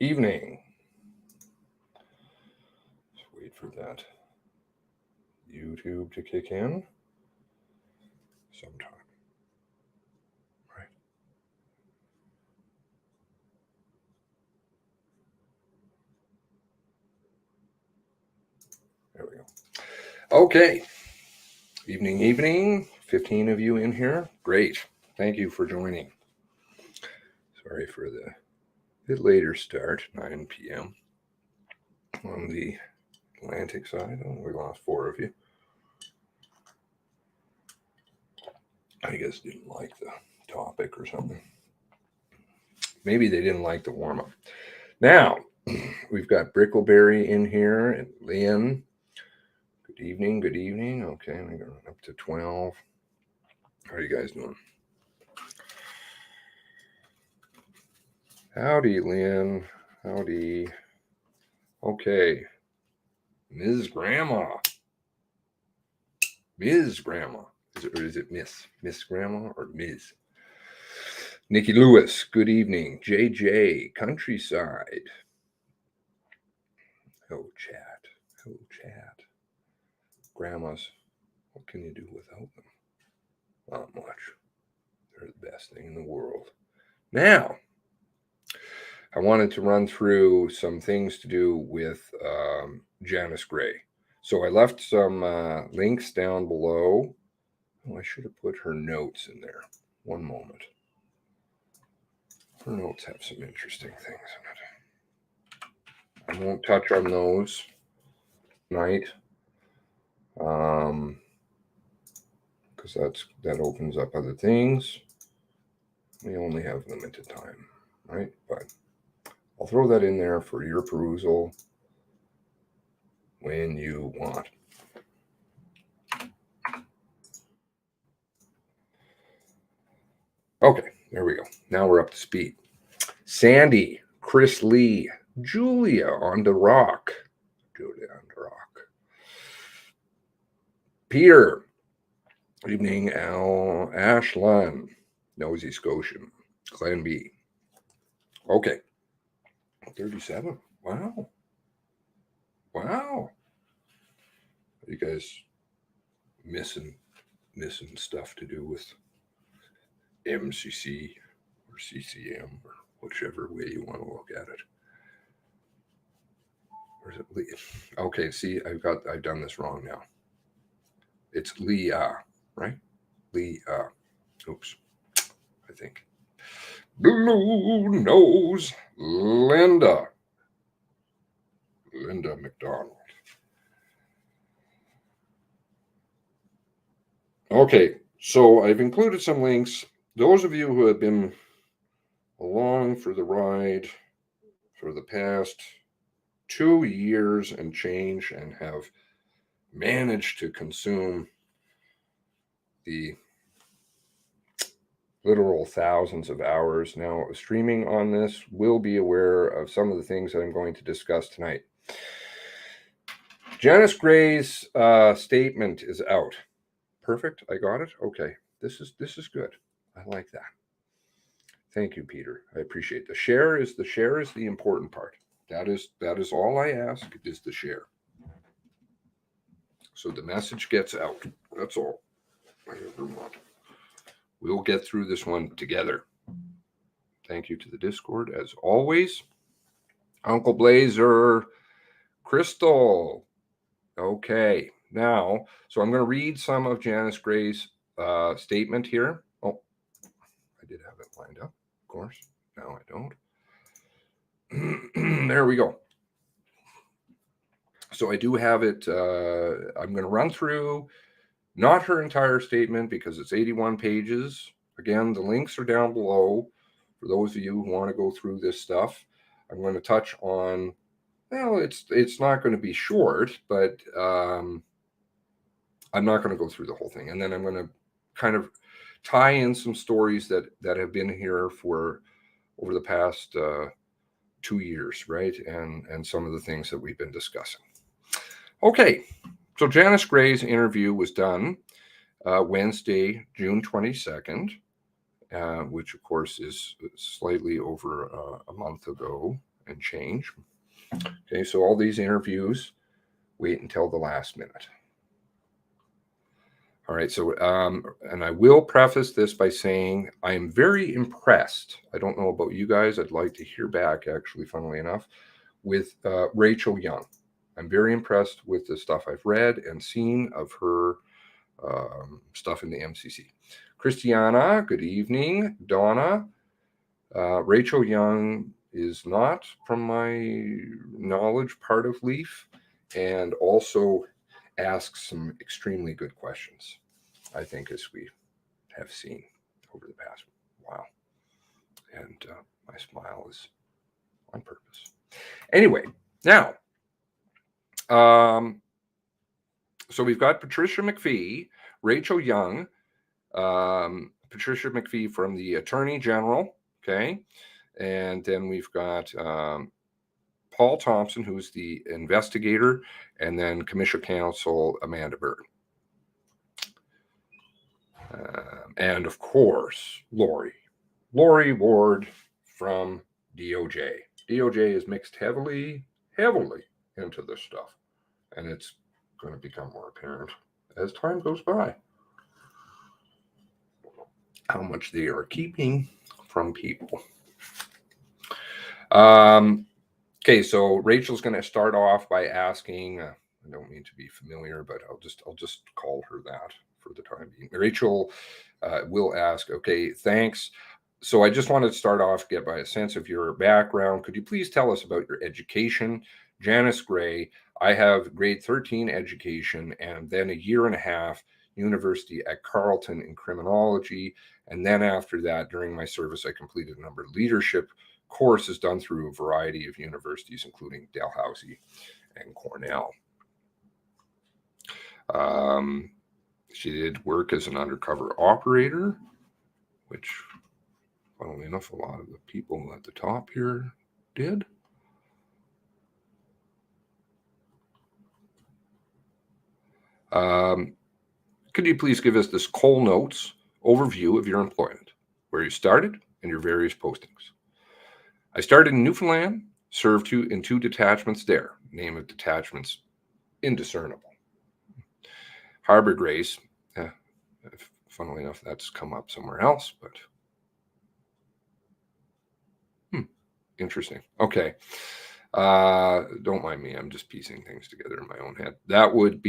evening. Just wait for that YouTube to kick in sometime. Right. There we go. Okay. Evening. 15 of you in here. Great. Thank you for joining. Sorry for the bit later start, 9 p.m. on the Atlantic side. Oh, we lost 4 of you. I guess didn't like the topic or something. Maybe they didn't like the warm-up. Now, we've got Brickleberry in here and Lynn. Good evening. Okay, I'm going up to 12. How are you guys doing? Howdy, Lynn. Howdy. Okay. Ms. Grandma. Ms. Grandma. Is it Miss Grandma or Ms.? Nikki Lewis, good evening. JJ, Countryside. Hello, chat. Grandmas, what can you do without them? Not much. They're the best thing in the world. Now, I wanted to run through some things to do with Janice Gray. So I left some links down below. Oh, I should have put her notes in there. One moment. Her notes have some interesting things in it. I won't touch on those tonight, because that opens up other things. We only have limited time, right? But I'll throw that in there for your perusal when you want. Okay, there we go. Now we're up to speed. Sandy, Chris Lee, Julia on the rock. Peter, good evening. Al, Ashland, Nosy Scotian, Glenby. Okay, 37. Wow. Are you guys missing stuff to do with MCC or CCM or whichever way you want to look at it? Or is it Lee? Okay, see, I've done this wrong now. It's Leah, right? Leah. Oops. I think. Blue Nose Linda McDonald. Okay, so I've included some links. Those of you who have been along for the ride for the past 2 years and change and have managed to consume the literal thousands of hours now streaming on this will be aware of some of the things that I'm going to discuss tonight. Janice Gray's statement is out. Perfect. I got it. Okay. This is good. I like that. Thank you, Peter. I appreciate the share is the important part. That is all I ask is the share. So the message gets out. That's all I ever want. We'll get through this one together. Thank you to the Discord as always. Uncle Blazer, Crystal. Okay. Now, so I'm going to read some of Janice Gray's statement here. Oh, I did have it lined up, of course. Now I don't. There we go. So I do have it. I'm going to run through not her entire statement because it's 81 pages. Again, the links are down below for those of you who want to go through this stuff. I'm going to touch on, well, it's not going to be short, but I'm not going to go through the whole thing. And then I'm going to kind of tie in some stories that have been here for over the past 2 years, right? And some of the things that we've been discussing. Okay, so Janice Gray's interview was done Wednesday, June 22nd, which of course is slightly over a month ago and change. Okay, so all these interviews, wait until the last minute. All right, so, and I will preface this by saying I am very impressed. I don't know about you guys. I'd like to hear back, actually, funnily enough, with Rachel Young. I'm very impressed with the stuff I've read and seen of her stuff in the MCC. Christiana, good evening. Donna, Rachel Young is not, from my knowledge, part of LEAF, and also asks some extremely good questions, I think, as we have seen over the past while. And my smile is on purpose. Anyway, now, so we've got Patricia McPhee, Rachel Young, Patricia McPhee from the Attorney General, okay? And then we've got Paul Thompson, who's the investigator, and then Commissioner Counsel Amanda Byrd. And of course, Lori Ward from DOJ. DOJ is mixed heavily into this stuff. And it's going to become more apparent as time goes by how much they are keeping from people. Okay, so Rachel's going to start off by asking, I don't mean to be familiar, but I'll just call her that for the time being. Rachel will ask, okay, thanks. So I just wanted to start off, get by a sense of your background. Could you please tell us about your education? Janice Gray, I have grade 13 education and then a year and a half university at Carleton in criminology. And then after that, during my service, I completed a number of leadership courses done through a variety of universities, including Dalhousie and Cornell. She did work as an undercover operator, which, funnily enough, a lot of the people at the top here did. Could you please give us this Cole Notes overview of your employment, where you started, and your various postings? I started in Newfoundland, served in 2 detachments there. Name of detachments indiscernible. Harbor Grace, funnily enough, that's come up somewhere else, but interesting. Okay. Don't mind me. I'm just piecing things together in my own head. That would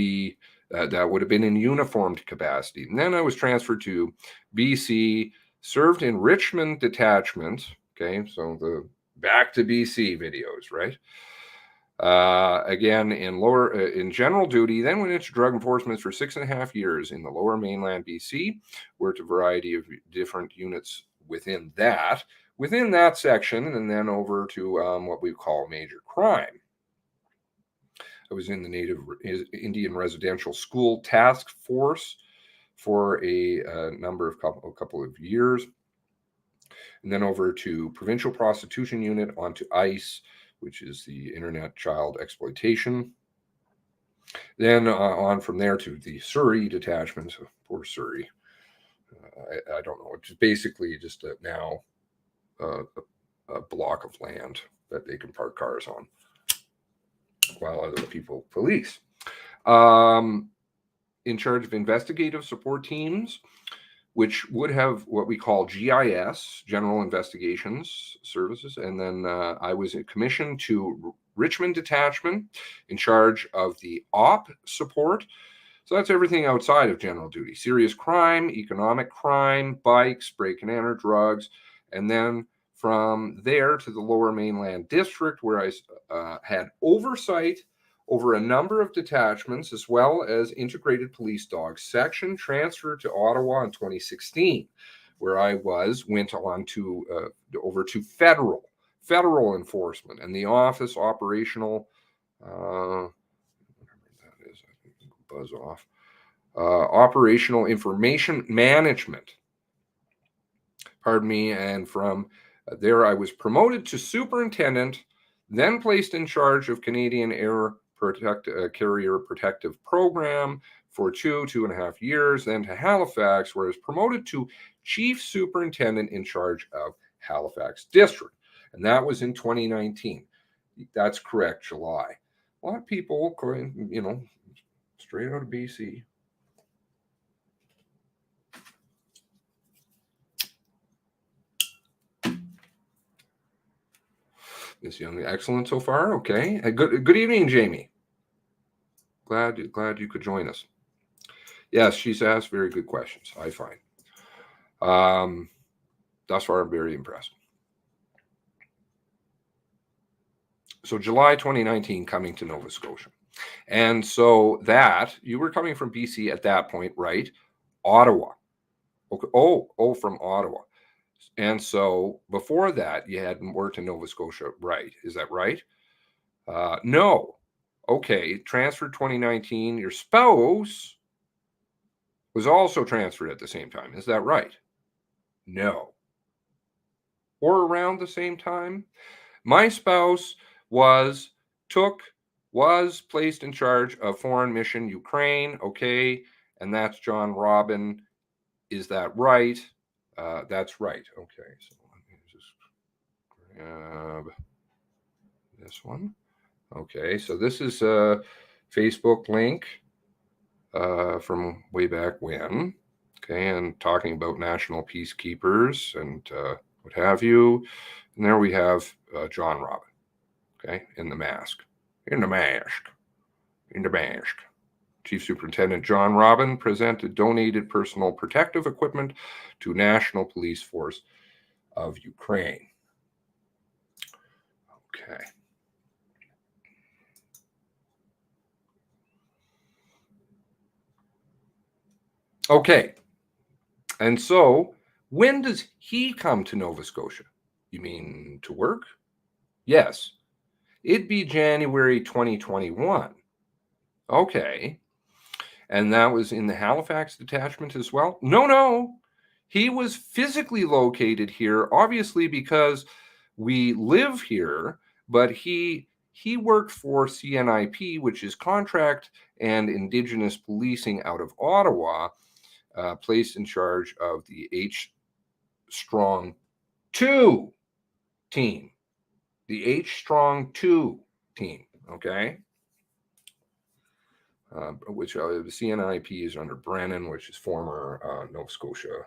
have been in uniformed capacity. And then I was transferred to BC, served in Richmond Detachment. Okay, so the back to BC videos, right? Again, in general duty, then went into drug enforcement for 6.5 years in the lower mainland BC. Worked a variety of different units within that section, and then over to what we call major crime. I was in the Native Indian Residential School Task Force for a couple of years, and then over to Provincial Prostitution Unit, onto ICE, which is the Internet Child Exploitation. Then on from there to the Surrey Detachment. So poor Surrey. I don't know. It's basically just now a block of land that they can park cars on while other people police. In charge of investigative support teams, which would have what we call GIS, General Investigations Services. And then I was commissioned to Richmond Detachment in charge of the OP support. So that's everything outside of general duty: serious crime, economic crime, bikes, break and enter, drugs. And then from there to the Lower Mainland District, where I had oversight over a number of detachments, as well as integrated police dog section, transferred to Ottawa in 2016, where I went on to over to federal enforcement and the office operational, whatever that is, I think buzz off, operational information management. Pardon me. And from there, I was promoted to superintendent, then placed in charge of Canadian Air Carrier Protective Program for 2.5 years, then to Halifax, where I was promoted to chief superintendent in charge of Halifax District. And that was in 2019. That's correct, July. A lot of people, you know, straight out of BC. This young, excellent so far. Okay. Good evening, Jamie. Glad you could join us. Yes, she's asked very good questions, I find. Thus far, I'm very impressed. So July 2019, coming to Nova Scotia. And so that, you were coming from BC at that point, right? Ottawa. Okay. Oh, from Ottawa. And so before that, you hadn't worked in Nova Scotia, right? Is that right? No. Okay, transferred 2019. Your spouse was also transferred at the same time. Is that right? No. Or around the same time? My spouse was placed in charge of Foreign Mission Ukraine. Okay, and that's John Robin. Is that right? That's right. Okay, so let me just grab this one. Okay, so this is a Facebook link from way back when. Okay, and talking about national peacekeepers and what have you. And there we have John Robin. Okay, in the mask. Chief Superintendent John Robin presented donated personal protective equipment to National Police Force of Ukraine. Okay. Okay. And so, when does he come to Nova Scotia? You mean to work? Yes. It'd be January 2021. Okay. And that was in the Halifax detachment as well? No. He was physically located here, obviously because we live here, but he worked for CNIP, which is Contract and Indigenous Policing out of Ottawa, placed in charge of the H Strong 2 team. The H Strong 2 team, okay? Which the CNIP is under Brennan, which is former Nova Scotia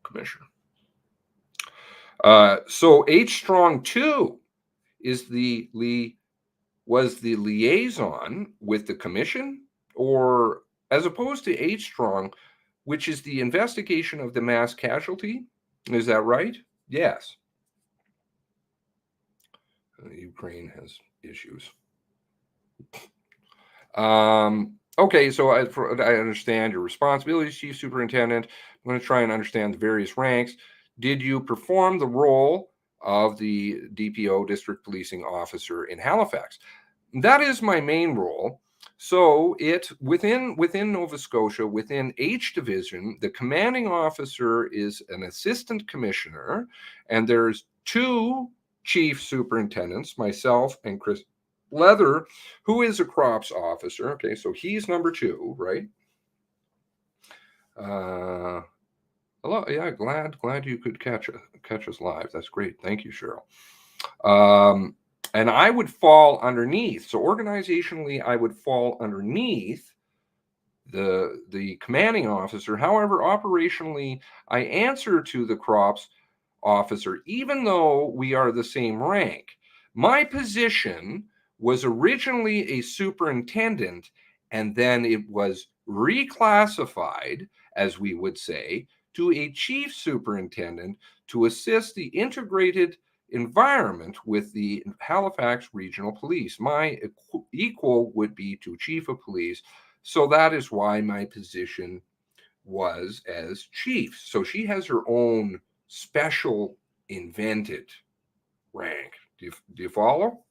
commissioner. So H Strong 2 is was the liaison with the commission, or as opposed to H Strong, which is the investigation of the mass casualty. Is that right? Yes. Ukraine has issues. Okay, so I understand your responsibilities, Chief Superintendent. I'm going to try and understand the various ranks. Did you perform the role of the DPO, District Policing Officer in Halifax? That is my main role. So within Nova Scotia, within H Division, the commanding officer is an assistant commissioner, and there's two chief superintendents, myself and Chris Leather, who is a crops officer. Okay, so he's number 2, right? Hello, yeah, glad you could catch us live. That's great. Thank you, Cheryl. And I would fall underneath. So organizationally, I would fall underneath the commanding officer. However, operationally, I answer to the crops officer, even though we are the same rank. My position was originally a superintendent, and then it was reclassified, as we would say, to a chief superintendent to assist the integrated environment with the Halifax Regional Police. My equal would be to chief of police. So that is why my position was as chief. So she has her own special invented rank. Do you follow?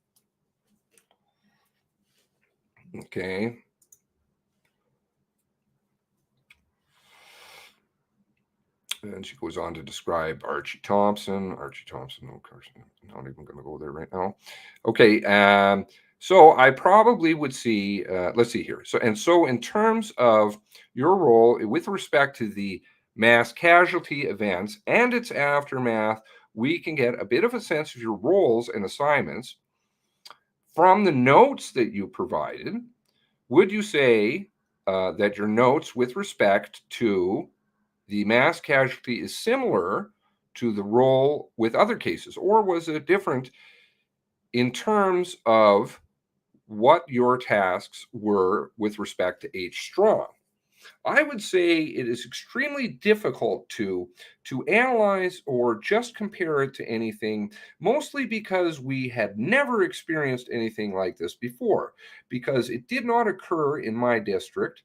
Okay. And she goes on to describe Archie Thompson. Of course, I'm not even going to go there right now. Okay. So I probably would see, let's see here. So in terms of your role with respect to the mass casualty events and its aftermath, we can get a bit of a sense of your roles and assignments from the notes that you provided. Would you say that your notes with respect to the mass casualty is similar to the role with other cases, or was it different in terms of what your tasks were with respect to H strong? I would say it is extremely difficult to analyze or just compare it to anything, mostly because we had never experienced anything like this before, because it did not occur in my district,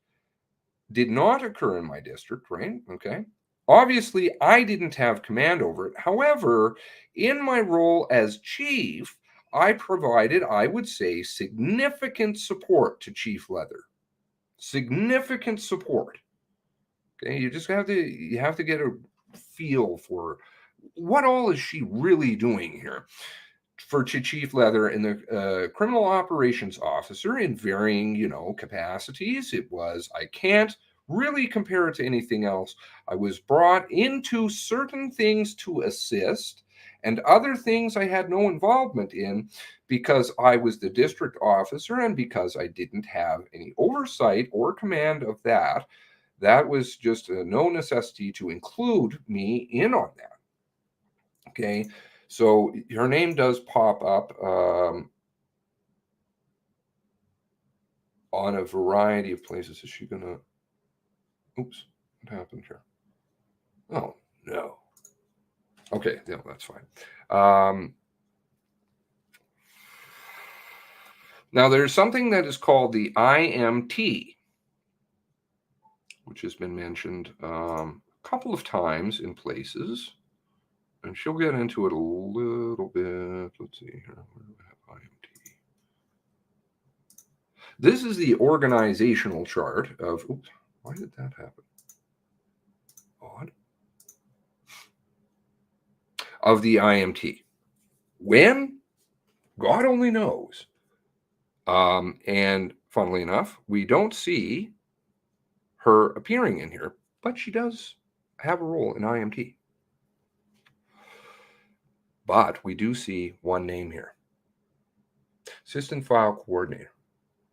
right? Okay. Obviously, I didn't have command over it. However, in my role as chief, I provided, I would say, significant support to Chief Leather. Significant support. Okay, you just have to get a feel for what all is she really doing here. For Chief Leather and the criminal operations officer in varying, capacities, it was, I can't really compare it to anything else. I was brought into certain things to assist, and other things I had no involvement in because I was the district officer and because I didn't have any oversight or command of that. That was just no necessity to include me in on that. Okay, so her name does pop up on a variety of places. Is she gonna? Oops, what happened here? Oh no. Okay, yeah, that's fine. Now there's something that is called the IMT, which has been mentioned a couple of times in places, and she'll get into it a little bit. Let's see here. Where do we have IMT? This is the organizational chart of. Oops, why did that happen? Odd. Of the IMT. When? God only knows. And funnily enough, we don't see her appearing in here, but she does have a role in IMT. But we do see one name here. Assistant File Coordinator.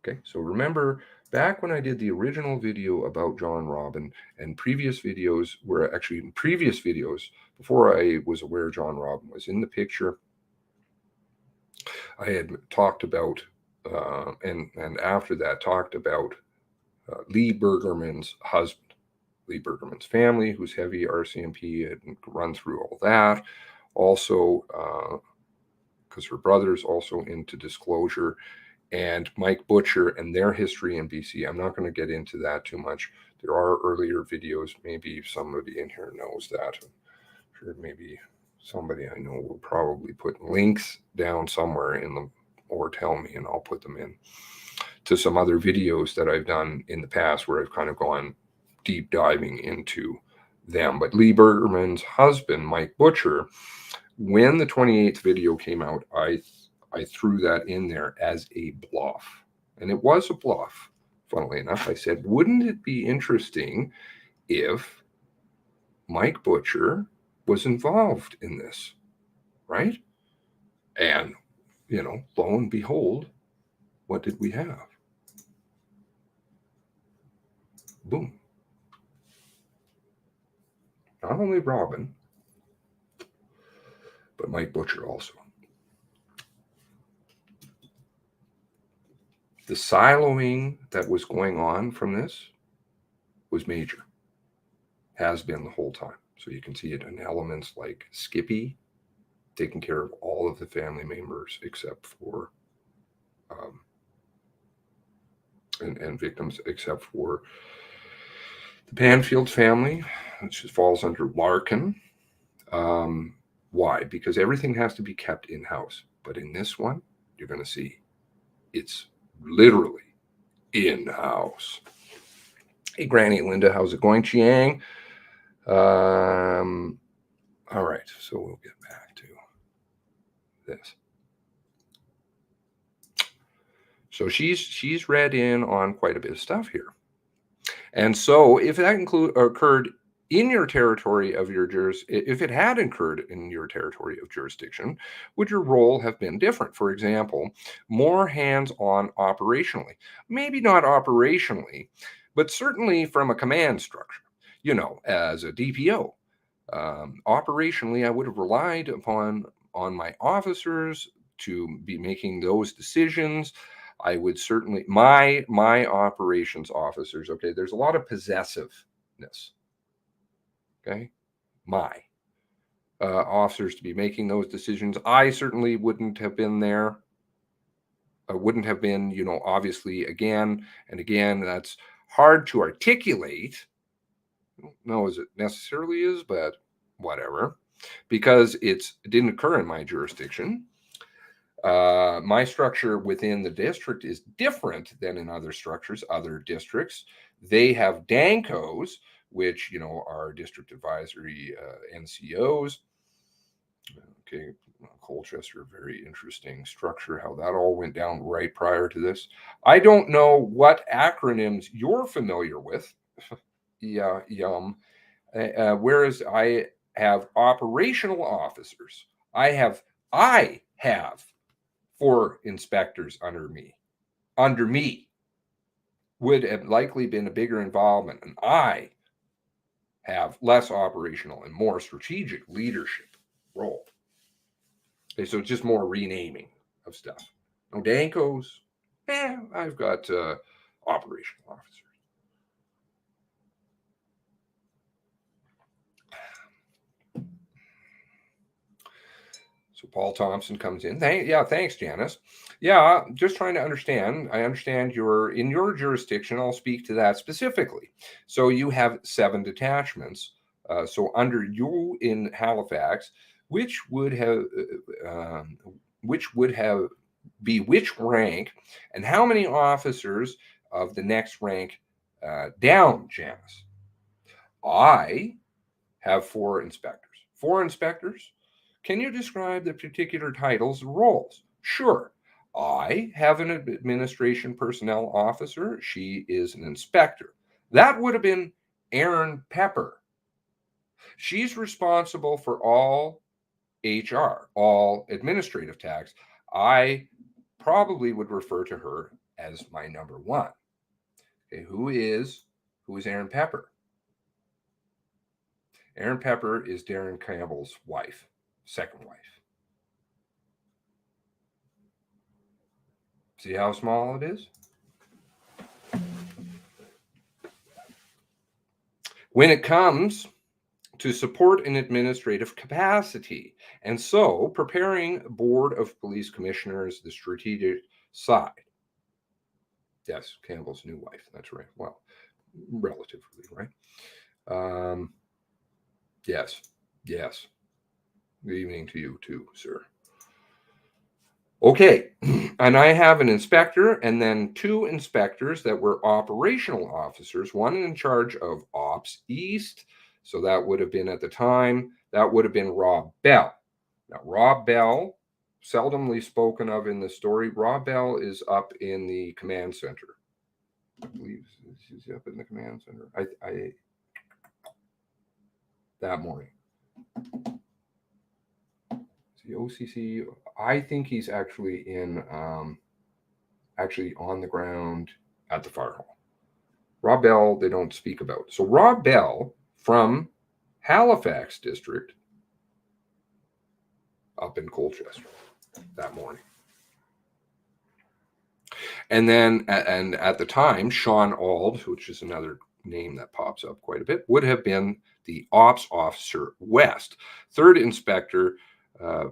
Okay, so remember back when I did the original video about John Robin, and previous videos were actually in previous videos before I was aware John Robin was in the picture, I had talked about and after that talked about Lee Bergerman's husband, Lee Bergerman's family, who's heavy RCMP, had run through all that. Also, because her brother's also into disclosure, and Mike Butcher and their history in BC. I'm not going to get into that too much. There are earlier videos. Maybe somebody in here knows that. I'm sure maybe somebody I know will probably put links down somewhere in the, or tell me, and I'll put them in to some other videos that I've done in the past where I've kind of gone deep diving into them. But Lee Bergerman's husband, Mike Butcher, when the 28th video came out, I threw that in there as a bluff. And it was a bluff, funnily enough. I said, wouldn't it be interesting if Mike Butcher was involved in this, right? And, lo and behold, what did we have? Boom. Not only Robin, but Mike Butcher also. The siloing that was going on from this was major. Has been the whole time. So you can see it in elements like Skippy taking care of all of the family members except for and victims except for the Panfield family, which falls under Larkin. Why? Because everything has to be kept in-house. But in this one, you're going to see it's literally in-house. Hey, Granny Linda, how's it going, Chiang? All right, so we'll get back to this. So she's read in on quite a bit of stuff here. And so if that occurred in your territory of your if it had occurred in your territory of jurisdiction, would your role have been different? For example, more hands-on operationally. Maybe not operationally, but certainly from a command structure. As a DPO, operationally, I would have relied on my officers to be making those decisions. I would certainly my operations officers. Okay, there's a lot of possessiveness. Okay, my officers to be making those decisions. I certainly wouldn't have been there. I wouldn't have been, obviously, again and again. That's hard to articulate. I don't know as it necessarily is, but whatever, because it didn't occur in my jurisdiction. My structure within the district is different than in other structures, other districts. They have DANCOs, which, are district advisory NCOs. Okay, Colchester, very interesting structure, how that all went down right prior to this. I don't know what acronyms you're familiar with. Yeah, yum. Whereas I have operational officers. I have 4 inspectors under me. Under me would have likely been a bigger involvement, and I have less operational and more strategic leadership role. Okay, so it's just more renaming of stuff. No Dankos. I've got operational officers. So Paul Thompson comes in. Thanks, Janice. Yeah, just trying to understand. I understand you're in your jurisdiction. I'll speak to that specifically. So you have 7 detachments. So under you in Halifax, which would have be which rank, and how many officers of the next rank down, Janice? I have 4 inspectors. 4 inspectors? Can you describe the particular titles and roles? Sure. I have an administration personnel officer. She is an inspector. That would have been Erin Pepper. She's responsible for all HR, all administrative tax. I probably would refer to her as my number 1. Okay, who is Erin Pepper? Erin Pepper is Darren Campbell's wife. Second wife. See how small it is? When it comes to support an administrative capacity, and so preparing Board of Police Commissioners, the strategic side. Yes, Campbell's new wife. That's right. Well, relatively, right? Yes. Good evening to you too, sir. Okay, and I have an inspector and then 2 inspectors that were operational officers, one in charge of Ops East. So that would have been at the time, that would have been Rob Bell. Now, Rob Bell, seldomly spoken of in the story, Rob Bell is up in the command center. I believe he's up in the command center. I that morning. The OCC, I think he's actually in, actually on the ground at the fire hall. Rob Bell, they don't speak about. So Rob Bell from Halifax District up in Colchester that morning. And then, and at the time, Sean Auld, which is another name that pops up quite a bit, would have been the Ops Officer West. 3rd inspector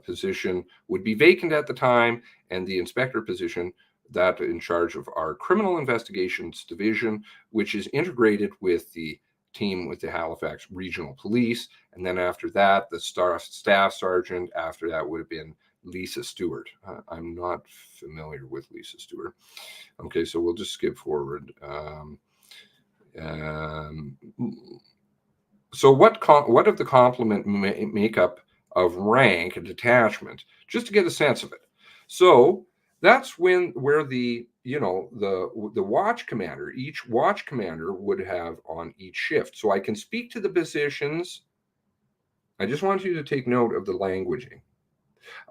position would be vacant at the time, and the inspector position that in charge of our criminal investigations division, which is integrated with the team with the Halifax Regional Police. And then after that, the staff sergeant after that would have been Lisa Stewart. I'm not familiar with Lisa Stewart. Okay, so we'll just skip forward. So what of the complement makeup of rank and detachment, just to get a sense of it. So That's where the watch commander, each watch commander would have on each shift. So I can speak to the positions. I just want you to take note of the languaging.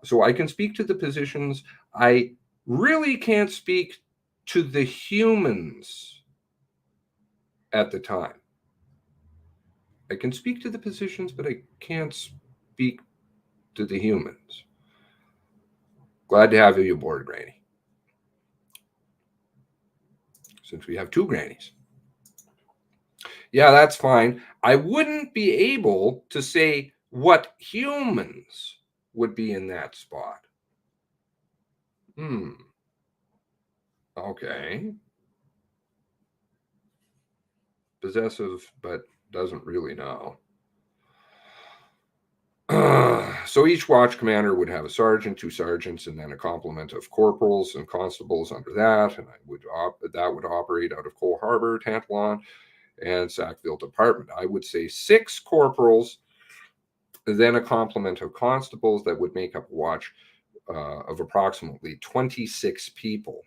So I can speak to the positions. I really can't speak to the humans at the time. I can speak to the positions, but I can't speak to the humans. Glad to have you aboard, Granny. Since we have two grannies. Yeah, that's fine. I wouldn't be able to say what humans would be in that spot. Okay. Possessive, but doesn't really know. So each watch commander would have a sergeant, two sergeants, and then a complement of corporals and constables under that. And that would operate out of Cole Harbor, Tantalon, and Sackville Department. I would say 6 corporals, then a complement of constables that would make up a watch of approximately 26 people.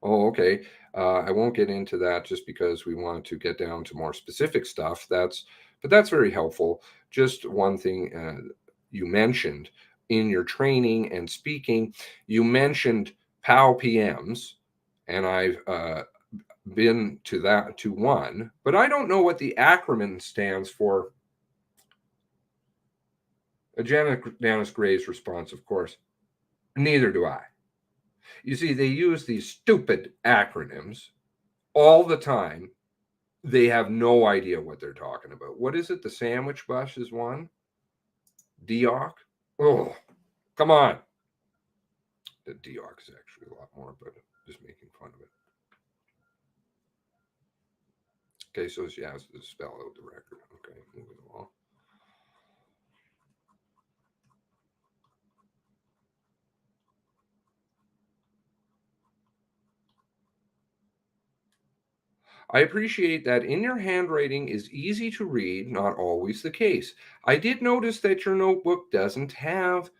Oh, okay. I won't get into that just because we want to get down to more specific stuff. But that's very helpful. Just one thing you mentioned in your training and speaking, you mentioned POW PMs, and I've been to one, but I don't know what the acronym stands for. Janice Gray's response, of course, neither do I. You see, they use these stupid acronyms all the time. They have no idea what they're talking about. What is it? The sandwich bus is one. DOC. Oh, come on. The DOC is actually a lot more, but just making fun of it. Okay, so she has to spell out the record. Okay, moving along. I appreciate that in your handwriting is easy to read, not always the case. I did notice that your notebook doesn't have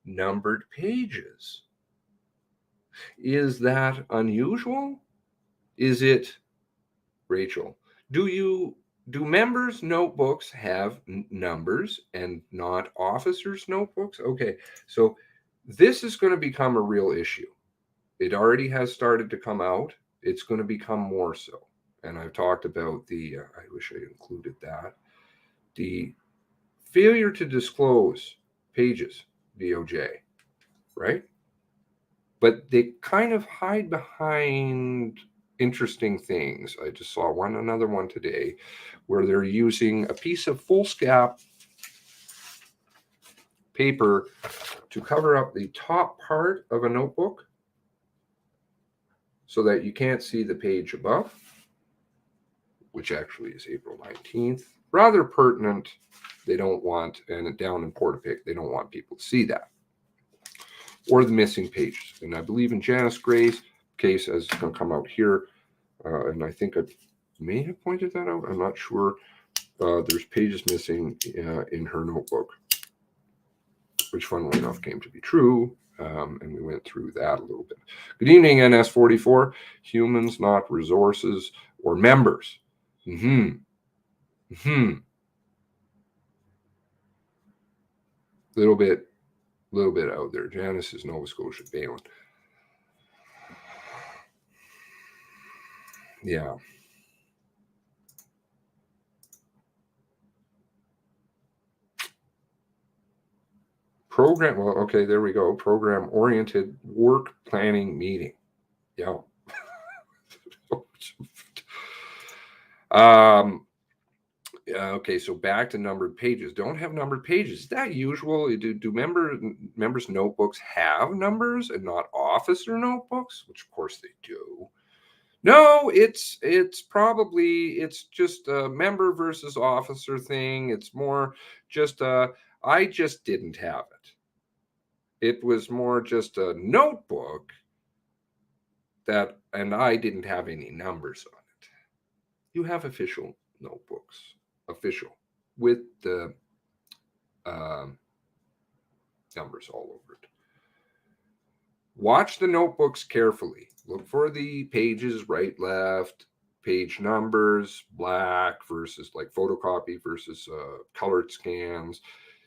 numbered pages. Is that unusual? Is it, Rachel? Do members' notebooks have numbers and not officers' notebooks? Okay, so this is going to become a real issue. It already has started to come out. It's going to become more so. And I've talked about I wish I included that, the failure to disclose pages, DOJ, right? But they kind of hide behind interesting things. I just saw another one today where they're using a piece of foolscap paper to cover up the top part of a notebook so that you can't see the page above, which actually is April 19th. Rather pertinent. They don't want, and down in Portapic, they don't want people to see that. Or the missing pages. And I believe in Janice Gray's case, as it's going to come out here, and I think I may have pointed that out. I'm not sure. There's pages missing in her notebook, which funnily enough came to be true. And we went through that a little bit. Good evening, NS44. Humans, not resources or members. Little bit out there. Janice is Nova Scotia Balin. Yeah. Program. Well, okay, there we go. Program-oriented work planning meeting. Yeah. Okay, so back to numbered pages. Don't have numbered pages. Is that usual? Do members' notebooks have numbers and not officer notebooks? Which of course they do. No, it's just a member versus officer thing. It's more just I just didn't have it. It was more just a notebook and I didn't have any numbers on it. You have official notebooks, with the numbers all over it. Watch the notebooks carefully. Look for the pages, right, left, page numbers, black versus like photocopy versus colored scans.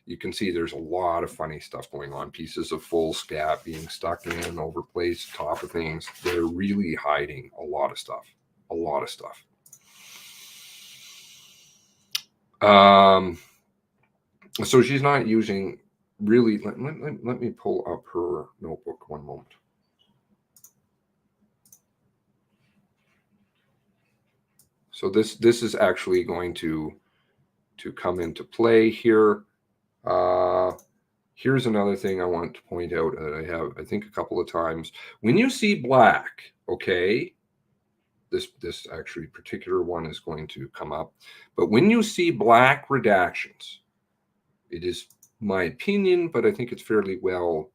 You can see there's a lot of funny stuff going on. Pieces of foolscap being stuck in, overplaced, top of things. They're really hiding a lot of stuff. A lot of stuff. So she's not using really. Let me pull up her notebook one moment. So this is actually going to come into play here. Here's another thing I want to point out that I have, I think, a couple of times. When you see black, okay, this actually particular one is going to come up. But when you see black redactions, it is my opinion, but I think it's fairly well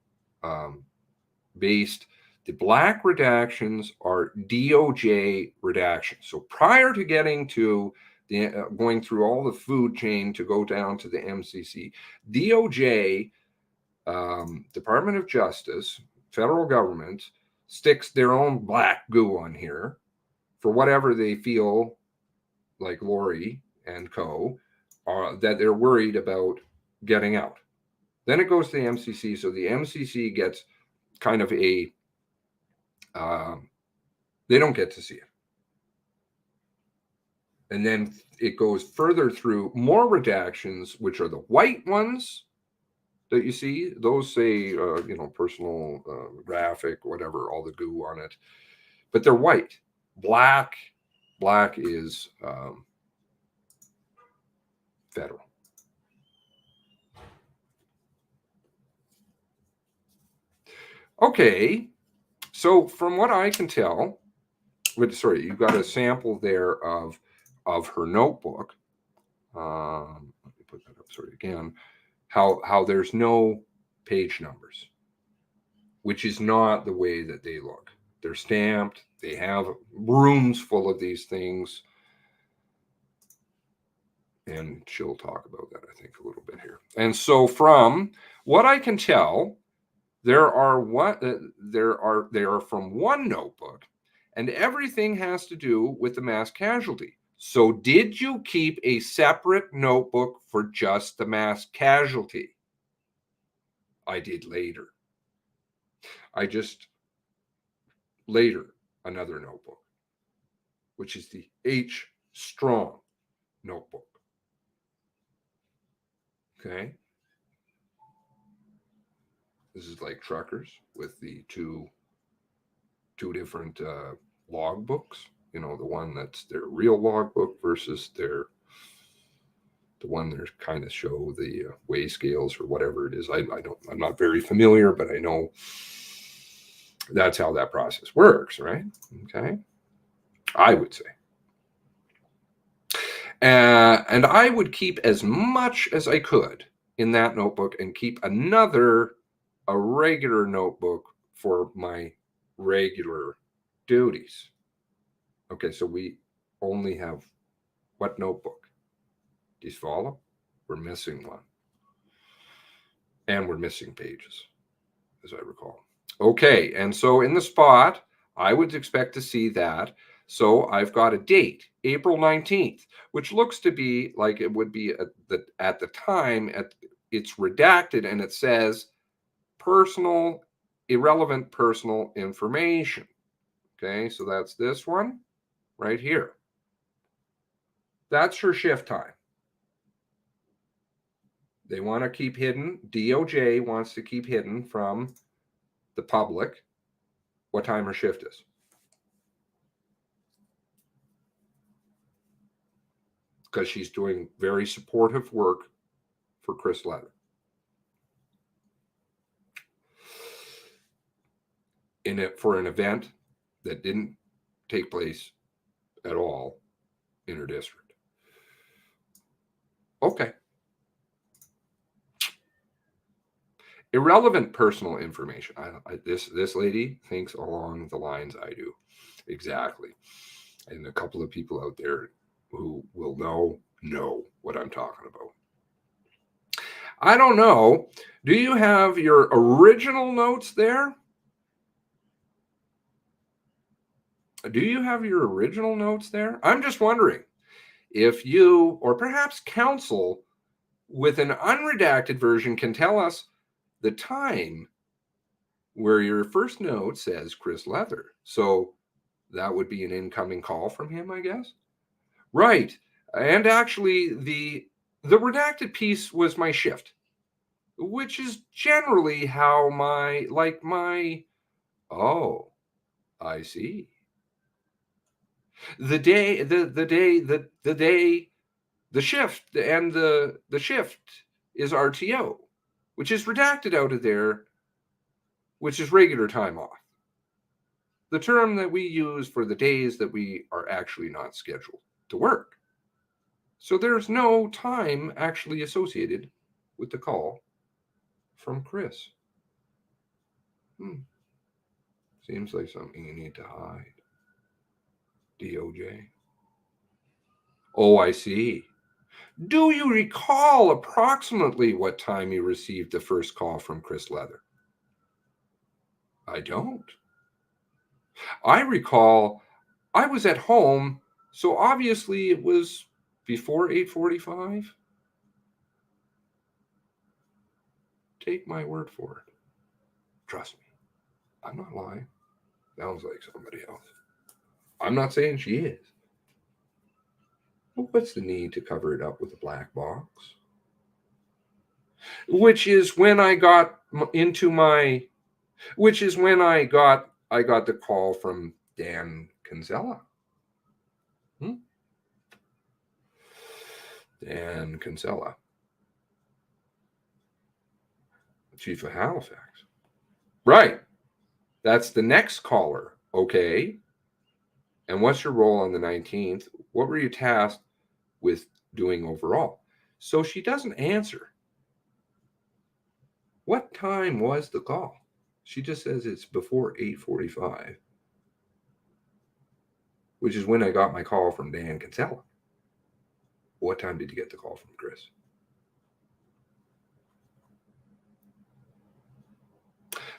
based. The black redactions are DOJ redactions. So prior to getting to the going through all the food chain to go down to the MCC, DOJ, Department of Justice, federal government, sticks their own black goo on here for whatever they feel like Lori and co. That they're worried about getting out. Then it goes to the MCC. So the MCC gets kind of a, they don't get to see it. And then it goes further through more redactions, which are the white ones that you see. Those say, personal, graphic, whatever, all the goo on it. But they're white. Black is federal. Okay, so from what I can tell, you've got a sample there of her notebook. Let me put that up, again. How there's no page numbers, which is not the way that they look. They're stamped. They have rooms full of these things. And she'll talk about that, I think, a little bit here. And so from what I can tell, they are from one notebook, and everything has to do with the mass casualty. So did you keep a separate notebook for just the mass casualty? I did later. Another notebook, which is the H Strong notebook. Okay. This is like truckers with the two different log books. The one that's their real logbook versus the one that kind of show the weigh scales or whatever it is. I'm not very familiar, but I know that's how that process works, right? Okay. I would say. And I would keep as much as I could in that notebook and keep a regular notebook for my regular duties. Okay, so we only have what notebook? Do you follow? We're missing one. And we're missing pages, as I recall. Okay, and so in the spot, I would expect to see that. So I've got a date, April 19th, which looks to be like it would be at the time, it's redacted and it says irrelevant personal information. Okay, so that's this one right here. That's her shift time. They want to keep hidden. DOJ wants to keep hidden from the public what time her shift is. Because she's doing very supportive work for Chris Leather. For an event that didn't take place at all in her district. Okay. Irrelevant personal information. This lady thinks along the lines I do. Exactly. And a couple of people out there who will know what I'm talking about. I don't know. Do you have your original notes there? Do you have your original notes there? I'm just wondering if you, or perhaps counsel with an unredacted version, can tell us the time where your first note says Chris Leather. So that would be an incoming call from him, I guess. Right. And actually, the redacted piece was my shift, which is generally how oh, I see. The day, the shift, and the shift is RTO, which is redacted out of there, which is regular time off. The term that we use for the days that we are actually not scheduled to work. So there's no time actually associated with the call from Chris. Seems like something you need to hide. DOJ. Oh, I see. Do you recall approximately what time you received the first call from Chris Leather? I don't. I recall I was at home, so obviously it was before 8:45. Take my word for it. Trust me, I'm not lying. Sounds like somebody else. I'm not saying she is. But what's the need to cover it up with a black box? Which is when I got the call from Dan Kinsella. Dan Kinsella, chief of Halifax. Right. That's the next caller. Okay. And what's your role on the 19th? What were you tasked with doing overall? So she doesn't answer. What time was the call? She just says it's before 8:45, which is when I got my call from Dan Kinsella. What time did you get the call from Chris?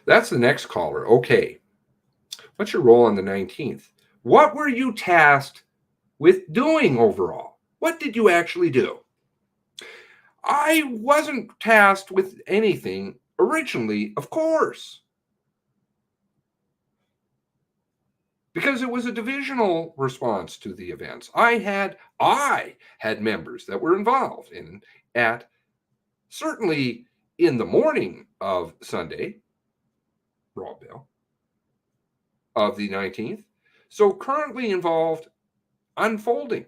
That's the next caller. Okay. What's your role on the 19th? What were you tasked with doing overall? What did you actually do? I wasn't tasked with anything originally, of course, because it was a divisional response to the events. I had members that were involved at certainly in the morning of Sunday, Raw Bill, of the 19th. So currently involved unfolding.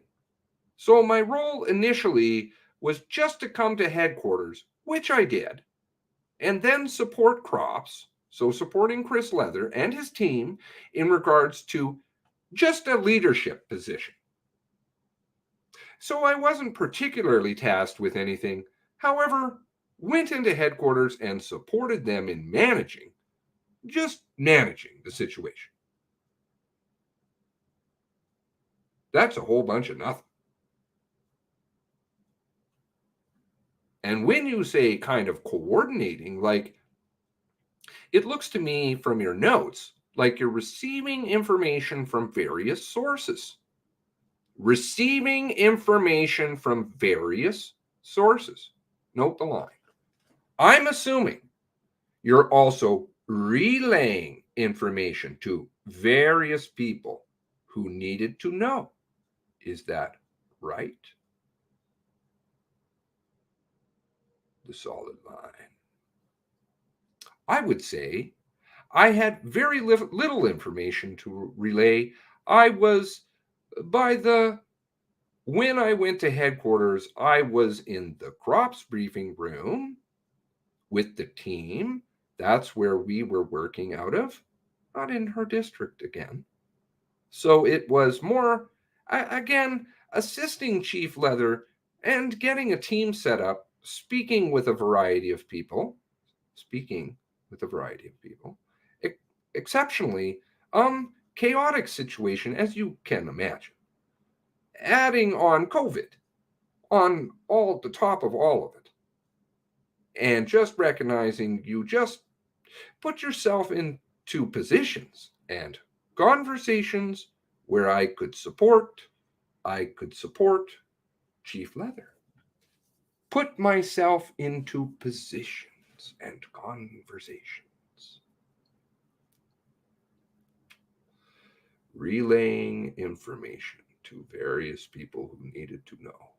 So my role initially was just to come to headquarters, which I did, and then support crops. So supporting Chris Leather and his team in regards to just a leadership position. So I wasn't particularly tasked with anything. However, went into headquarters and supported them in just managing the situation. That's a whole bunch of nothing. And when you say kind of coordinating, like it looks to me from your notes like you're receiving information from various sources. Receiving information from various sources. Note the line. I'm assuming you're also relaying information to various people who needed to know. Is that right? The solid line. I would say I had very little information to relay. When I went to headquarters, I was in the crops briefing room with the team. That's where we were working out of, not in her district again. So it was more, again, assisting Chief Leather and getting a team set up, speaking with a variety of people. Exceptionally, chaotic situation, as you can imagine. Adding on COVID on all the top of all of it. And just recognizing you just put yourself into positions and conversations where I could support Chief Leather. Put myself into positions and conversations. Relaying information to various people who needed to know.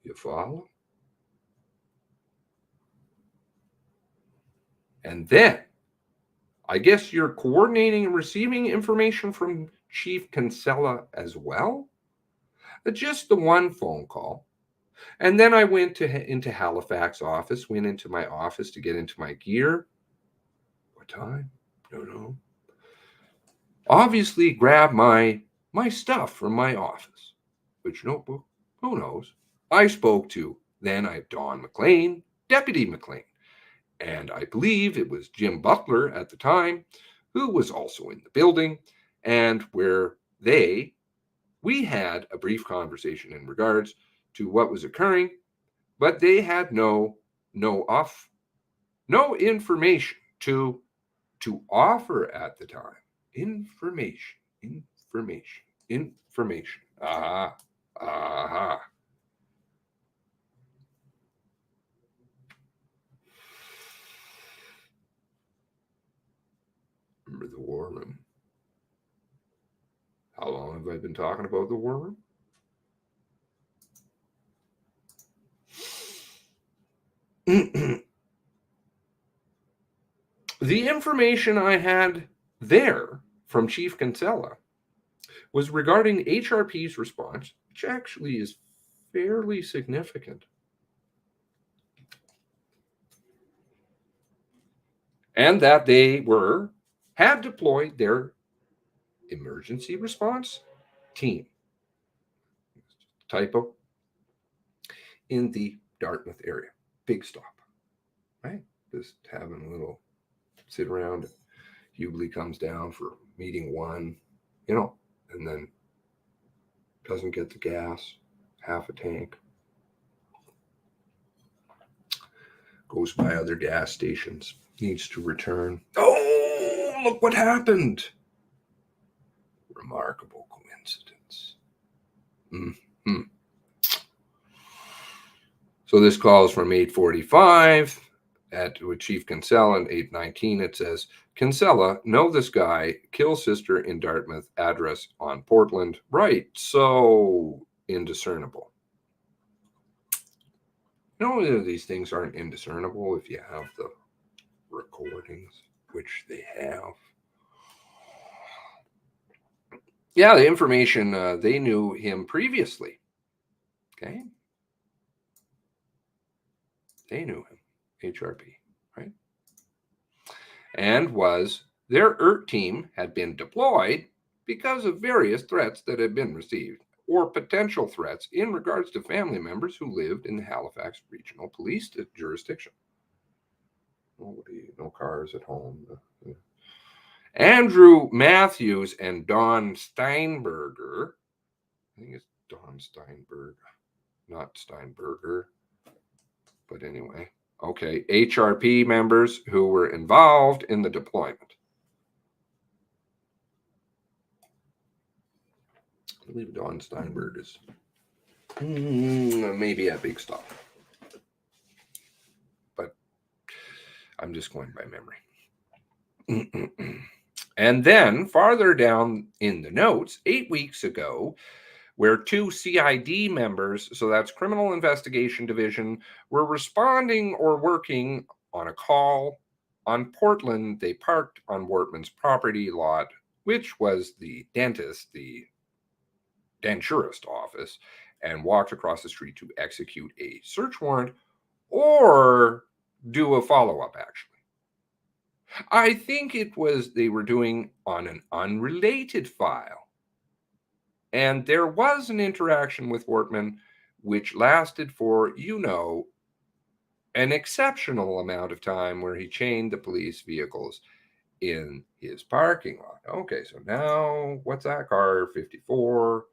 You follow? And then, I guess you're coordinating and receiving information from Chief Kinsella as well? Just the one phone call. And then I went into Halifax office, went into my office to get into my gear. What time? Don't know. Obviously, grab my stuff from my office. Which notebook? Who knows? I spoke to, then I Don McLean, Deputy McLean. And I believe it was Jim Butler at the time, who was also in the building, and where we had a brief conversation in regards to what was occurring, but they had no information to offer at the time. Information. Aha. Remember the war room? How long have I been talking about the war room? The information I had there from Chief Kinsella was regarding HRP's response, which actually is fairly significant. And that they had deployed their emergency response team, typo, in the Dartmouth area. Big stop, right? Just having a little sit around. Hughley comes down for meeting one, and then doesn't get the gas, half a tank. Goes by other gas stations, needs to return. Oh, look what happened. Remarkable coincidence. Mm-hmm. So this call is from 8:45 with Chief Kinsella, and 8:19 it says, Kinsella, know this guy, kill sister in Dartmouth, address on Portland. Right, so indiscernible. These things aren't indiscernible if you have the recordings, which they have. Yeah, the information, they knew him previously. Okay. They knew him, HRP, right? And their ERT team had been deployed because of various threats that had been received or potential threats in regards to family members who lived in the Halifax Regional Police jurisdiction. No cars at home. Andrew Matthews and Don Steinberger. I think it's Don Steinberg, not Steinberger. But anyway, okay, HRP members who were involved in the deployment. I believe Don Steinberg is maybe a big stop. But I'm just going by memory. And then farther down in the notes, 8 weeks ago, where 2 CID members, so that's Criminal Investigation Division, were responding or working on a call on Portland. They parked on Wortman's property lot, which was the dentist, the denturist office, and walked across the street to execute a search warrant or do a follow-up, actually. I think they were doing on an unrelated file. And there was an interaction with Wortman which lasted for, an exceptional amount of time, where he chained the police vehicles in his parking lot. Okay, so now what's that? Car 54.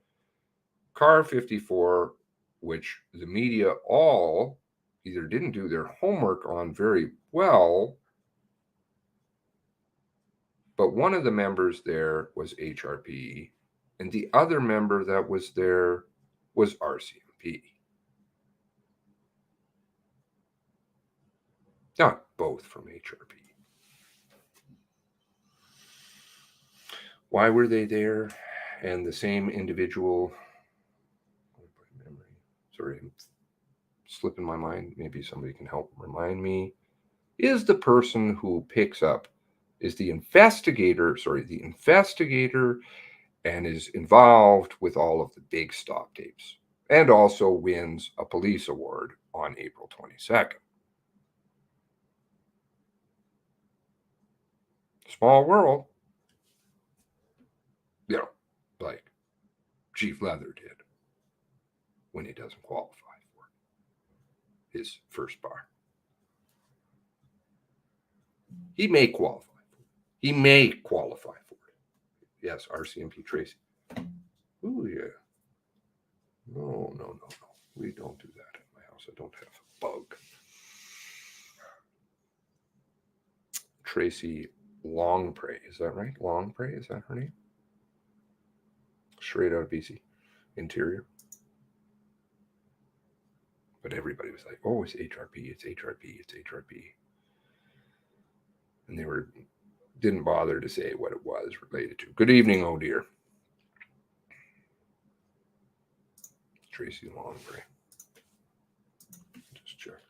Car 54, which the media all either didn't do their homework on very well, but one of the members there was HRP, and the other member that was there was RCMP. Not both from HRP. Why were they there? And the same individual, sorry, I'm slipping my mind. Maybe somebody can help remind me. Is the person who picks up, is the investigator and is involved with all of the big stop tapes and also wins a police award on April 22nd. Small world. You know, like Chief Leather did when he doesn't qualify for his first bar. He may qualify for it. He may qualify for it. Yes, RCMP Tracy. Oh, yeah. No. We don't do that at my house. I don't have a bug. Tracy Longpray. Is that right? Longpray? Is that her name? Straight out of BC. Interior. But everybody was like, oh, it's HRP, it's HRP, it's HRP. And they didn't bother to say what it was related to. Good evening, oh dear. Tracy Longpray. Just check.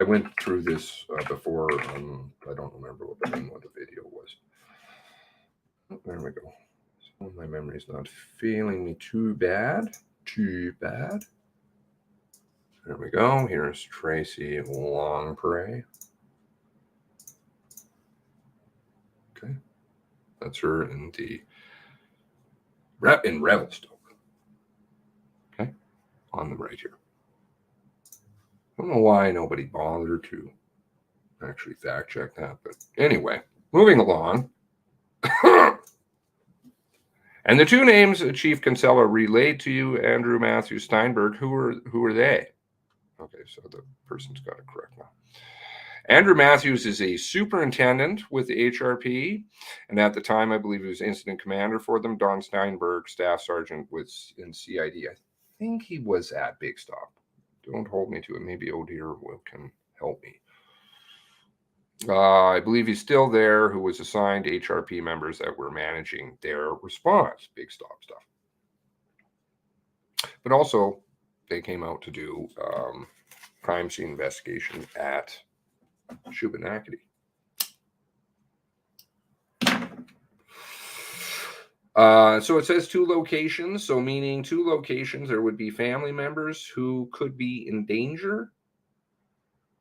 I went through this before. I don't remember what the name of the video was. Oh, there we go. So my memory's not failing me too bad. There we go. Here's Tracy Longpray. Okay. That's her in Revelstoke. Okay. On the right here. I don't know why nobody bothered to actually fact check that, but anyway, moving along. And the two names that Chief Kinsella relayed to you, Andrew Matthew Steinberg, who are they? Okay, so the person's got it correct now. Andrew Matthews is a superintendent with the HRP, and at the time, I believe he was incident commander for them. Don Steinberg, staff sergeant, was in CID. I think he was at Big Stop. Don't hold me to it. Maybe O'Dear can help me. I believe he's still there, who was assigned HRP members that were managing their response, Big Stop stuff. But also, they came out to do crime scene investigation at Shubenacadie. So it says 2 locations. So meaning 2 locations, there would be family members who could be in danger.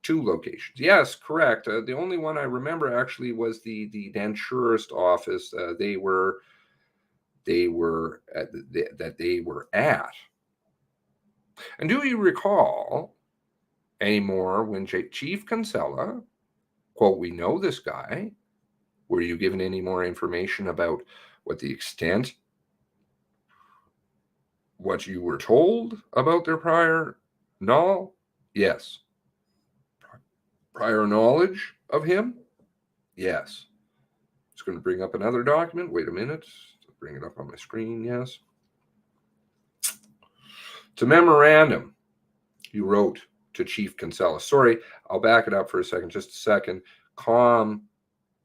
2 locations. Yes, correct. The only one I remember actually was the denturist office. They were at. And do you recall anymore when Chief Kinsella, quote, we know this guy, were you given any more information about what the extent, what you were told about their prior? No? Yes. Prior knowledge of him? Yes. It's going to bring up another document. Wait a minute. Bring it up on my screen. Yes. It's a memorandum you wrote to Chief Kinsella. Sorry, I'll back it up for a second. Just a second. COM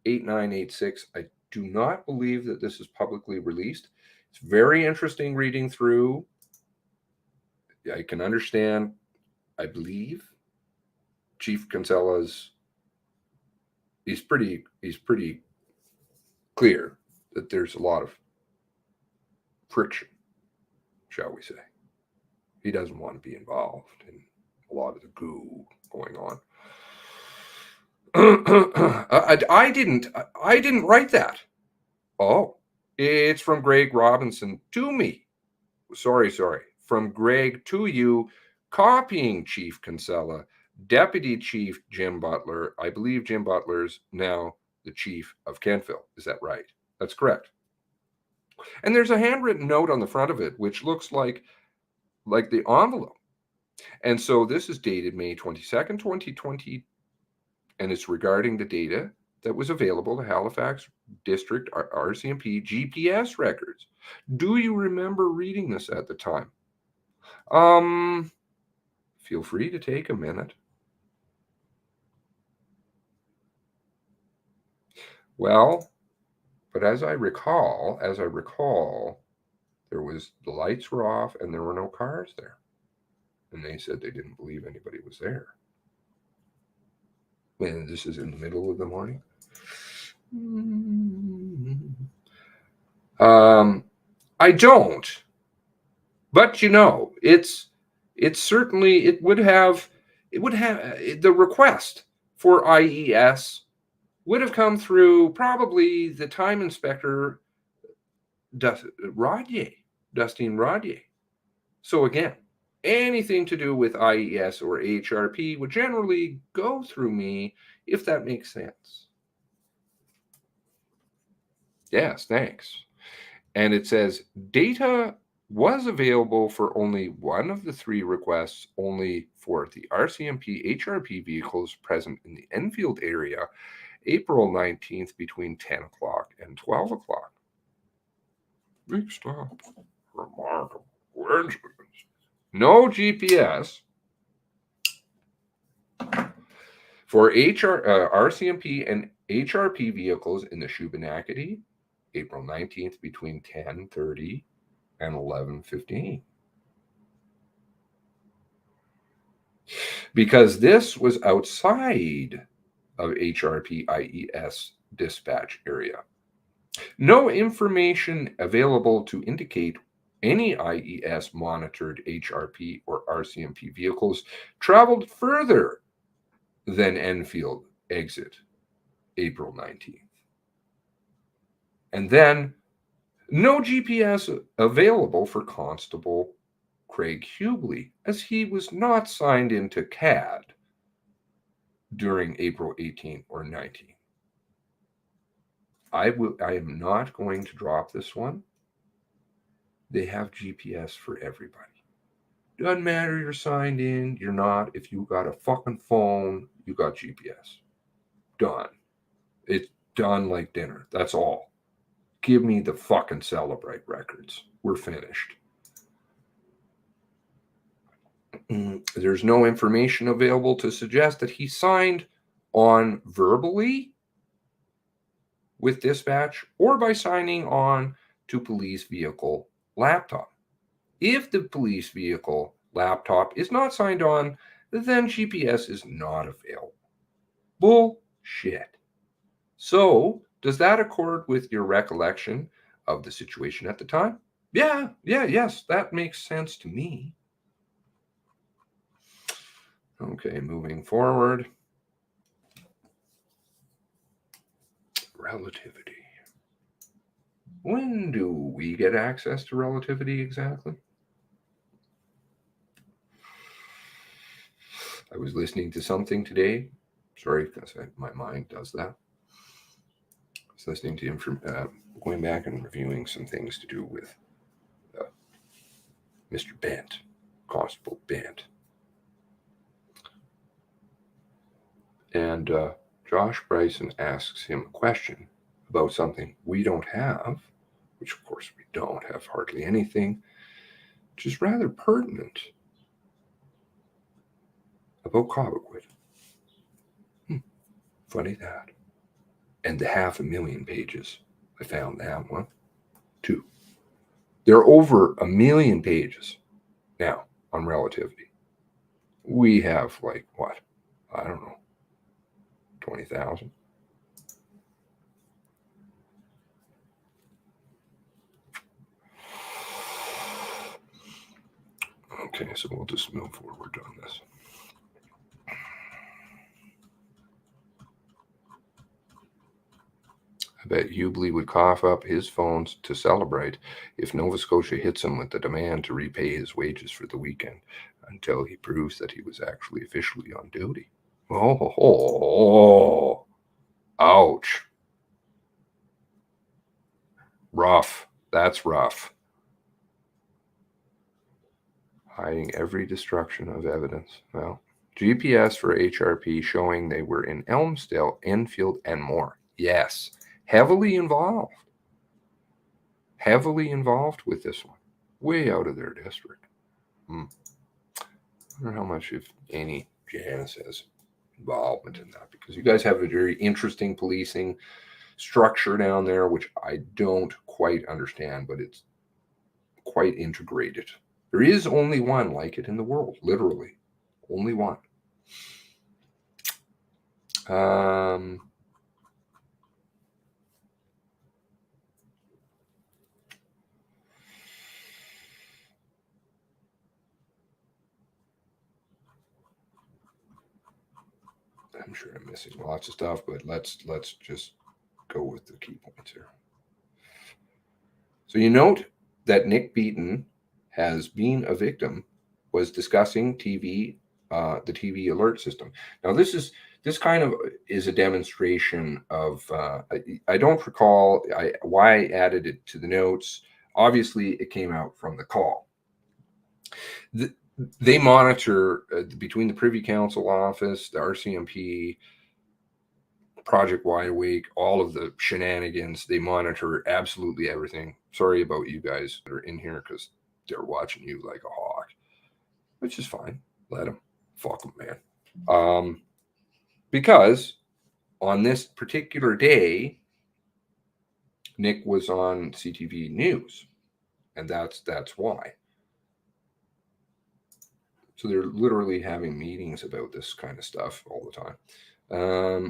8986. I do not believe that this is publicly released. It's very interesting reading through. I can understand, I believe, Chief Kinsella's, he's pretty clear that there's a lot of friction, shall we say. He doesn't want to be involved in a lot of the goo going on. I didn't write that. Oh, it's from Greg Robinson to me. Sorry. From Greg to you, copying Chief Kinsella, Deputy Chief Jim Butler. I believe Jim Butler's now the Chief of Kentville. Is that right? That's correct. And there's a handwritten note on the front of it, which looks like the envelope. And so this is dated May 22nd, 2020, and it's regarding the data that was available to Halifax District RCMP GPS records. Do you remember reading this at the time? Feel free to take a minute. Well, but as I recall, the lights were off and there were no cars there. And they said they didn't believe anybody was there. And this is in the middle of the morning. I don't. But it would have the request for IES would have come through probably the time inspector, Dustine Rodier. So again, anything to do with IES or HRP would generally go through me, if that makes sense. Yes, thanks. And it says data was available for only one of the three requests, only for the RCMP HRP vehicles present in the Enfield area, April 19th between 10 o'clock and 12 o'clock. Big stop. Remarkable coincidence. No GPS for RCMP and HRP vehicles in the Shubenacadie, April 19th between 10:30 and 11:15. Because this was outside of HRP IES dispatch area. No information available to indicate any IES monitored HRP or RCMP vehicles traveled further than Enfield exit, April 19th. And then no GPS available for Constable Craig Hughley, as he was not signed into CAD during April 18 or 19. I am not going to drop this one. They have GPS for everybody. Doesn't matter you're signed in, you're not. If you got a fucking phone, you got GPS. Done. It's done like dinner. That's all. Give me the fucking Celebrate records. We're finished. There's no information available to suggest that he signed on verbally with dispatch or by signing on to police vehicle laptop. If the police vehicle laptop is not signed on, then GPS is not available. Bullshit. So, does that accord with your recollection of the situation at the time? Yes, that makes sense to me. Okay, moving forward. Relativity. When do we get access to relativity exactly? I was listening to something today. Sorry, because my mind does that. I was listening to going back and reviewing some things to do with Mr. Bent, Constable Bent. And Josh Bryson asks him a question about something we don't have, which of course we don't have hardly anything, which is rather pertinent, about Cobequid. Funny that. And the 500,000 pages. I found that one too. There are over 1 million pages now on relativity. We have like what? I don't know. 20,000. Okay, so we'll just move forward on this. I bet Hughley would cough up his phones to celebrate if Nova Scotia hits him with the demand to repay his wages for the weekend until he proves that he was actually officially on duty. Oh, ouch. Rough. That's rough. Hiding every destruction of evidence. Well, GPS for HRP showing they were in Elmsdale, Enfield, and more. Yes, heavily involved. Heavily involved with this one. Way out of their district. I wonder how much, if any, Janice has involvement in that, because you guys have a very interesting policing structure down there, which I don't quite understand, but it's quite integrated. There is only one like it in the world, literally. Only one. I'm sure I'm missing lots of stuff, but let's just go with the key points here. So you note that Nick Beaton has been a victim, was discussing the TV alert system. Now this kind of is a demonstration of, I don't recall why I added it to the notes. Obviously, it came out from the call. They monitor between the Privy Council office, the RCMP, Project Wide Awake, all of the shenanigans. They monitor absolutely everything. Sorry about you guys that are in here because they're watching you like a hawk, which is fine. Let them. Fuck them, man. Because on this particular day, Nick was on CTV News, and that's why. So they're literally having meetings about this kind of stuff all the time.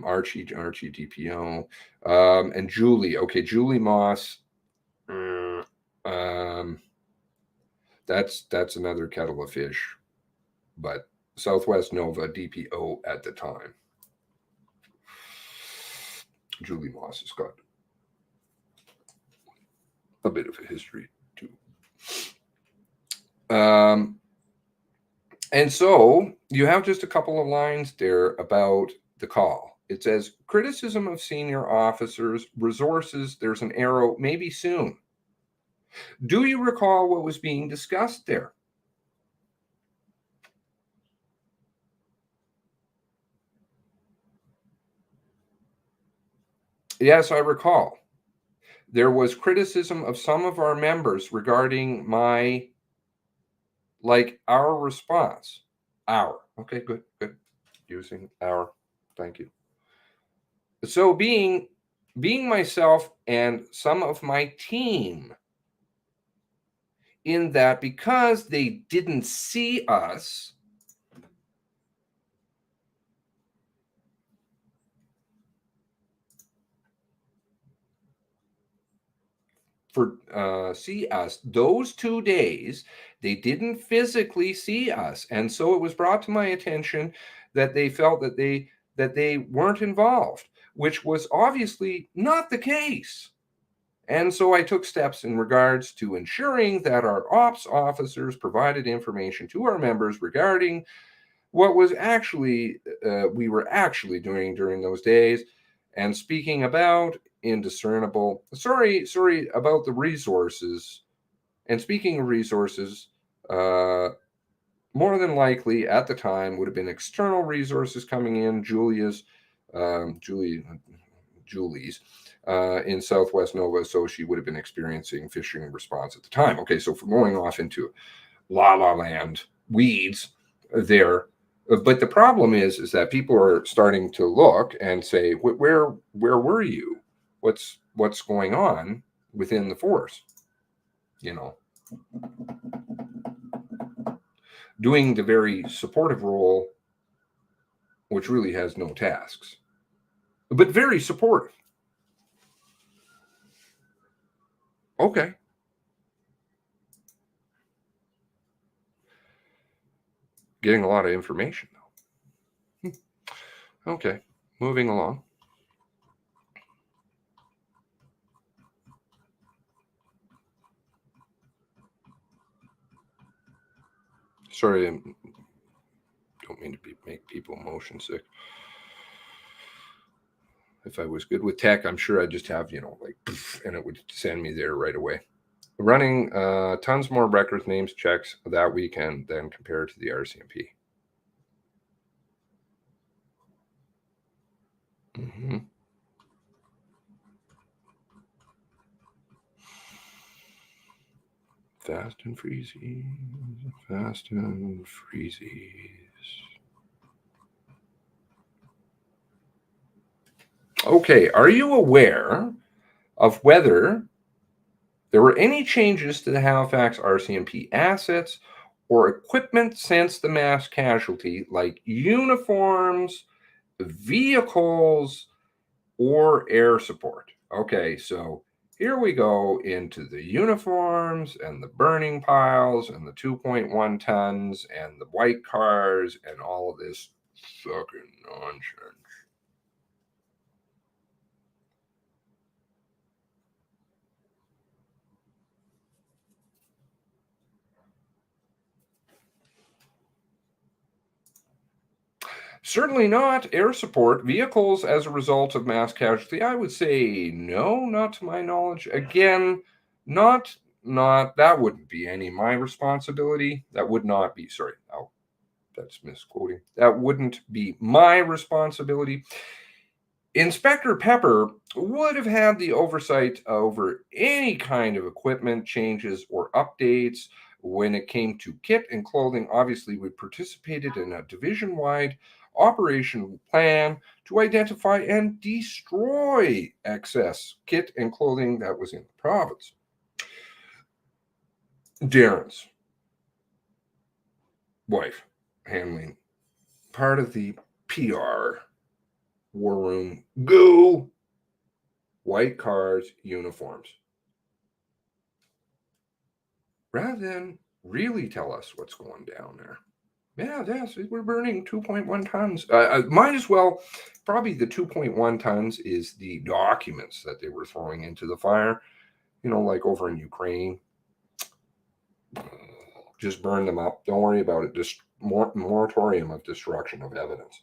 Archie DPO, and Julie. Okay, Julie Moss. That's another kettle of fish, but Southwest Nova DPO at the time. Julie Moss has got a bit of a history too. And so you have just a couple of lines there about the call. It says, criticism of senior officers, resources, there's an arrow, maybe soon. Do you recall what was being discussed there? Yes, I recall. There was criticism of some of our members regarding our response. Okay, good. Using our, thank you. So being myself and some of my team, in that because they didn't see us, those 2 days, they didn't physically see us, and so it was brought to my attention that they felt that they weren't involved, which was obviously not the case. And so I took steps in regards to ensuring that our ops officers provided information to our members regarding what was actually we were actually doing during those days, and speaking about indiscernible. Sorry about the resources. And speaking of resources, more than likely at the time would have been external resources coming in. Julie's in Southwest Nova, so she would have been experiencing fishing response at the time. Okay, so for going off into la land weeds there. But the problem is that people are starting to look and say, where were you? What's going on within the force? Doing the very supportive role, which really has no tasks, but very supportive. Okay. Getting a lot of information, though. Okay, moving along. Sorry, I don't mean to make people motion sick. If I was good with tech, I'm sure I'd just have, and it would send me there right away. Running tons more records, names, checks that weekend than compared to the RCMP. Mm-hmm. Fast and freezies. Fast and freezies. Okay, are you aware of whether there were any changes to the Halifax RCMP assets or equipment since the mass casualty, like uniforms, vehicles, or air support? Okay, so here we go into the uniforms and the burning piles and the 2.1 tons and the white cars and all of this fucking nonsense. Certainly not air support vehicles as a result of mass casualty. I would say no, not to my knowledge. Again, not that wouldn't be any my responsibility. That would not be, sorry. Oh, that's misquoting. That wouldn't be my responsibility. Inspector Pepper would have had the oversight over any kind of equipment changes or updates when it came to kit and clothing. Obviously, we participated in a division wide operation plan to identify and destroy excess kit and clothing that was in the province. Darren's wife handling part of the PR war room go white cars uniforms rather than really tell us what's going down there. Yeah, yes, we're burning 2.1 tons. Might as well, probably the 2.1 tons is the documents that they were throwing into the fire, like over in Ukraine. Just burn them up. Don't worry about it. Just moratorium of destruction of evidence.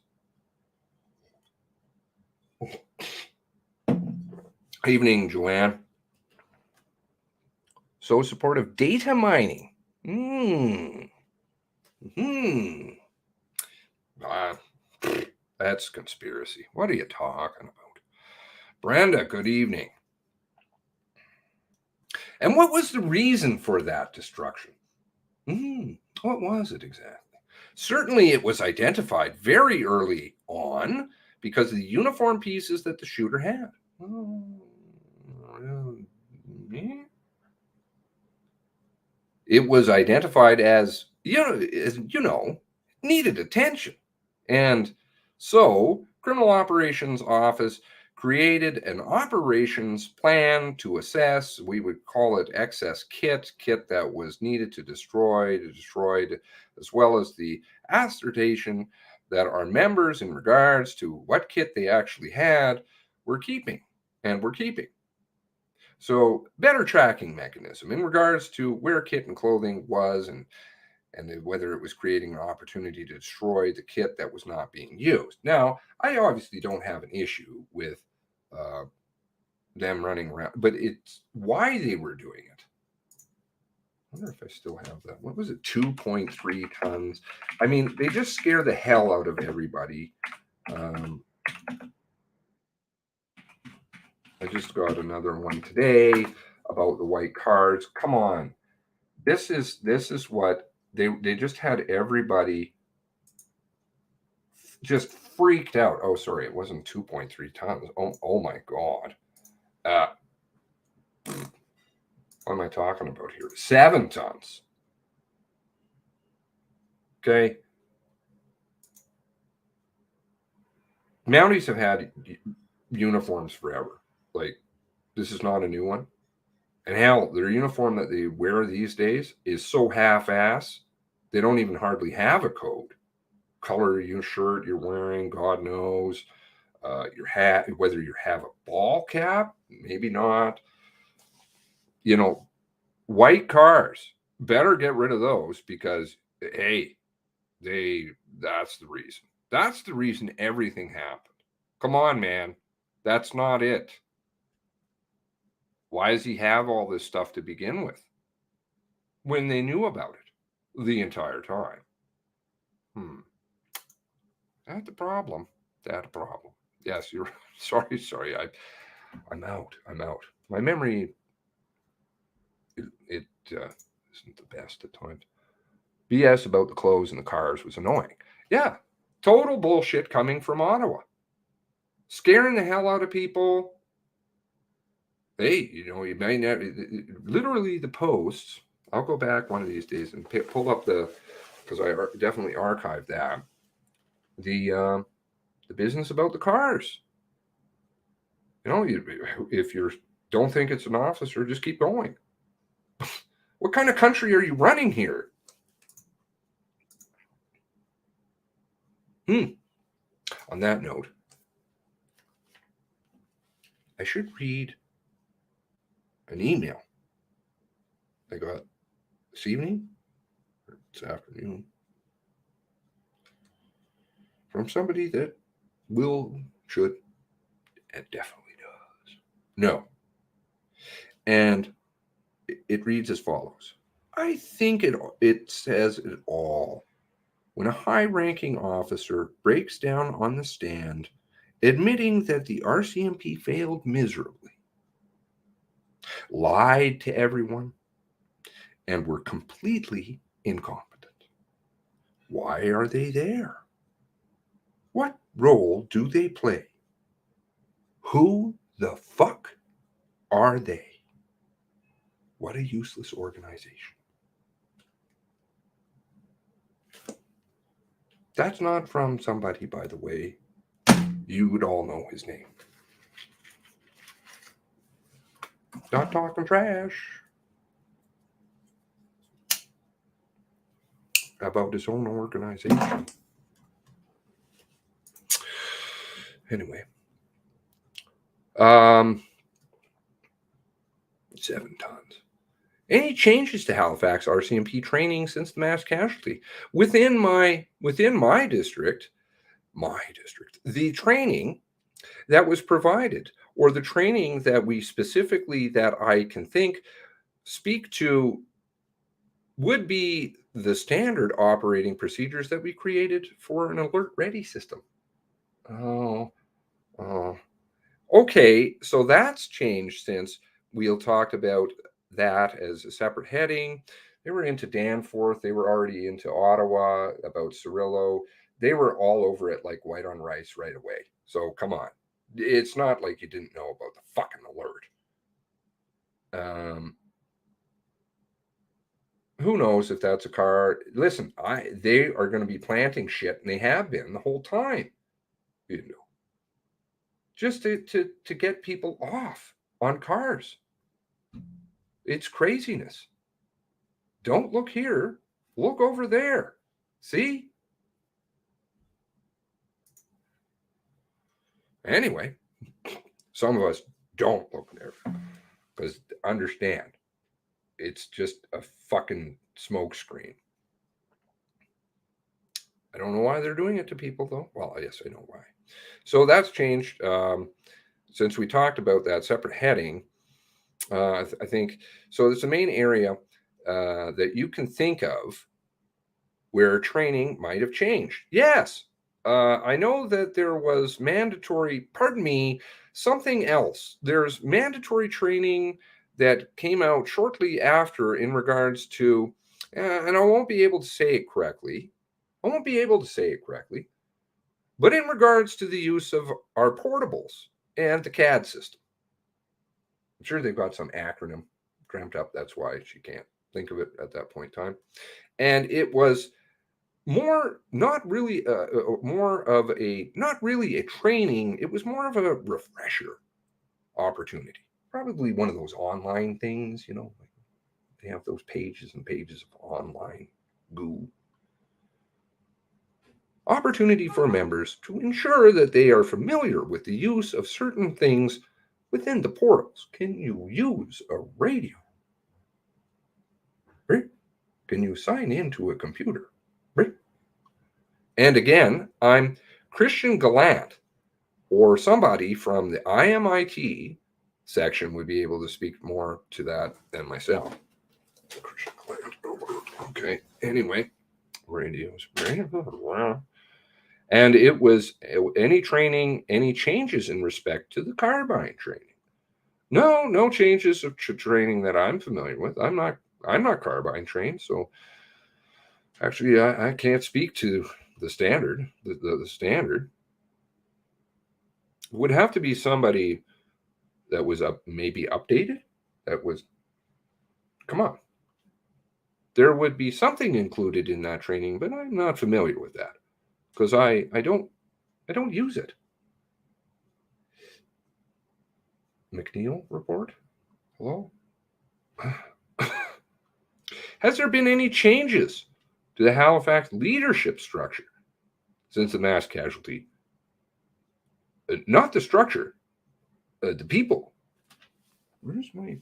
Evening, Joanne. So supportive data mining. That's conspiracy. What are you talking about? Brenda, good evening. And what was the reason for that destruction? What was it exactly? Certainly, it was identified very early on because of the uniform pieces that the shooter had. It was identified as, needed attention. And so, Criminal Operations Office created an operations plan to assess, we would call it excess kit that was needed to destroy, as well as the assertion that our members, in regards to what kit they actually had, were keeping. So, better tracking mechanism in regards to where kit and clothing was and whether it was creating an opportunity to destroy the kit that was not being used. Now, I obviously don't have an issue with them running around, but it's why they were doing it. I wonder if I still have that. What was it? 2.3 tons. I mean, they just scare the hell out of everybody. I just got another one today about the white cards. Come on. This is what they just had everybody just freaked out. Oh, sorry, it wasn't 2.3 tons. Oh my God. What am I talking about here? 7 tons. Okay. Mounties have had uniforms forever. Like, this is not a new one. And hell, their uniform that they wear these days is so half-ass, they don't even hardly have a code. Color of your shirt you're wearing, God knows. Your hat, whether you have a ball cap, maybe not. White cars, better get rid of those because, hey, that's the reason. That's the reason everything happened. Come on, man. That's not it. Why does he have all this stuff to begin with when they knew about it the entire time? That's the problem. That's a problem. Yes, you're sorry. I'm out. My memory, it isn't the best at times. BS about the clothes and the cars was annoying. Yeah, total bullshit coming from Ottawa. Scaring the hell out of people. Hey, you may not, literally the posts. I'll go back one of these days and pull up because I definitely archived that. The business about the cars. If you don't think it's an officer, just keep going. What kind of country are you running here? On that note, I should read an email I got this evening or this afternoon from somebody that should, and definitely does. No. And it reads as follows. I think it says it all. When a high-ranking officer breaks down on the stand, admitting that the RCMP failed miserably, lied to everyone, and were completely incompetent. Why are they there? What role do they play? Who the fuck are they? What a useless organization. That's not from somebody, by the way. You would all know his name. Not talking trash about his own organization. Anyway. 7 tons. Any changes to Halifax RCMP training since the mass casualty? Within my district, the training that was provided, or the training that we specifically, that I can speak to, would be the standard operating procedures that we created for an alert ready system. Oh. Okay, so that's changed since we talked about that as a separate heading. They were into Danforth. They were already into Ottawa, about Cirillo. They were all over it like white on rice right away. So come on. It's not like you didn't know about the fucking alert. Who knows if that's a car? Listen, they are going to be planting shit, and they have been the whole time. Just to get people off on cars. It's craziness. Don't look here. Look over there. See? Anyway, some of us don't look there because understand, it's just a fucking smoke screen. I don't know why they're doing it to people, though. Well, yes, I know why. So that's changed since we talked about that separate heading. I think so. It's the main area that you can think of where training might have changed. Yes, I know that there was something else. There's mandatory training that came out shortly after in regards to, and I won't be able to say it correctly. But in regards to the use of our portables and the CAD system. I'm sure they've got some acronym dreamt up. That's why she can't think of it at that point in time. And it was not really a training. It was more of a refresher opportunity. Probably one of those online things, like they have those pages and pages of online goo. Opportunity for members to ensure that they are familiar with the use of certain things within the portals. Can you use a radio? Right? Can you sign into a computer? Right? And again, I'm Christian Gallant, or somebody from the IMIT section would be able to speak more to that than myself. Christian Gallant. Okay. Anyway, radios. And it was any training, any changes in respect to the carbine training. No changes of training that I'm familiar with. I'm not carbine trained, so actually I can't speak to the standard. The standard would have to be somebody that was maybe updated. That was, come on. There would be something included in that training, but I'm not familiar with that because I don't use it. McNeil report? Hello? Has there been any changes to the Halifax leadership structure since the mass casualty? Not the structure, the people. Where's my...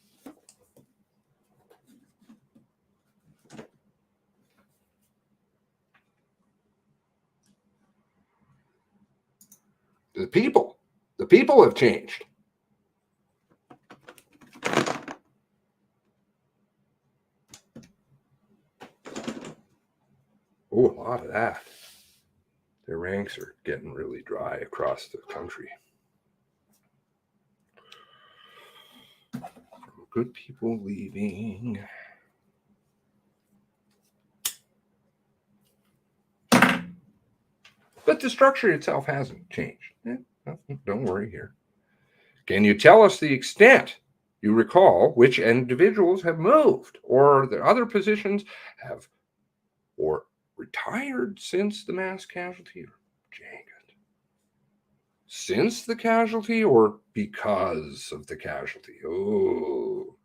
The people. The people have changed. Oh, a lot of that. Their ranks are getting really dry across the country. Good people leaving. But the structure itself hasn't changed. Don't worry here. Can you tell us the extent you recall which individuals have moved or the other positions have or retired since the mass casualty? Dang it. Since the casualty or because of the casualty? Oh.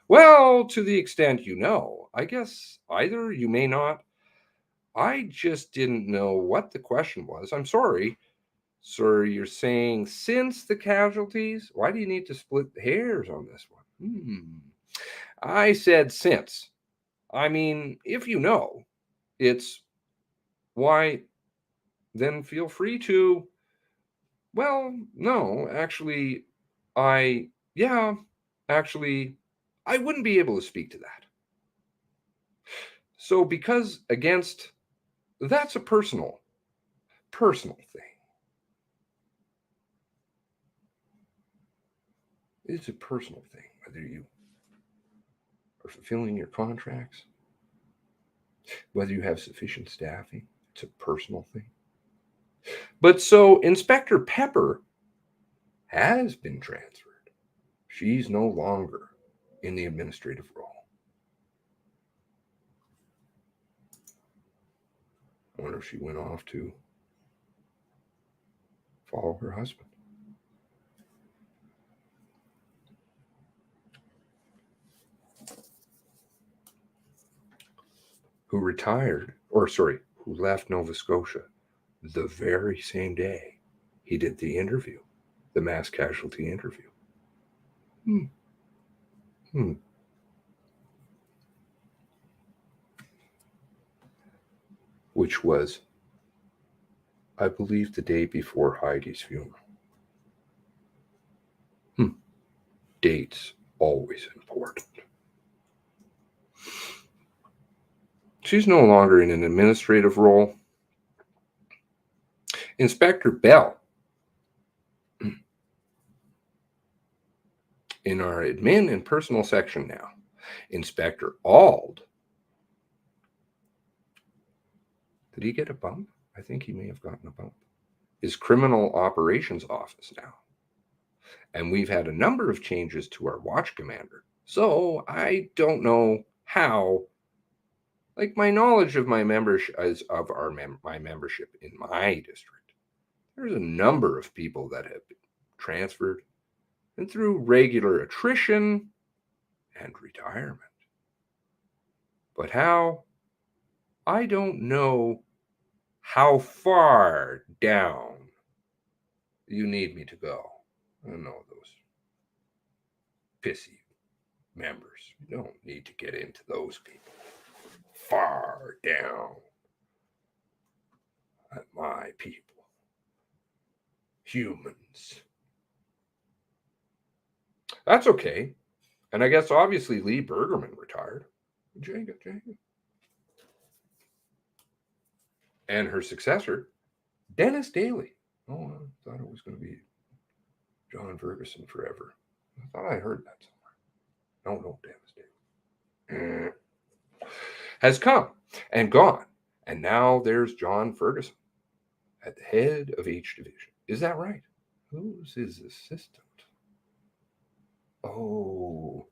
Well, to the extent you know, I guess either you may not. I just didn't know what the question was. I'm sorry. Sir, you're saying since the casualties? Why do you need to split hairs on this one? I said since. I mean, if you know, it's why, then feel free to. Well, no, actually, actually, I wouldn't be able to speak to that. So, because against, that's a personal thing. It's a personal thing, whether you are fulfilling your contracts, whether you have sufficient staffing. It's a personal thing. But so Inspector Pepper has been transferred. She's no longer in the administrative role. I wonder if she went off to follow her husband. Who retired, who left Nova Scotia the very same day he did the interview, the mass casualty interview. Which was, I believe, the day before Heidi's funeral. Dates, always important. She's no longer in an administrative role. Inspector Bell, in our admin and personal section now. Inspector Auld, did he get a bump? I think he may have gotten a bump. Is criminal operations office now. And we've had a number of changes to our watch commander. So I don't know how, like my knowledge of my membership my membership in my district, there's a number of people that have been transferred and through regular attrition and retirement. But how? I don't know how far down you need me to go. I don't know those pissy members. You don't need to get into those people. Far down. My people. Humans. That's okay. And I guess obviously Lee Bergerman retired. Jenga. And her successor, Dennis Daly. Oh, I thought it was going to be John Ferguson forever. I thought I heard that somewhere. No, Dennis Daly. Has come and gone. And now there's John Ferguson at the head of each division. Is that right? Who's his assistant? Oh,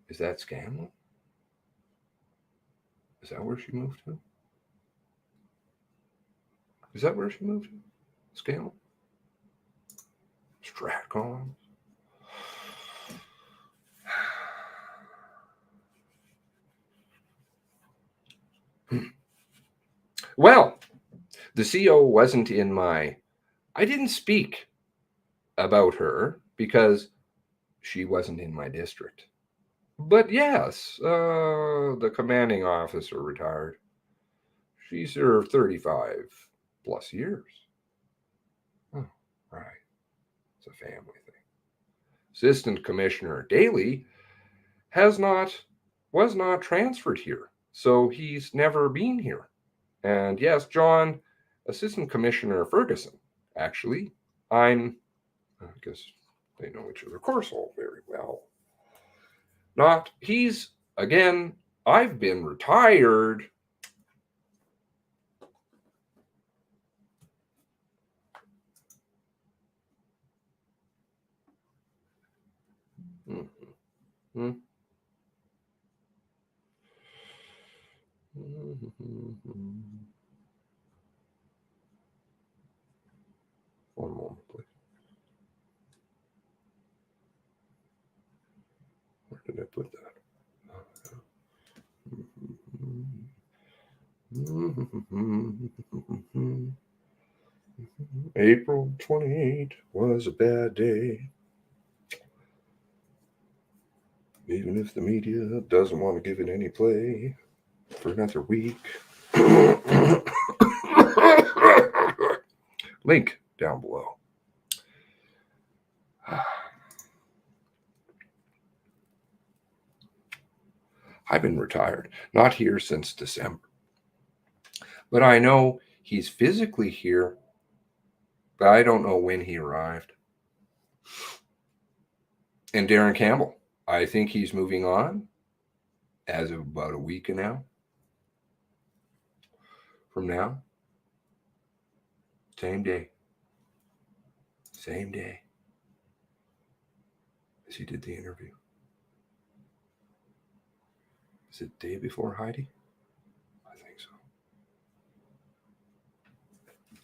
is that Scanlon? Is that where she moved to? Is that where she moved to? Scanlon? Stratcom? Well, the CO wasn't in my... I didn't speak about her because she wasn't in my district. But yes, the commanding officer retired. She served 35 plus years. Oh, right. It's a family thing. Assistant Commissioner Daly was not transferred here, so he's never been here. And yes, John, Assistant Commissioner Ferguson, actually, I guess they know each other, of course, all very well. Again, I've been retired. Mm-hmm. One moment, please. Where did I put that? April 28 was a bad day. Even if the media doesn't want to give it any play for another week. Link down below. I've been retired, not here since December. But I know he's physically here, but I don't know when he arrived. And Darren Campbell, I think he's moving on as of about a week now. From now. Same day. Same day as he did the interview. Is it the day before Heidi? I think so.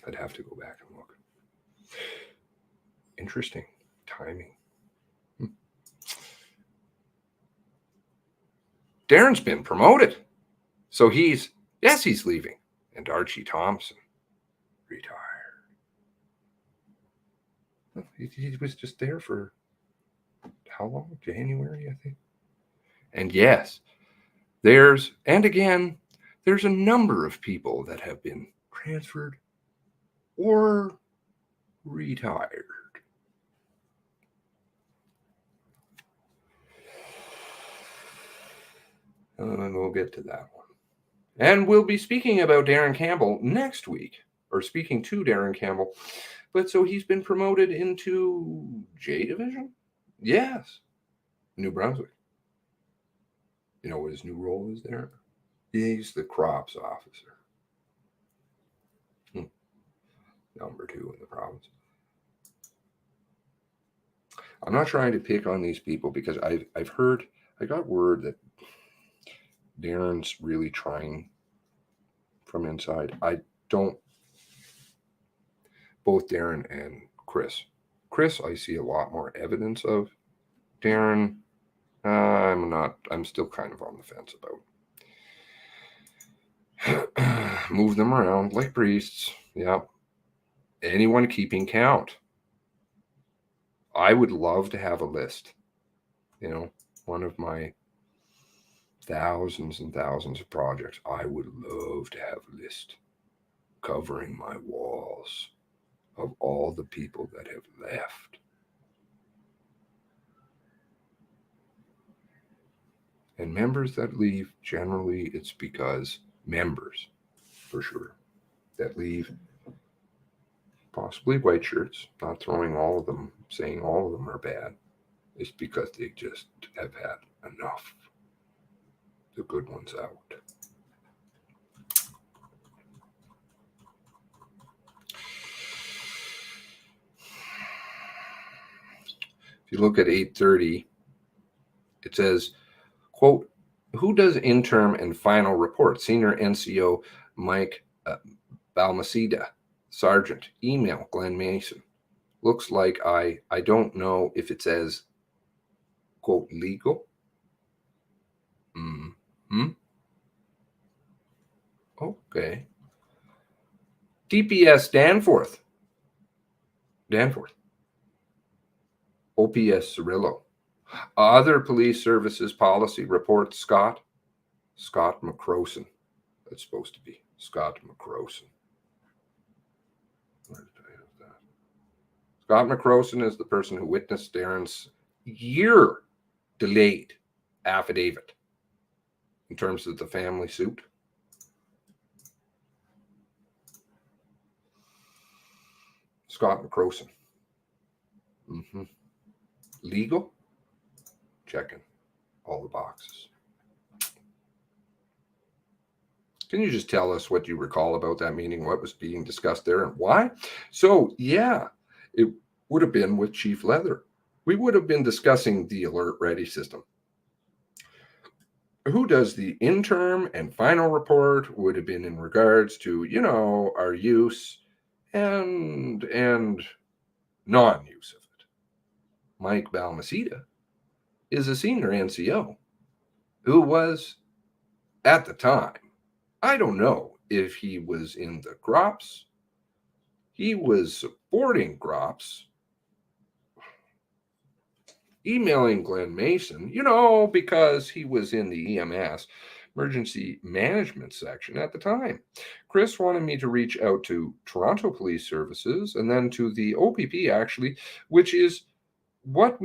I'd have to go back and look. Interesting timing. Darren's been promoted. So he's leaving. And Archie Thompson retired. He was just there for how long? January, I think. And yes, there's a number of people that have been transferred or retired. And we'll get to that one. And we'll be speaking about Darren Campbell next week, or speaking to Darren Campbell. But so he's been promoted into J Division? Yes. New Brunswick. You know what his new role is there? He's the crops officer. Number 2 in the province. I'm not trying to pick on these people because I've heard, I got word that Darren's really trying from inside. I don't, both Darren and Chris. Chris, I see a lot more evidence of. Darren, I'm still kind of on the fence about. Move them around like priests. Yeah. Anyone keeping count. I would love to have a list. You know, one of my thousands and thousands of projects. I would love to have a list covering my walls of all the people that have left. And members that leave, generally it's because members, for sure, that leave possibly white shirts, not throwing all of them, saying all of them are bad. It's because they just have had enough. The good ones out. If you look at 830, it says, quote, who does interim and final report? Senior NCO Mike Balmaceda, Sergeant. Email Glenn Mason. Looks like I don't know if it says, quote, legal. Mm-hmm. Okay. DPS Danforth. OPS Cirillo. Other police services policy report, Scott McCroson. That's supposed to be Scott McCroson. Where did I have that? Scott McCroson is the person who witnessed Darren's year delayed affidavit in terms of the family suit. Scott McCroson. Mm-hmm. Legal? Checking all the boxes. Can you just tell us what you recall about that meeting, what was being discussed there, and why? So, yeah, it would have been with Chief Leather. We would have been discussing the alert ready system. Who does the interim and final report would have been in regards to, our use and non-use of it. Mike Balmaceda is a senior NCO who was, at the time, I don't know if he was in the Grops. He was supporting Grops, emailing Glenn Mason, because he was in the EMS, emergency management section at the time. Chris wanted me to reach out to Toronto Police Services and then to the OPP, actually, which is what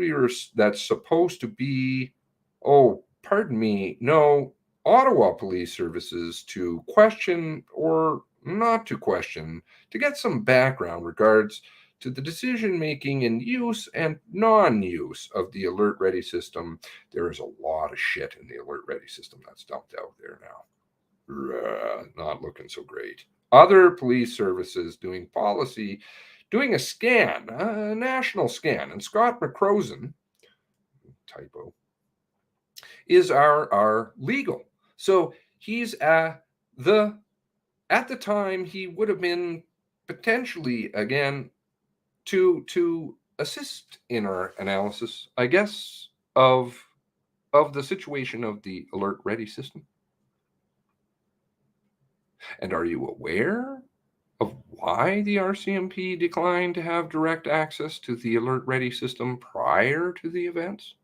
that's supposed to be, Ottawa Police Services, to question or not to question, to get some background regards to the decision-making and use and non-use of the Alert Ready system. There is a lot of shit in the Alert Ready system that's dumped out there now. Not looking so great. Other police services doing policy, doing a scan, a national scan, and Scott McCroson, typo, is our legal. So he's at the time he would have been potentially, again, to assist in our analysis, I guess, of the situation of the Alert Ready system. And are you aware of why the RCMP declined to have direct access to the Alert Ready system prior to the events?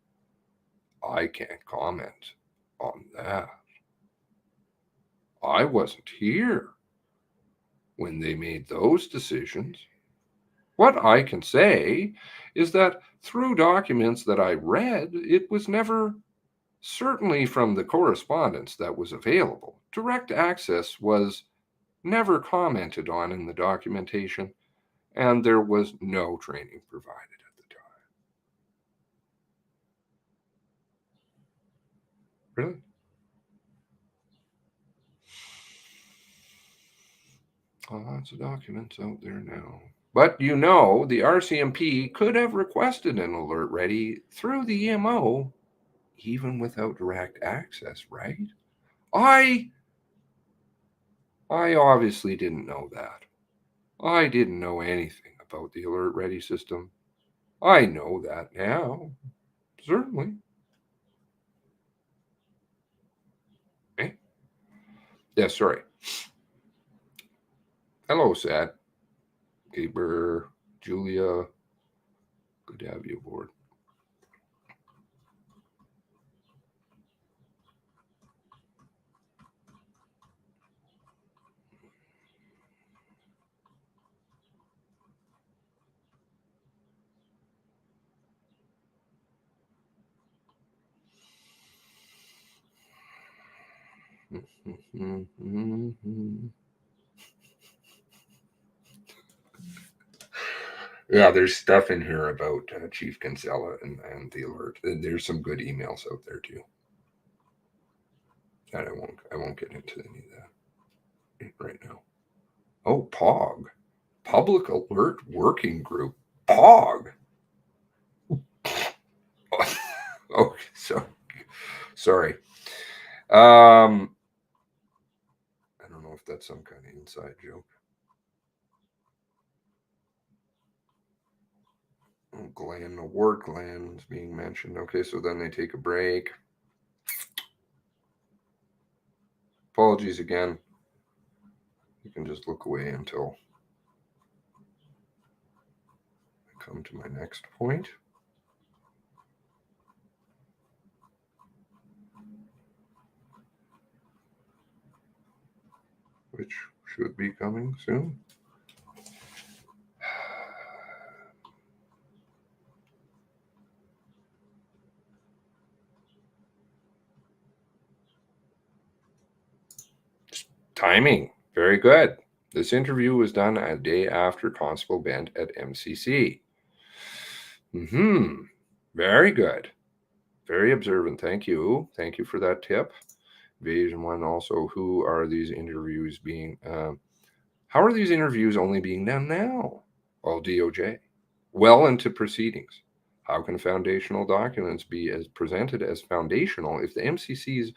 I can't comment on that. I wasn't here when they made those decisions. What I can say is that through documents that I read, it was never, certainly from the correspondence that was available, direct access was never commented on in the documentation, and there was no training provided at the time. Really? Lots of documents out there now. But the RCMP could have requested an alert ready through the EMO, even without direct access, right? I obviously didn't know that. I didn't know anything about the alert ready system. I know that now, certainly. Okay. Yeah, sorry. Hello, Sad. Gaber, Julia. Good to have you aboard. Yeah, there's stuff in here about Chief Kinsella and the alert. There's some good emails out there too. And I won't get into any of that right now. Oh, POG, Public Alert Working Group. POG. Oh, so sorry. I don't know if that's some kind of inside joke. Oh, Glenn, award Glenn's being mentioned. Okay, so then they take a break. Apologies again. You can just look away until I come to my next point. Which should be coming soon. Timing, very good. This interview was done a day after Constable Bent at MCC. Very good. Very observant. Thank you. Thank you for that tip. Evasion one also. Who are these interviews being? How are these interviews only being done now? Well, DOJ. Well into proceedings. How can foundational documents be as presented as foundational if the MCC's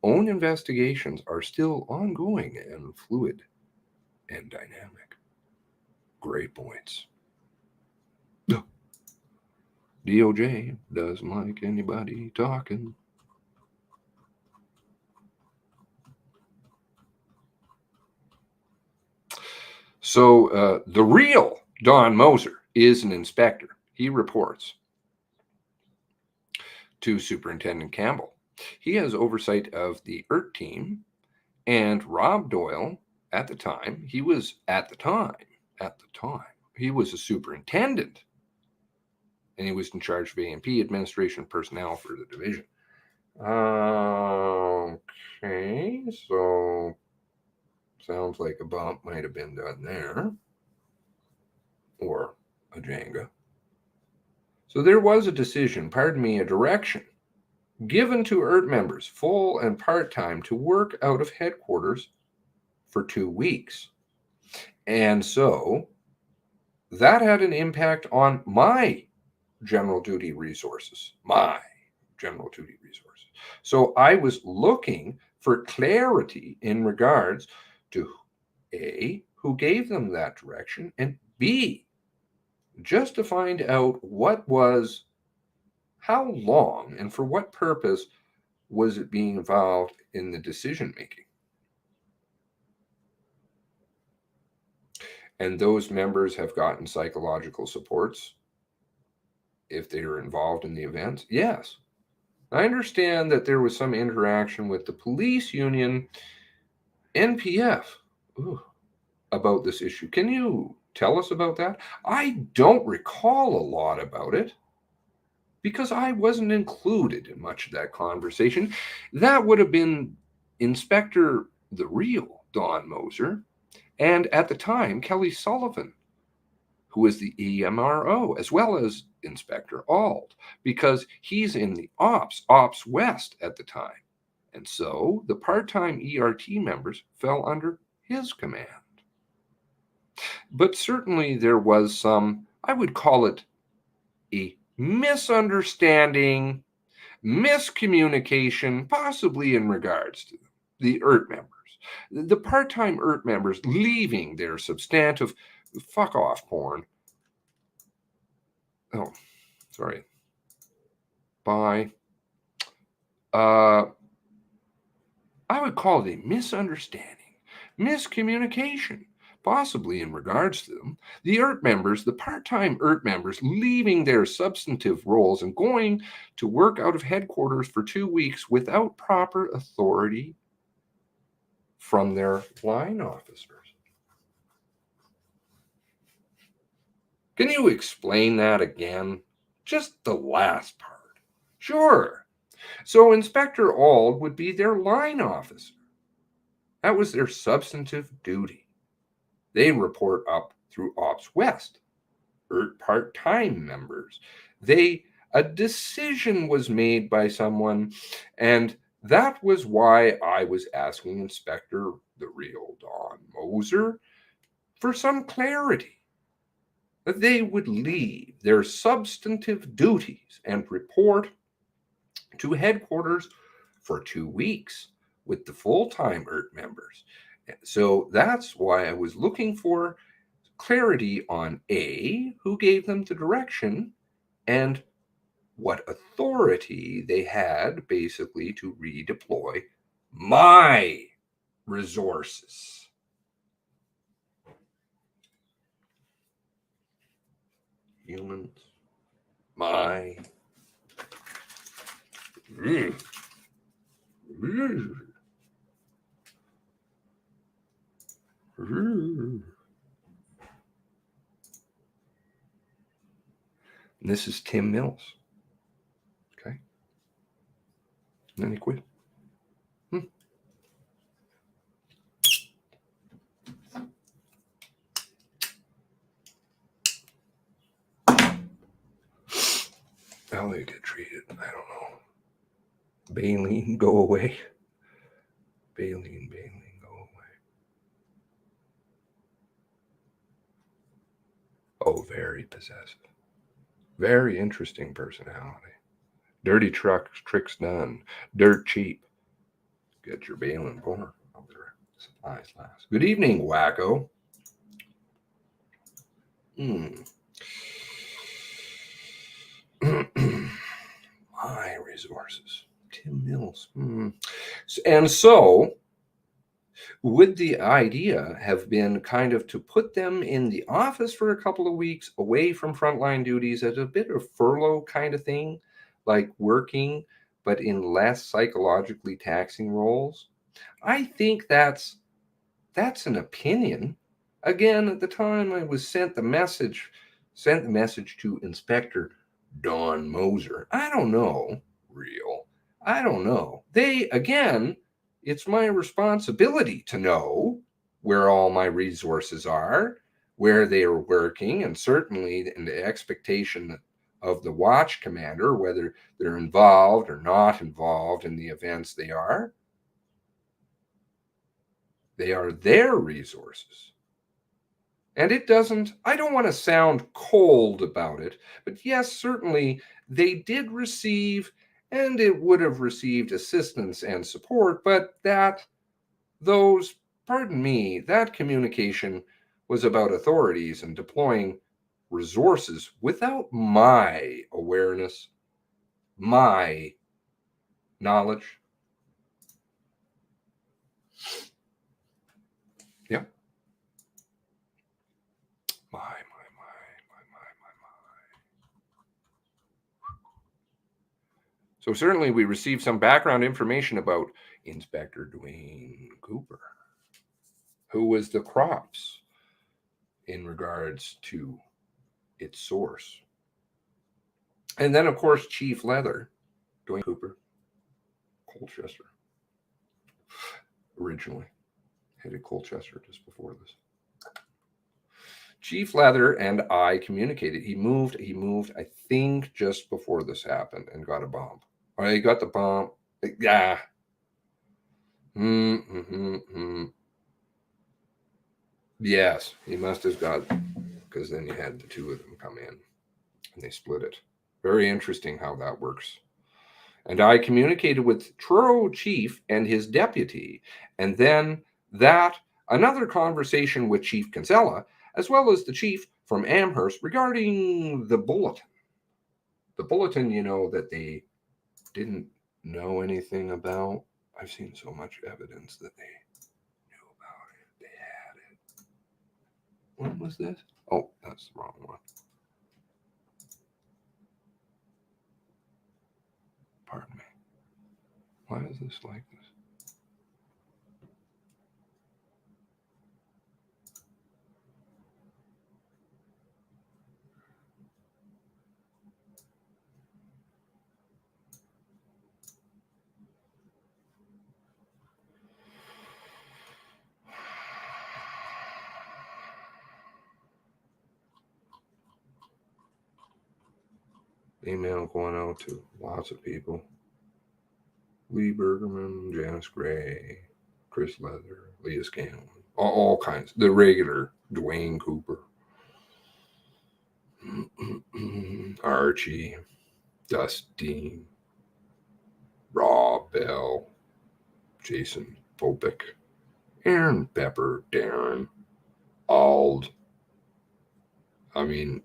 own investigations are still ongoing and fluid and dynamic? Great points. DOJ doesn't like anybody talking. So the real Don Moser is an inspector. He reports to Superintendent Campbell. He has oversight of the ERT team, and Rob Doyle, at the time, he was a superintendent, and he was in charge of A&P, administration personnel for the division. Okay, so sounds like a bump might have been done there, or a Jenga. So there was a decision, a direction given to ERT members, full and part-time, to work out of headquarters for 2 weeks. And so that had an impact on my general duty resources. So I was looking for clarity in regards to A, who gave them that direction, and B, just to find out how long and for what purpose was it being involved in the decision making. And those members have gotten psychological supports if they are involved in the events? Yes. I understand that there was some interaction with the police union, NPF, about this issue. Can you tell us about that? I don't recall a lot about it because I wasn't included in much of that conversation. That would have been Inspector the real Don Moser, and at the time, Kelly Sullivan, who was the EMRO, as well as Inspector Auld, because he's in the Ops West at the time. And so the part-time ERT members fell under his command. But certainly there was some, I would call it a misunderstanding, miscommunication, possibly in regards to the ERT members. The part-time ERT members leaving their substantive fuck off porn. Oh, sorry. By, I would call it a misunderstanding, miscommunication, possibly in regards to them. The ERT members, the part-time ERT members, leaving their substantive roles and going to work out of headquarters for 2 weeks without proper authority from their line officers. Can you explain that again? Just the last part. Sure. So Inspector Auld would be their line officer. That was their substantive duty. They report up through Ops West. part-time members. A decision was made by someone, and that was why I was asking Inspector, the real Don Moser, for some clarity. That they would leave their substantive duties and report to headquarters for 2 weeks with the full-time ERT members. So that's why I was looking for clarity on A, who gave them the direction, and what authority they had basically to redeploy my resources. Humans, my. And this is Tim Mills. Okay. And then he quit. How they get treated, I don't know. Baleen, go away. Baleen, go away. Oh, very possessive. Very interesting personality. Dirty tricks done. Dirt cheap. Get your Balin for over supplies last. Good evening, wacko. My resources. Tim Mills. And so, would the idea have been kind of to put them in the office for a couple of weeks away from frontline duties as a bit of furlough kind of thing, like working, but in less psychologically taxing roles? I think that's an opinion. Again, at the time I was sent the message to Inspector Don Moser. I don't know, real. I don't know. It's my responsibility to know where all my resources are, where they are working, and certainly in the expectation of the watch commander, whether they're involved or not involved in the events they are. They are their resources. And I don't want to sound cold about it, but yes, certainly they did receive, and it would have received assistance and support, but that communication was about authorities and deploying resources without my awareness, my knowledge. Yeah. My. So certainly we received some background information about Inspector Dwayne Cooper, who was the crops in regards to its source. And then, of course, Chief Leather, Dwayne Cooper, Colchester, originally headed Colchester just before this. Chief Leather and I communicated. He moved, I think, just before this happened and got a bump. Or he got the bump. Yeah. Yes, he must have got, because then you had the two of them come in and they split it. Very interesting how that works. And I communicated with Truro Chief and his deputy, and then another conversation with Chief Kinsella, as well as the chief from Amherst regarding the bulletin. The bulletin, that they didn't know anything about. I've seen so much evidence that they knew about it. They had it. What was this? Oh, that's the wrong one. Pardon me. Why is this like this? Email going out to lots of people. Lee Bergerman, Janice Gray, Chris Leather, Leah Scanlon, all kinds. The regular Dwayne Cooper, Archie, Dustin, Rob Bell, Jason Popick, Aaron Pepper, Darren, Ald. I mean,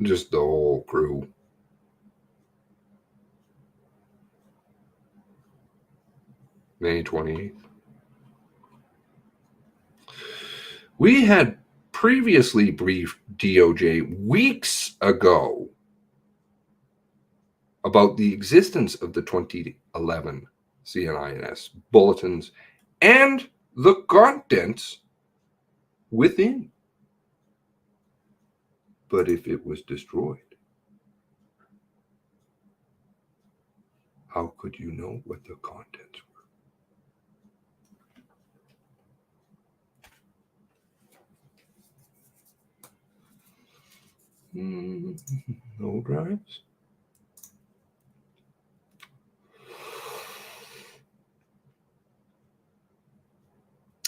just the whole crew. May 28th. We had previously briefed DOJ weeks ago about the existence of the 2011 CNIS bulletins and the contents within. But if it was destroyed, how could you know what the contents were? No drives.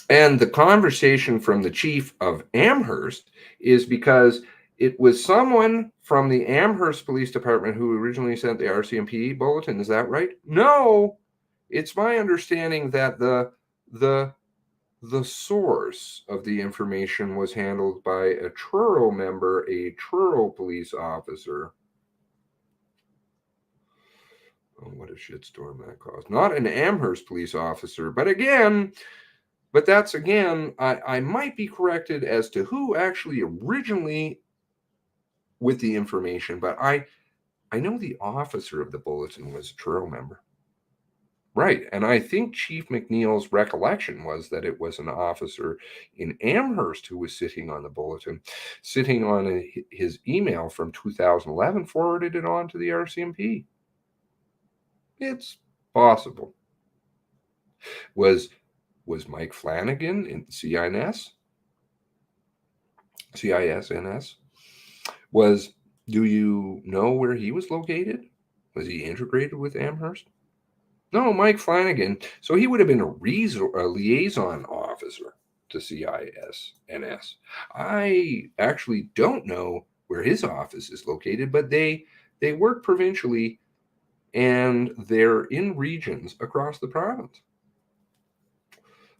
And the conversation from the chief of Amherst is because it was someone from the Amherst Police Department who originally sent the RCMP bulletin. Is that right? No, it's my understanding that the source of the information was handled by a Truro member, a Truro police officer. Oh, what a shitstorm that caused. Not an Amherst police officer, but that's again, I might be corrected as to who actually originally with the information, but I know the officer of the bulletin was a Truro member. Right, and I think Chief McNeil's recollection was that it was an officer in Amherst who was sitting on the bulletin, sitting on his email from 2011, forwarded it on to the RCMP. It's possible. Was Mike Flanagan in CISNS? Do you know where he was located? Was he integrated with Amherst? No, Mike Flanagan. So he would have been a liaison officer to CISNS. I actually don't know where his office is located, but they work provincially and they're in regions across the province.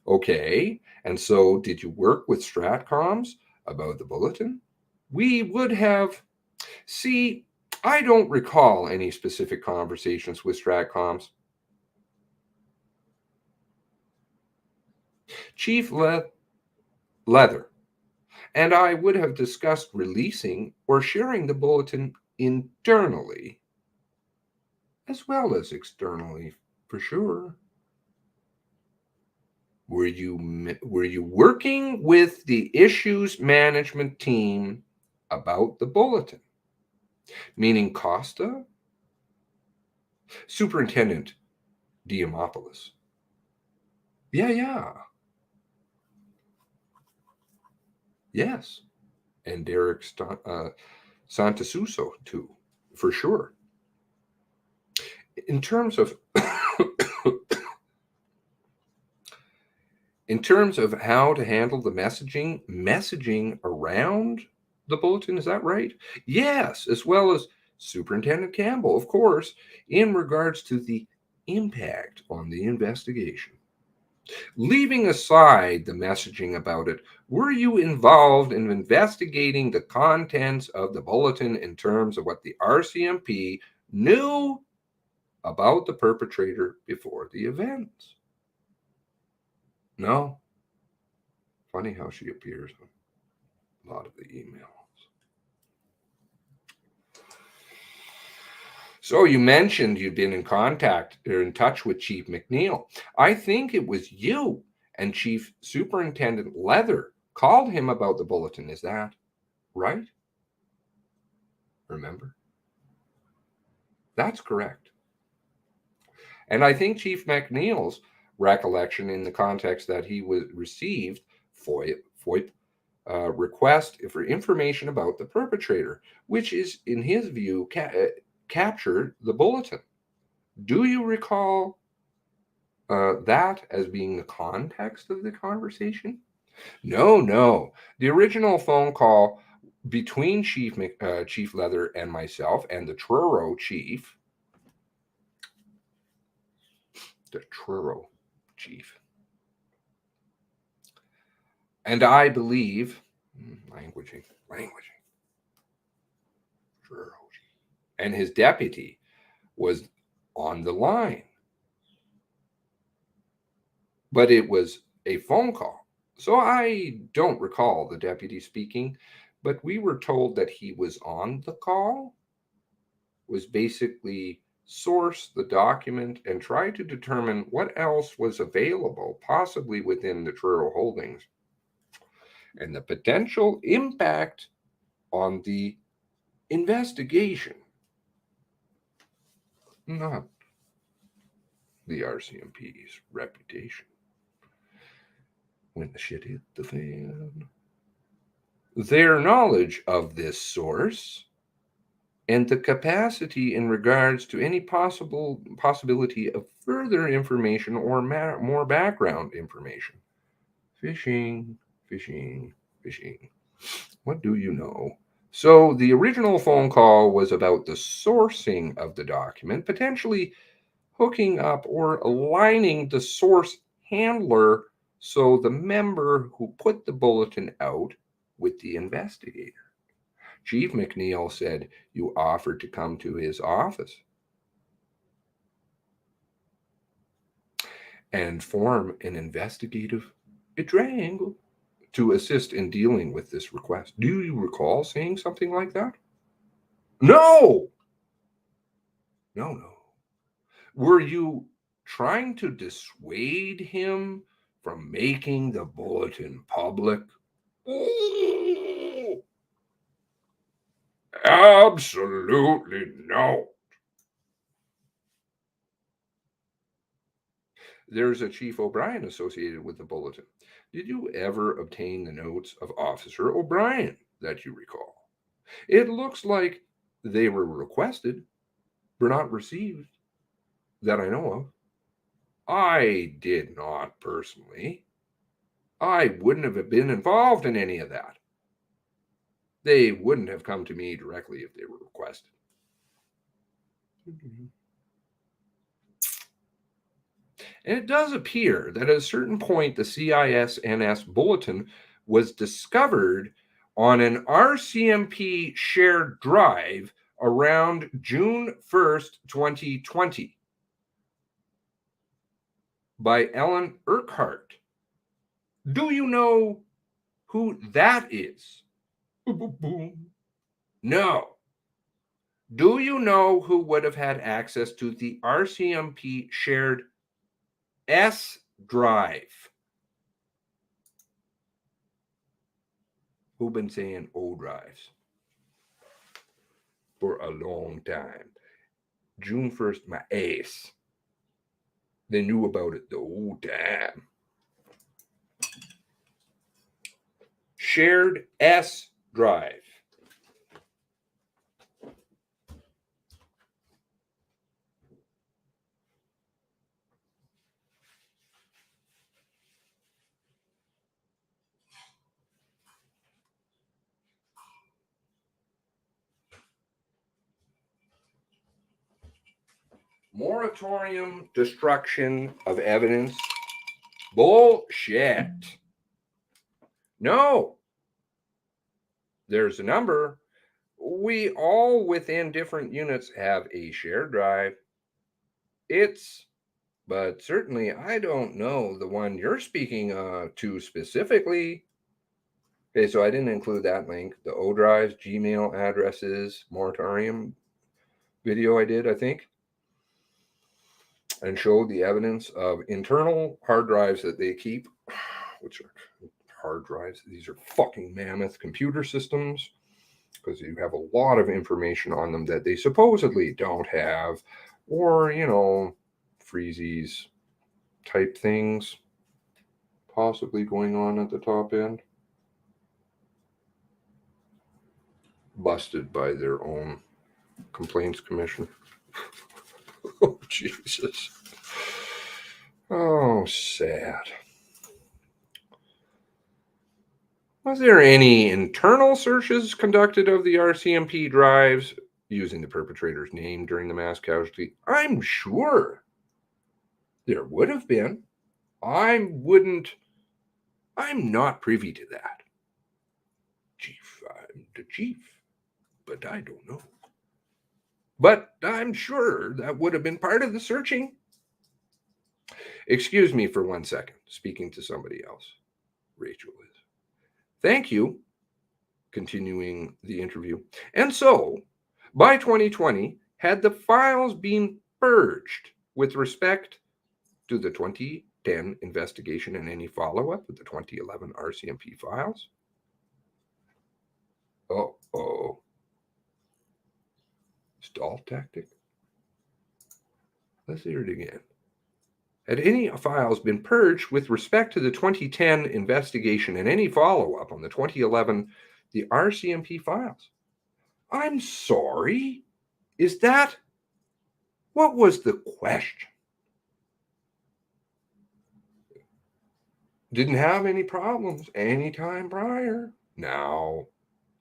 Okay, and so did you work with Stratcoms about the bulletin? We would have. See, I don't recall any specific conversations with Stratcoms. Chief Leather and I would have discussed releasing or sharing the bulletin internally as well as externally, for sure. Were you working with the issues management team about the bulletin? Meaning Costa? Superintendent Diamopoulos. Yeah. Yes. And Derek Santasuso, too, for sure. In terms of how to handle the messaging around the bulletin, is that right? Yes, as well as Superintendent Campbell, of course, in regards to the impact on the investigation. Leaving aside the messaging about it, were you involved in investigating the contents of the bulletin in terms of what the RCMP knew about the perpetrator before the events? No. Funny how she appears on a lot of the emails. So you mentioned you'd been in contact or in touch with Chief McNeil. I think it was you and Chief Superintendent Leather called him about the bulletin. Is that right? Remember? That's correct. And I think Chief McNeil's recollection in the context that he received FOIP request for information about the perpetrator, which is, in his view, captured the bulletin. Do you recall that as being the context of the conversation? No. The original phone call between Chief Leather and myself and the Truro chief, and I believe, languaging, Truro chief, and his deputy was on the line. But it was a phone call. So I don't recall the deputy speaking, but we were told that he was on the call, was basically source the document and try to determine what else was available, possibly within the Truro holdings, and the potential impact on the investigation, not the RCMP's reputation. When the shit hit the fan. Their knowledge of this source and the capacity in regards to any possibility of further information or more background information. Fishing. What do you know? So the original phone call was about the sourcing of the document, potentially hooking up or aligning the source handler, so the member who put the bulletin out, with the investigator. Chief McNeil said you offered to come to his office and form an investigative triangle to assist in dealing with this request. Do you recall saying something like that? No. Were you trying to dissuade him from making the bulletin public? Oh, absolutely no. There's a Chief O'Brien associated with the bulletin. Did you ever obtain the notes of Officer O'Brien that you recall? It looks like they were requested, but not received, that I know of. I did not personally. I wouldn't have been involved in any of that. They wouldn't have come to me directly if they were requested. And it does appear that at a certain point, the CISNS bulletin was discovered on an RCMP shared drive around June 1st, 2020 by Ellen Urquhart. Do you know who that is? No. Do you know who would have had access to the RCMP shared S drive? Who've been saying O drives for a long time? June 1st, my ace. They knew about it the whole time. Shared S drive. Moratorium destruction of evidence. Bullshit. No. There's a number. We all within different units have a shared drive. But certainly I don't know the one you're speaking to specifically. Okay, so I didn't include that link. The O drives, Gmail addresses, moratorium video I did, I think, and showed the evidence of internal hard drives that they keep, which are hard drives. These are fucking mammoth computer systems, because you have a lot of information on them that they supposedly don't have, or, freezies type things possibly going on at the top end. Busted by their own Complaints Commission. Oh, Jesus. Oh, sad. Was there any internal searches conducted of the RCMP drives using the perpetrator's name during the mass casualty? I'm sure there would have been. I'm not privy to that. Chief, I'm the chief, but I don't know. But I'm sure that would have been part of the searching. Excuse me for 1 second, speaking to somebody else. Rachel is. Thank you. Continuing the interview. And so, by 2020, had the files been purged with respect to the 2010 investigation and any follow-up with the 2011 RCMP files? Uh-oh. Stall tactic? Let's hear it again. Had any files been purged with respect to the 2010 investigation and any follow-up on the 2011 the RCMP files? I'm sorry. Is that what was the question? Didn't have any problems any time prior. Now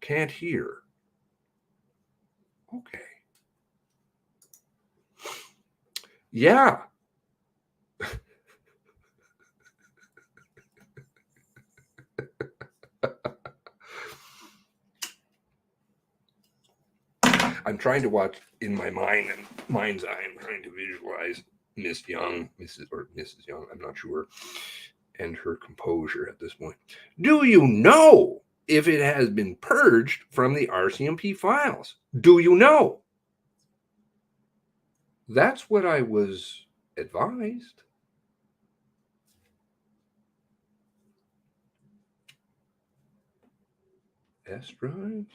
can't hear. Okay. Yeah. I'm trying to watch in my mind's eye. I'm trying to visualize Miss Young, Mrs. Young, I'm not sure, and her composure at this point. Do you know if it has been purged from the RCMP files? Do you know? That's what I was advised. S drives?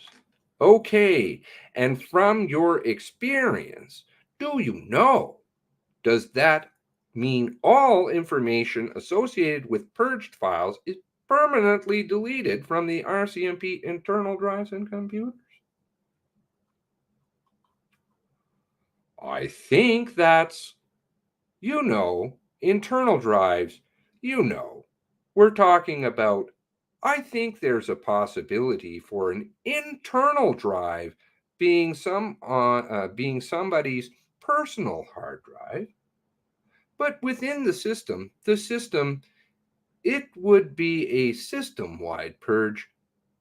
Okay. And from your experience, do you know? Does that mean all information associated with purged files is permanently deleted from the RCMP internal drives and computers? I think that's, internal drives, we're talking about, I think there's a possibility for an internal drive being being somebody's personal hard drive, but within the system, it would be a system-wide purge,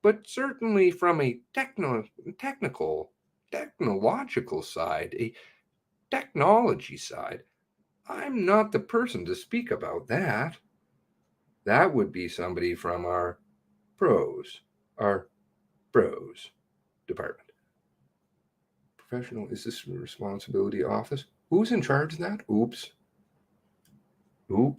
but certainly from a technological side, a technology side, I'm not the person to speak about that. That would be somebody from our pros department. Professional Assistant Responsibility Office. Who's in charge of that? Oops. Oh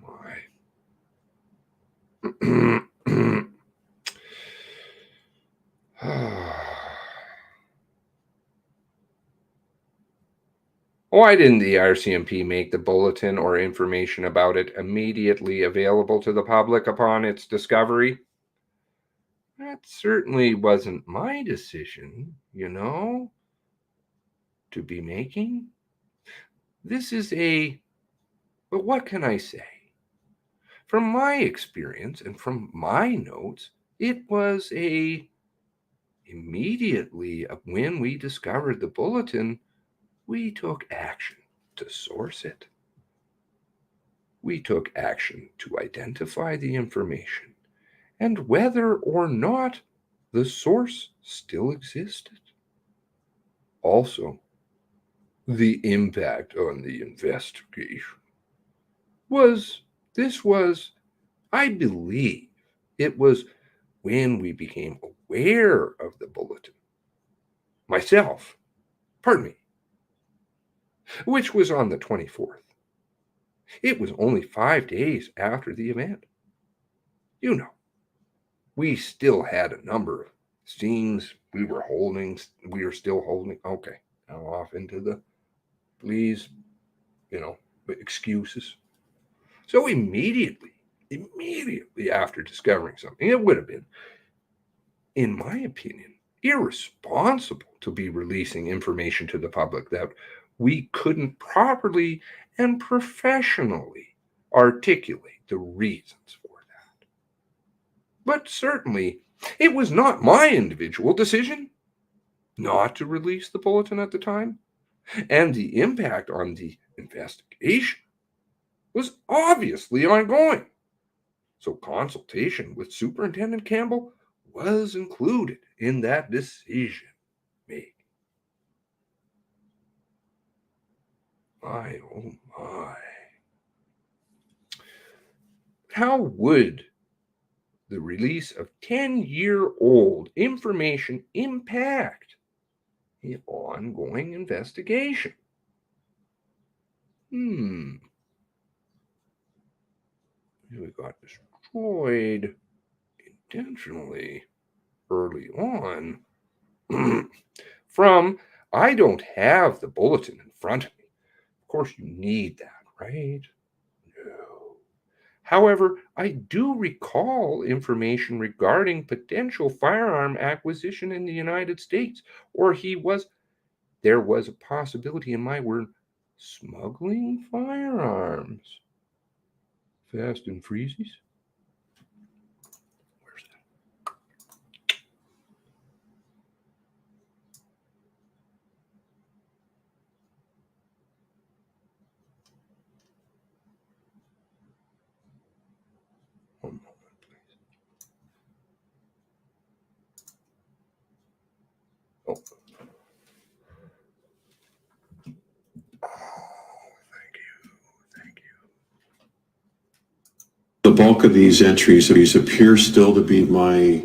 my. Why didn't the RCMP make the bulletin or information about it immediately available to the public upon its discovery? That certainly wasn't my decision, to be making. But what can I say? From my experience and from my notes, it was immediately when we discovered the bulletin, we took action to source it. We took action to identify the information and whether or not the source still existed. Also, the impact on the investigation was, I believe, it was when we became aware of the bulletin. Which was on the 24th. It was only 5 days after the event. We still had a number of things we were still holding. Okay, now off into the, please, excuses. So immediately immediately after discovering something. It would have been, in my opinion, irresponsible to be releasing information to the public that we couldn't properly and professionally articulate the reasons for that. But certainly, it was not my individual decision not to release the bulletin at the time, and the impact on the investigation was obviously ongoing. So consultation with Superintendent Campbell was included in that decision making. My, oh my. How would the release of 10-year-old information impact the ongoing investigation? We got destroyed intentionally early on. From, I don't have the bulletin in front of me. Of course, you need that, right? No. However, I do recall information regarding potential firearm acquisition in the United States, or there was a possibility, in my word, smuggling firearms. Fast and Freezies? Where's that? One moment, please. Oh. Thank you. The bulk of these entries appear still to be my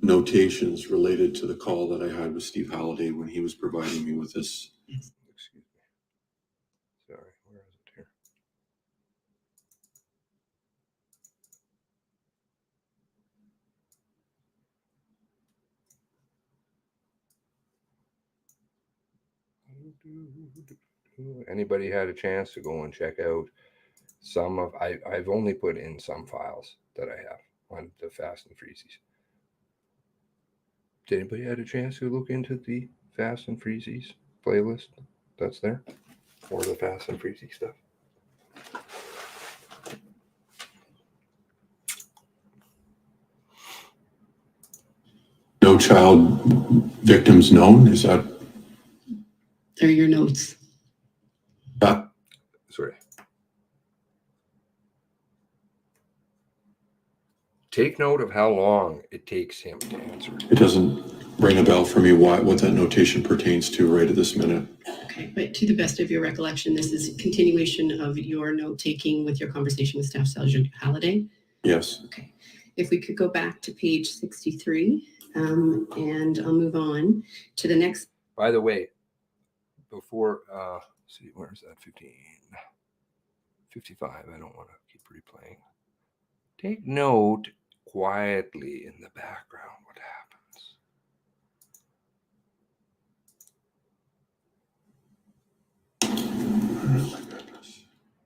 notations related to the call that I had with Steve Halliday when he was providing me with this. Excuse me. Sorry, where is it here? Anybody had a chance to go and check out some of, I've only put in some files that I have on the Fast and Freezies. Did anybody had a chance to look into the Fast and Freezies playlist that's there for the Fast and Freezy stuff? No child victims known? Is that? They're your notes. Sorry. Take note of how long it takes him to answer. It doesn't ring a bell for me what that notation pertains to right at this minute. Okay, but to the best of your recollection, this is a continuation of your note-taking with your conversation with Staff Sergeant Halliday? Yes. Okay. If we could go back to page 63, and I'll move on to the next. By the way, before, see, where's that? 55. I don't want to keep replaying. Take note quietly in the background what happens.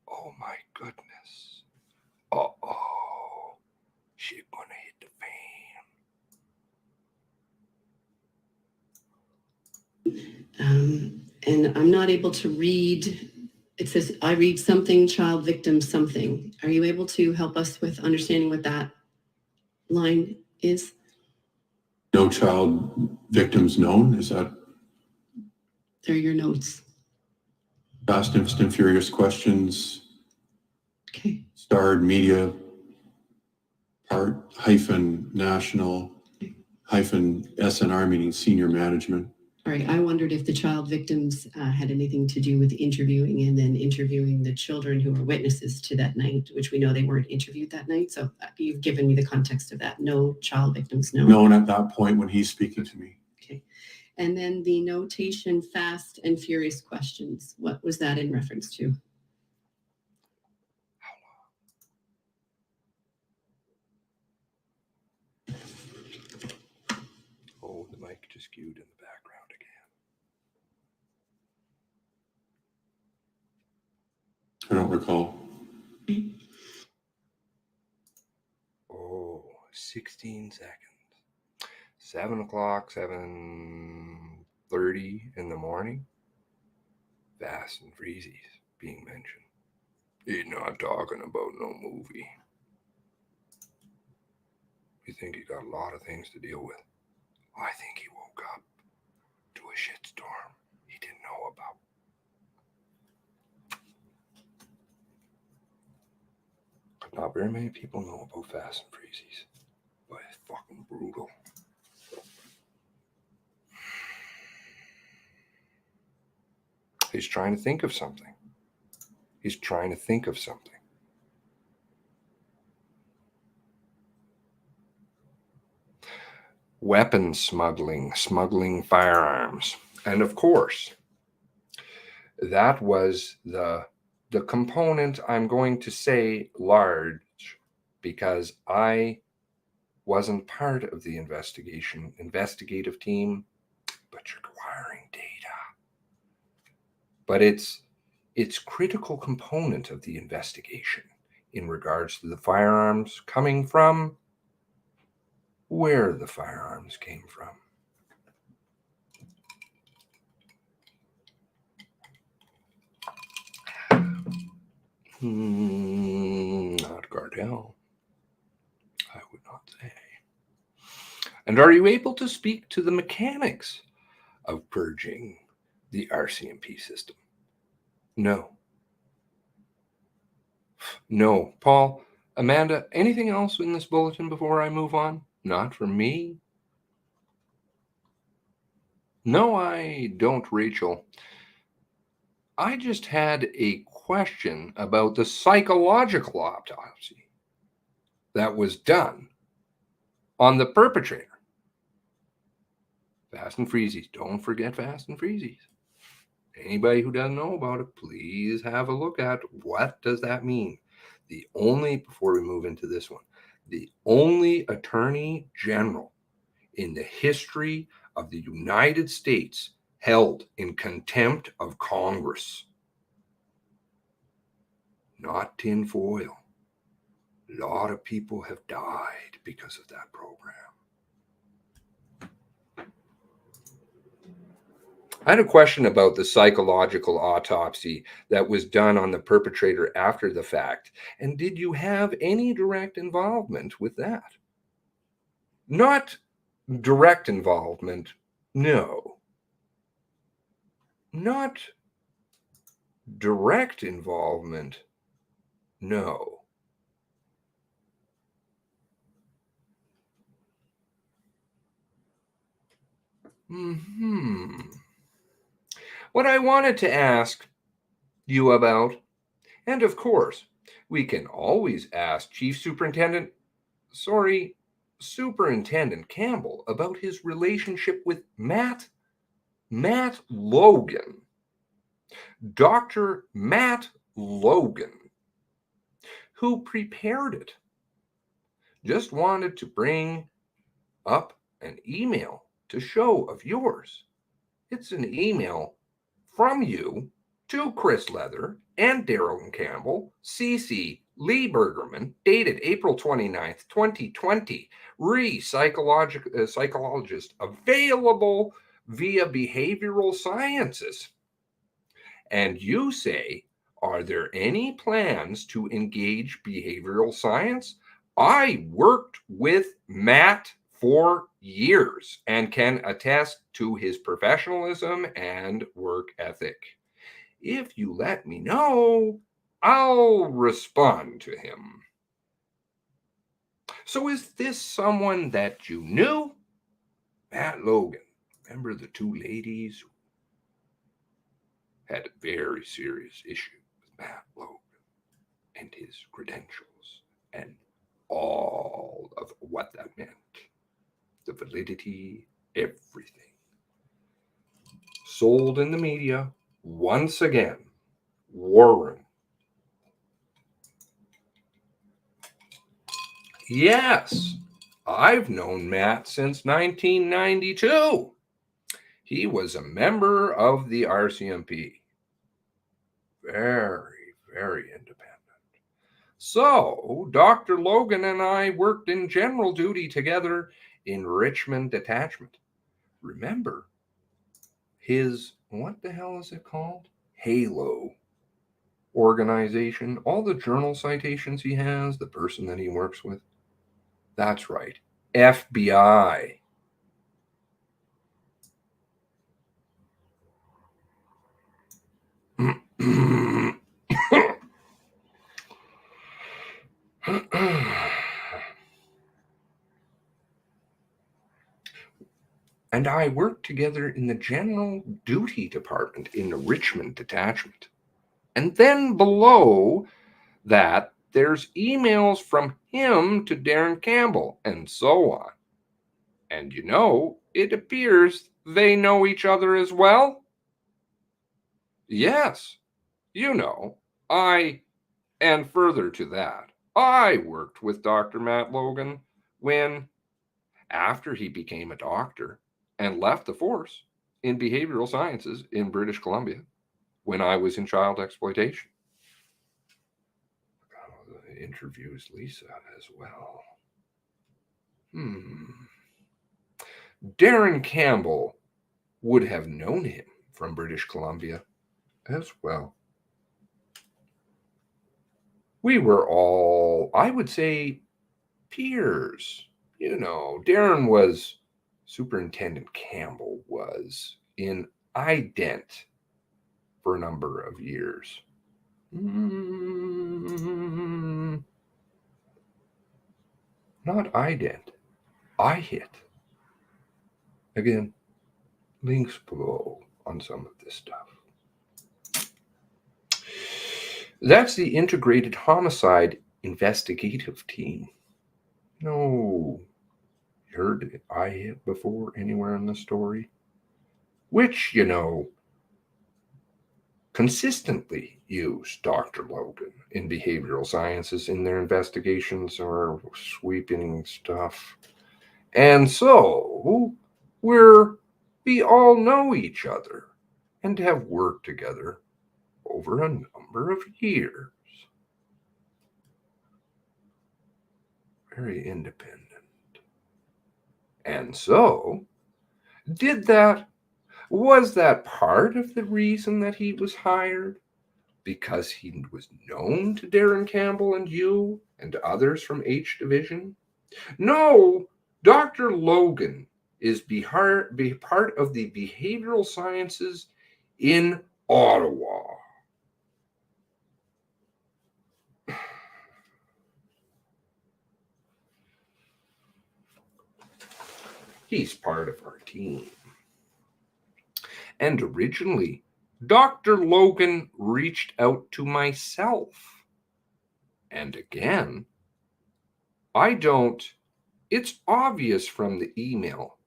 Oh my goodness. Uh-oh. Shit gonna hit the fan. And I'm not able to read. It says, I read something, child victim something. Are you able to help us with understanding what that line is? No child victims known? Is that? They're your notes. Fast and Furious questions. Okay. Starred media part -national -SNR, meaning senior management. All right. I wondered if the child victims had anything to do with interviewing and then interviewing the children who were witnesses to that night, which we know they weren't interviewed that night. So you've given me the context of that. No child victims known. Known at that point when he's speaking to me. Okay. And then the notation Fast and Furious questions. What was that in reference to? Oh, the mic just queued in the background again. I don't recall. 16 seconds. 7 o'clock, 7:30 in the morning. Fast and Freezy's being mentioned. He's not talking about no movie. You think he got a lot of things to deal with? I think he woke up to a shitstorm he didn't know about. Not very many people know about Fast and Freezy's, but it's fucking brutal. He's trying to think of something. He's trying to think of something. Weapons smuggling firearms. And of course, that was the component, I'm going to say large, because I wasn't part of the investigative team, but you're acquiring data. But it's critical component of the investigation in regards to the firearms coming from, where the firearms came from. Not Gardell, I would not say. And are you able to speak to the mechanics of purging the RCMP system? No. No. Paul, Amanda, anything else in this bulletin before I move on? Not for me. No, I don't, Rachel. I just had a question about the psychological autopsy that was done on the perpetrator. Fast and Freezy's. Don't forget Fast and Freezy's. Anybody who doesn't know about it, please have a look at what does that mean. Before we move into this one, the only attorney general in the history of the United States held in contempt of Congress. Not tinfoil. A lot of people have died because of that program. I had a question about the psychological autopsy that was done on the perpetrator after the fact. And did you have any direct involvement with that? Not direct involvement, no. Not direct involvement, no. What I wanted to ask you about, and of course, we can always ask Superintendent Campbell about his relationship with Matt Logan. Dr. Matt Logan, who prepared it. Just wanted to bring up an email to show of yours. It's an email from you to Chris Leather and Darren Campbell, CC Lee Bergerman, dated April 29th, 2020. Psychologist available via behavioral sciences. And you say, are there any plans to engage behavioral science? I worked with Matt for years and can attest to his professionalism and work ethic. If you let me know, I'll respond to him. So is this someone that you knew? Matt Logan. Remember the two ladies who had a very serious issue with Matt Logan and his credentials and all of what that meant? The validity, everything. Sold in the media once again. Warren. Yes, I've known Matt since 1992. He was a member of the RCMP. Very, very independent. So, Dr. Logan and I worked in general duty together in Richmond Detachment. Remember, his, what the hell is it called? Halo organization, all the journal citations he has, the person that he works with. That's right, FBI. And I worked together in the General Duty Department in the Richmond Detachment. And then below that, there's emails from him to Darren Campbell, and so on. And you know, it appears they know each other as well. Yes, you know, and further to that, I worked with Dr. Matt Logan when, after he became a doctor and left the force in behavioral sciences in British Columbia, when I was in child exploitation. Oh, the interviews Lisa as well. Darren Campbell would have known him from British Columbia as well. We were all, I would say, peers. You know, Superintendent Campbell was in ident for a number of years. Not ident, IHIT. Again, links below on some of this stuff. That's the Integrated Homicide Investigative Team. No, you heard IHIT before anywhere in the story? Which, you know, consistently use Dr. Logan in behavioral sciences in their investigations or sweeping stuff. And so we all know each other and have worked together over a number of years. Very independent. And so, was that part of the reason that he was hired? Because he was known to Darren Campbell and you and others from H Division? No, Dr. Logan is part of the behavioral sciences in Ottawa. He's part of our team. And originally, Dr. Logan reached out to myself. And again, it's obvious from the email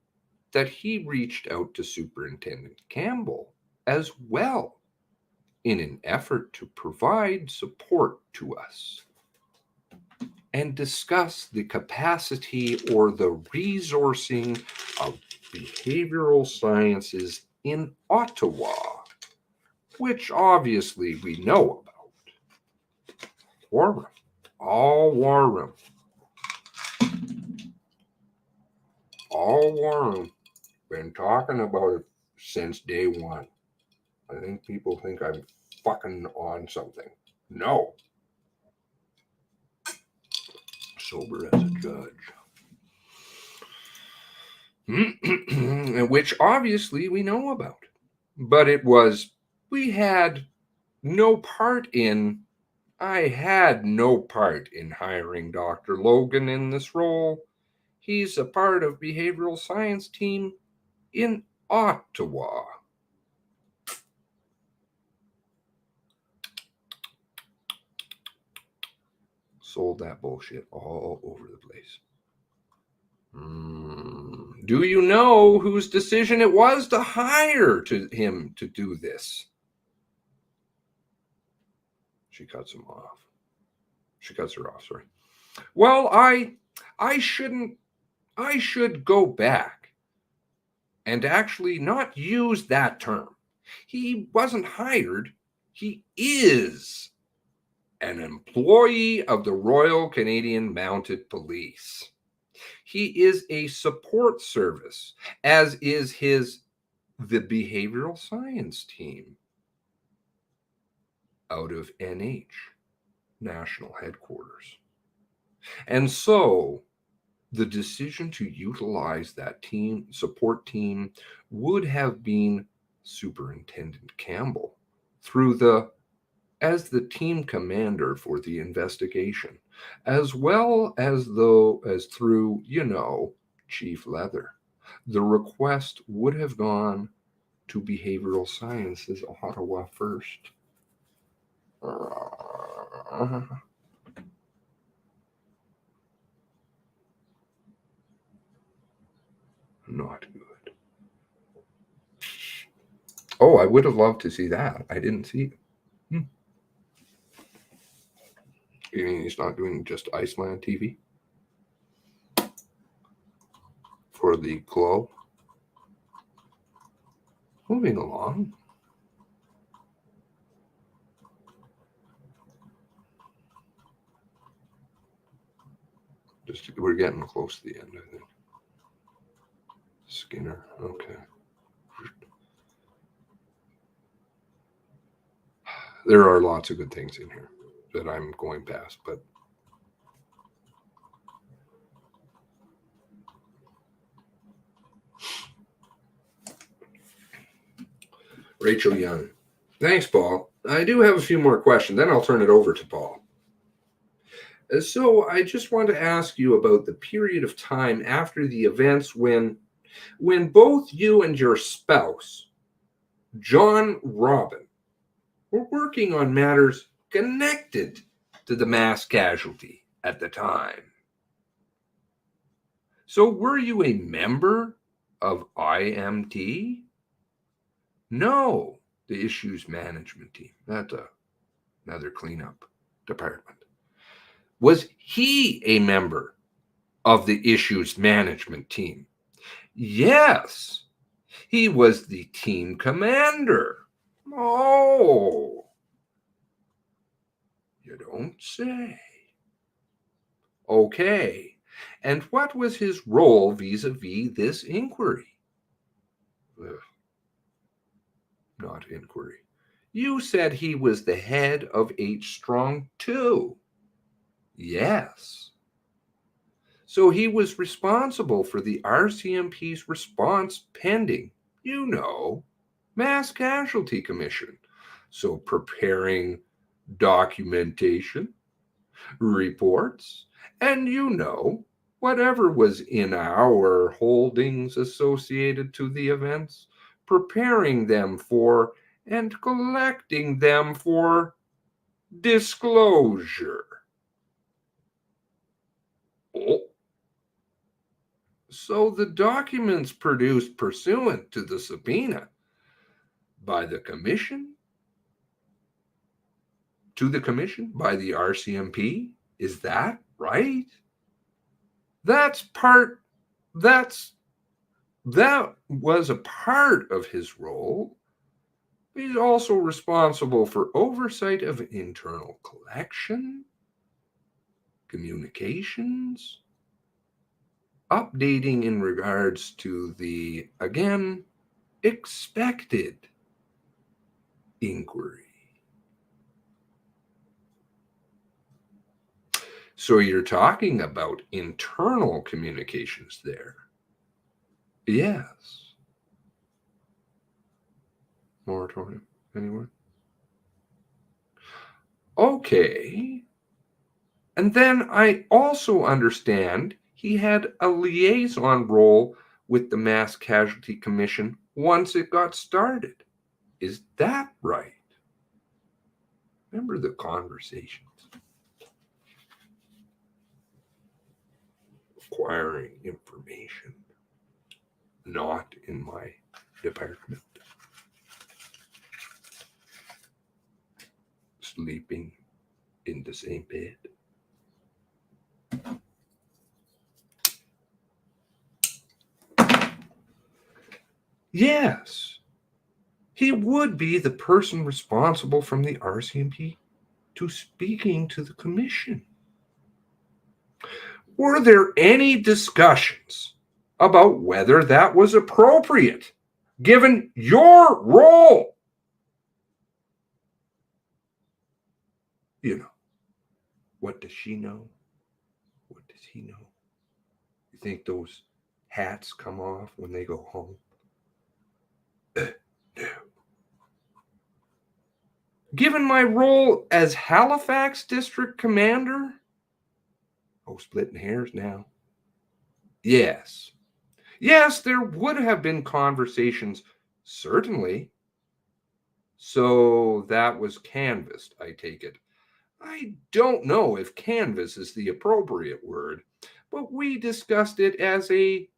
that he reached out to Superintendent Campbell as well in an effort to provide support to us and discuss the capacity or the resourcing of behavioral sciences in Ottawa, which obviously we know about. War room. All war room. All war room. Been talking about it since day one. I think people think I'm fucking on something. No. Sober as a judge. Which obviously we know about. But I had no part in hiring Dr. Logan in this role. He's a part of behavioral science team in Ottawa. Sold that bullshit all over the place. Do you know whose decision it was to hire him to do this? She cuts him off. She cuts her off, sorry. Well, I should go back and actually not use that term. He wasn't hired. He is an employee of the Royal Canadian Mounted Police. He is a support service, as is the behavioral science team out of NH, National Headquarters. And so the decision to utilize that support team would have been Superintendent Campbell as the team commander for the investigation, as well as through, Chief Leather. The request would have gone to Behavioral Sciences Ottawa first. Not good. Oh, I would have loved to see that. I didn't see it. You mean he's not doing just Iceland TV? For the Globe? Moving along. We're getting close to the end, I think. Skinner, okay. There are lots of good things in here that I'm going past, but Rachel Young. Thanks, Paul. I do have a few more questions, then I'll turn it over to Paul. So I just want to ask you about the period of time after the events when both you and your spouse, John Robin, were working on matters connected to the mass casualty at the time. So were you a member of IMT? No, the issues management team. That's another cleanup department. Was he a member of the issues management team? Yes, he was the team commander. Oh, you don't say. Okay, and what was his role vis-a-vis this inquiry? Ugh. Not inquiry. You said he was the head of H Strong too. Yes. So he was responsible for the RCMP's response pending, Mass Casualty Commission. So preparing documentation, reports, and whatever was in our holdings associated to the events, preparing them for and collecting them for disclosure. Oh. So the documents produced pursuant to the subpoena by the commission, by the RCMP, is that right? That was a part of his role. He's also responsible for oversight of internal collection, communications, updating in regards to the, again, expected inquiry. So you're talking about internal communications there. Yes. Moratorium, anyone? Okay. And then I also understand he had a liaison role with the Mass Casualty Commission once it got started. Is that right? Remember the conversations? Acquiring information, not in my department. Sleeping in the same bed. Yes, he would be the person responsible from the RCMP to speaking to the commission? Were there any discussions about whether that was appropriate, given your role? You know, what does she know? What does he know? You think those hats come off when they go home? No. Given my role as Halifax District Commander, splitting hairs now. Yes, there would have been conversations, certainly. So that was canvassed, I take it. I don't know if canvas is the appropriate word, but we discussed it as a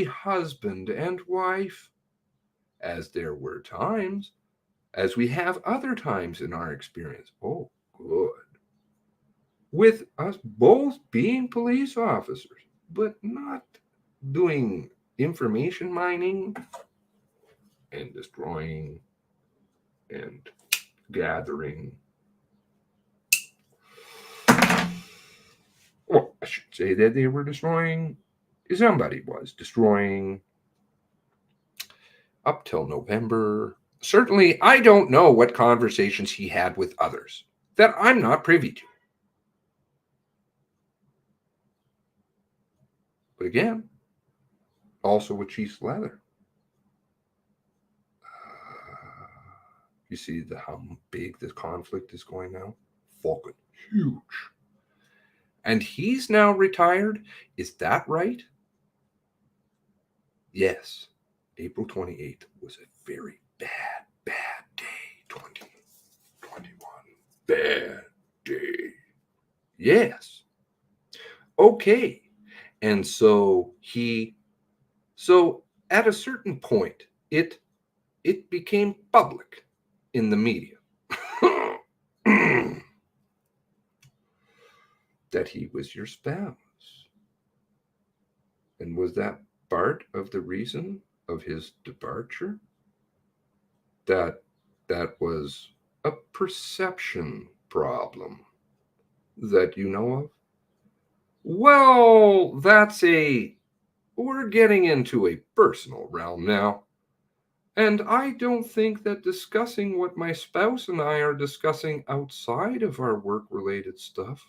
husband and wife, as there were times, as we have other times in our experience. Oh, good. With us both being police officers, but not doing information mining and destroying and gathering. Well, I should say that they were destroying, somebody was destroying up till November. Certainly, I don't know what conversations he had with others that I'm not privy to. But again, also with Chief's leather. You see how big this conflict is going now? Fucking huge. And he's now retired. Is that right? Yes. April 28th was a very bad day. 2021. Bad day. Yes. Okay. And so at a certain point, it became public in the media that he was your spouse. And was that part of the reason of his departure? That was a perception problem that you know of? Well, we're getting into a personal realm now. And I don't think that discussing what my spouse and I are discussing outside of our work-related stuff.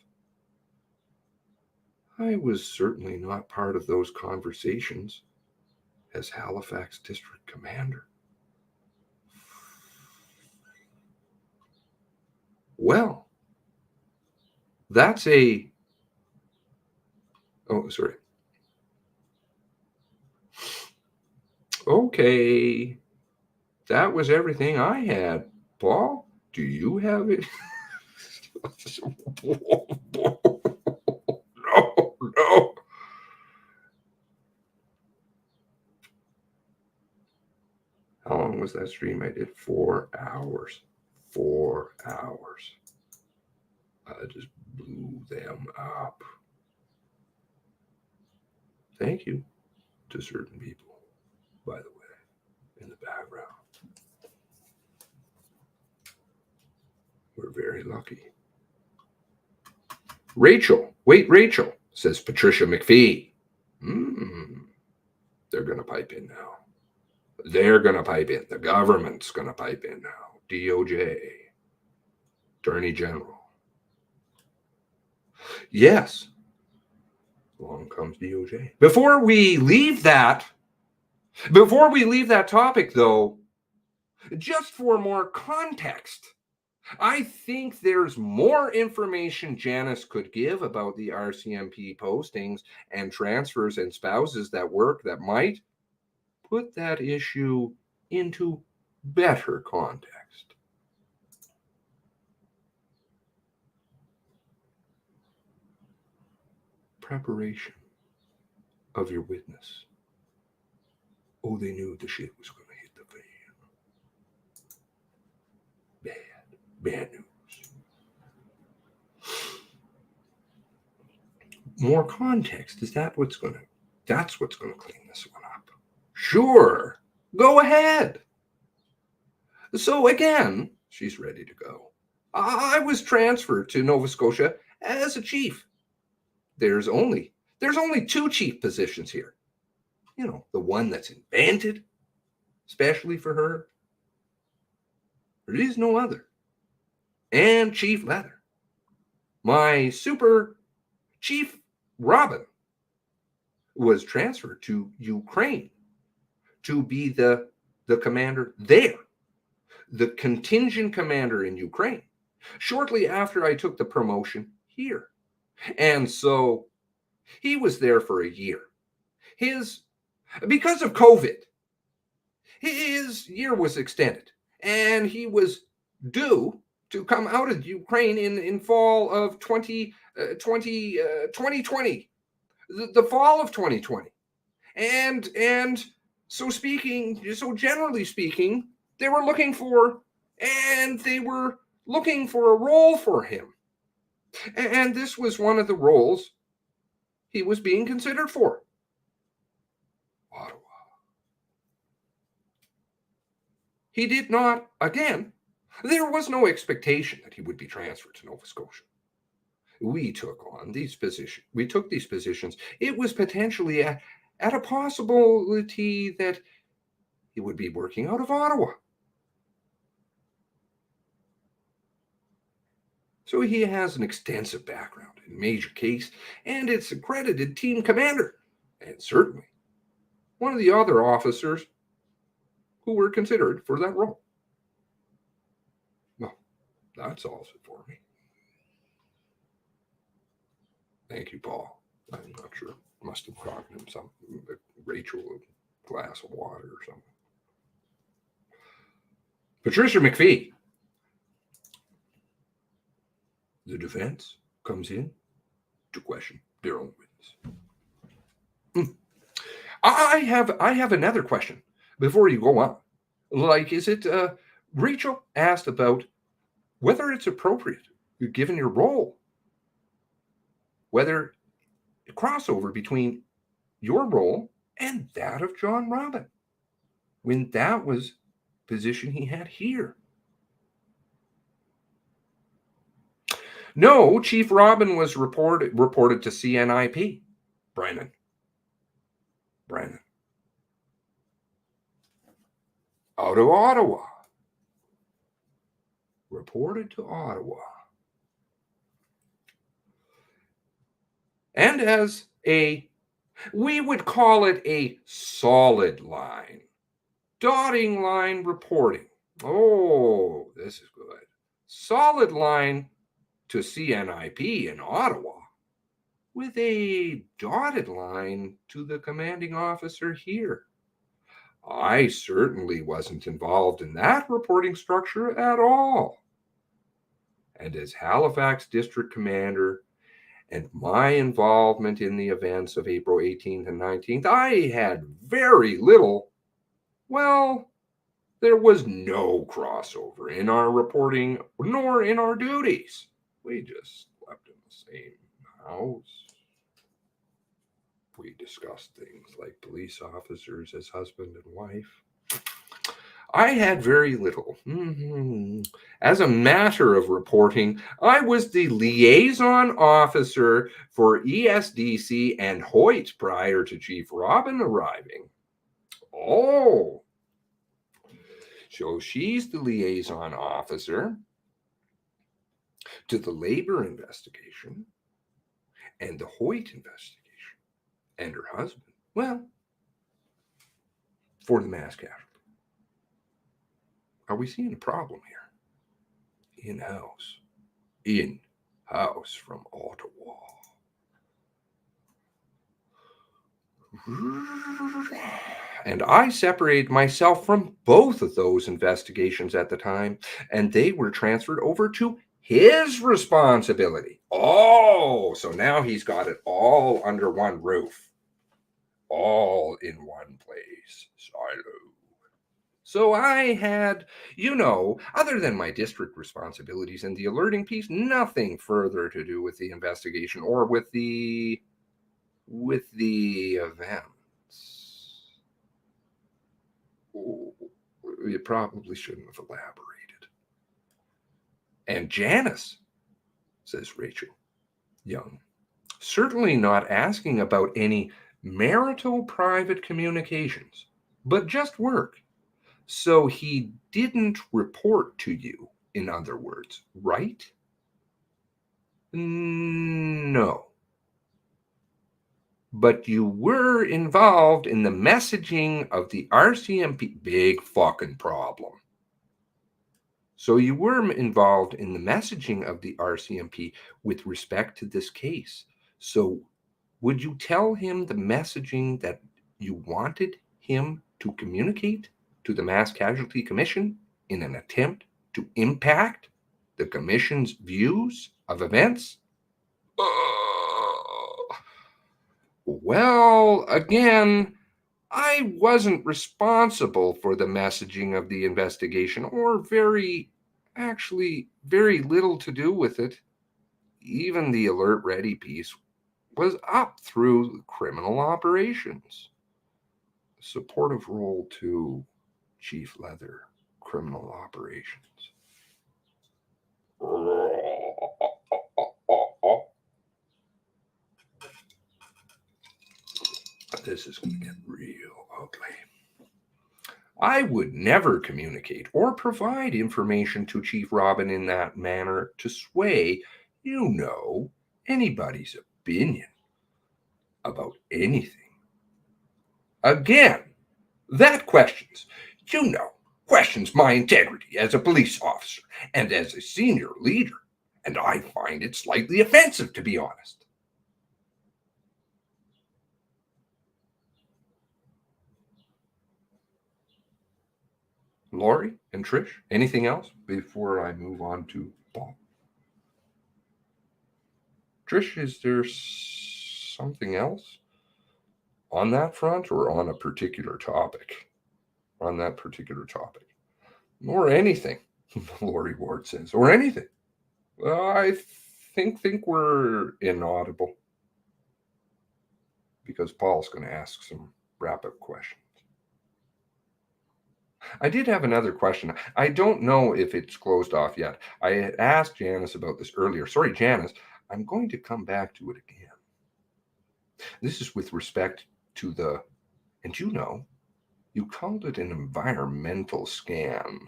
I was certainly not part of those conversations as Halifax District Commander. Well, that's Okay. That was everything I had. Paul, do you have it? No. How long was that stream I did? 4 hours. 4 hours. I just blew them up. Thank you to certain people, by the way, in the background. We're very lucky. Rachel, says Patricia McPhee. They're going to pipe in now. They're going to pipe in. The government's going to pipe in now. DOJ, Attorney General. Yes. Along comes DOJ. Before we leave that topic, though, just for more context, I think there's more information Janice could give about the RCMP postings and transfers and spouses that work that might put that issue into better context. Preparation of your witness. Oh, they knew the shit was going to hit the fan. Bad news. More context. That's what's going to clean this one up. Sure. Go ahead. So again, she's ready to go. I was transferred to Nova Scotia as a chief. There's only 2 chief positions here. You know, the one that's invented, especially for her. There is no other. And Chief Leather. My super Chief Robin was transferred to Ukraine to be the commander there, the contingent commander in Ukraine, shortly after I took the promotion here. And so he was there for a year. Because of COVID, his year was extended, and he was due to come out of Ukraine in fall of 2020, the fall of 2020. And so generally speaking, they were looking for a role for him. And this was one of the roles he was being considered for. Ottawa. He did not, again, there was no expectation that he would be transferred to Nova Scotia. We took these positions. It was potentially at a possibility that he would be working out of Ottawa. So he has an extensive background in major case, and it's accredited team commander, and certainly one of the other officers who were considered for that role. Well, that solves it for me. Thank you, Paul. I'm not sure. Must have gotten him something, Rachel, a glass of water or something. Patricia McPhee. The defense comes in to question their own witness. I have another question before you go on. Like, is it Rachel asked about whether it's appropriate, given your role, whether a crossover between your role and that of John Robin, when that was position he had here. No, Chief Robin was reported to CNIP. Brennan. Out of Ottawa. Reported to Ottawa. And as we would call it a solid line. Dotting line reporting. Oh, this is good. Solid line to CNIP in Ottawa with a dotted line to the commanding officer here. I certainly wasn't involved in that reporting structure at all. And as Halifax District Commander and my involvement in the events of April 18th and 19th, I had very little. Well, there was no crossover in our reporting nor in our duties. We just slept in the same house. We discussed things like police officers as husband and wife. I had very little. As a matter of reporting, I was the liaison officer for ESDC and Hoyt prior to Chief Robin arriving. Oh, so she's the liaison officer to the labor investigation and the Hoyt investigation, and her husband, well, for the mass casualty. Are we seeing a problem here? In-house from Ottawa. And I separated myself from both of those investigations at the time, and they were transferred over to his responsibility. Oh, so now he's got it all under one roof, all in one place, silo. So I had, other than my district responsibilities and the alerting piece, nothing further to do with the investigation or with the events. Oh, you probably shouldn't have elaborated. And Janice, says Rachel Young, certainly not asking about any marital private communications, but just work. So he didn't report to you, in other words, right? No. But you were involved in the messaging of the RCMP. Big fucking problem. So you were involved in the messaging of the RCMP with respect to this case. So would you tell him the messaging that you wanted him to communicate to the Mass Casualty Commission in an attempt to impact the Commission's views of events? Well, again, I wasn't responsible for the messaging of the investigation, or very little to do with it. Even the alert ready piece was up through criminal operations. Supportive role to Chief Leather, criminal operations. This is going to get real ugly. I would never communicate or provide information to Chief Robin in that manner to sway, anybody's opinion about anything. Again, that questions my integrity as a police officer and as a senior leader, and I find it slightly offensive, to be honest. Lori and Trish, anything else before I move on to Paul? Trish, is there something else on that front, or on a particular topic? On that particular topic. Or anything, Lori Ward says, or anything. I think we're inaudible, because Paul's going to ask some wrap-up questions. I did have another question. I don't know if it's closed off yet. I had asked Janice about this earlier. Sorry, Janice, I'm going to come back to it again. This is with respect to the, and you called it an environmental scam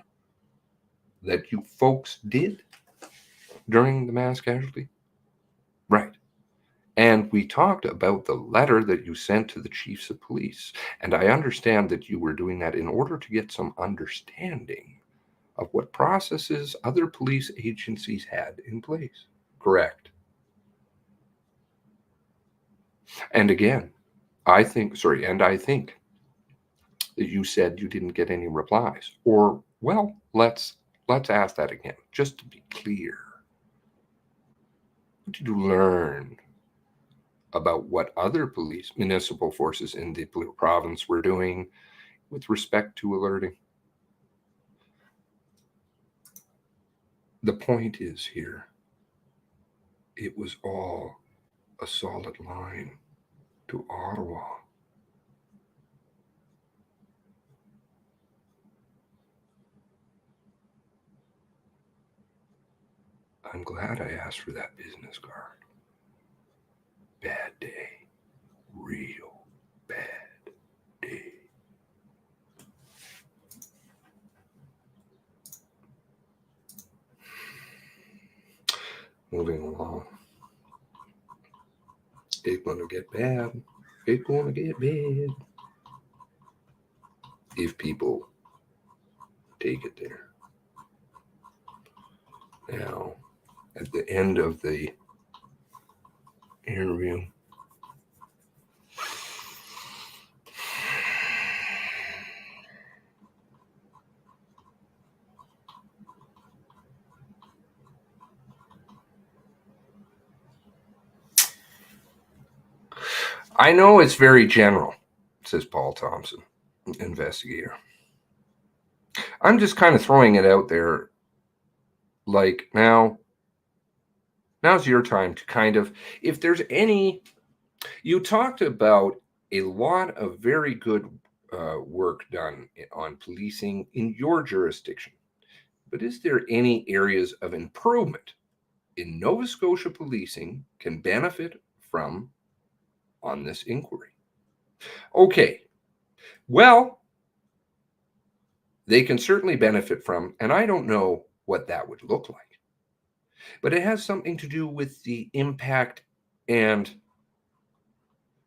that you folks did during the mass casualty. Right. And we talked about the letter that you sent to the chiefs of police. And I understand that you were doing that in order to get some understanding of what processes other police agencies had in place. Correct. And again, I think that you said you didn't get any replies. Or, well, let's ask that again, just to be clear. What did you learn about what other municipal forces in the province were doing with respect to alerting? The point is here, it was all a solid line to Ottawa. I'm glad I asked for that business card. Bad day. Real bad day. Moving along. It's gonna get bad. It's gonna get bad. If people take it there. Now, at the end of the interview, I know it's very general, says Paul Thompson, investigator. I'm just kind of throwing it out there, like, now's your time to kind of, if there's any, you talked about a lot of very good work done on policing in your jurisdiction. But is there any areas of improvement in Nova Scotia policing can benefit from on this inquiry? Okay, well, they can certainly benefit from, and I don't know what that would look like, but it has something to do with the impact and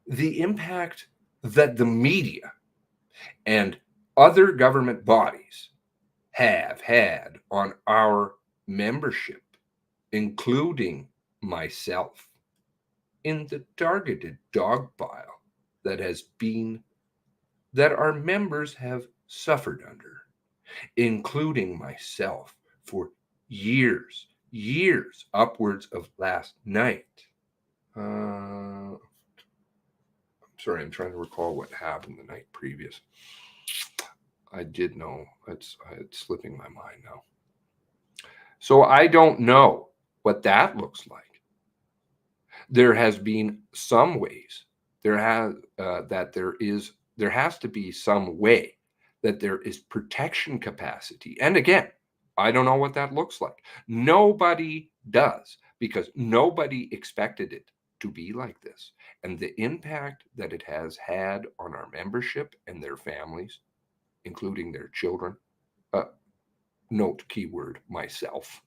the impact that the media and other government bodies have had on our membership, including myself, in the targeted dog pile that our members have suffered under, including myself, for years, upwards of last night. I'm sorry, I'm trying to recall what happened the night previous. I did know. It's slipping my mind now. So I don't know what that looks like. There has been some ways. There has to be some way that there is protection capacity. And again, I don't know what that looks like. Nobody does, because nobody expected it to be like this. And the impact that it has had on our membership and their families, including their children, note keyword myself,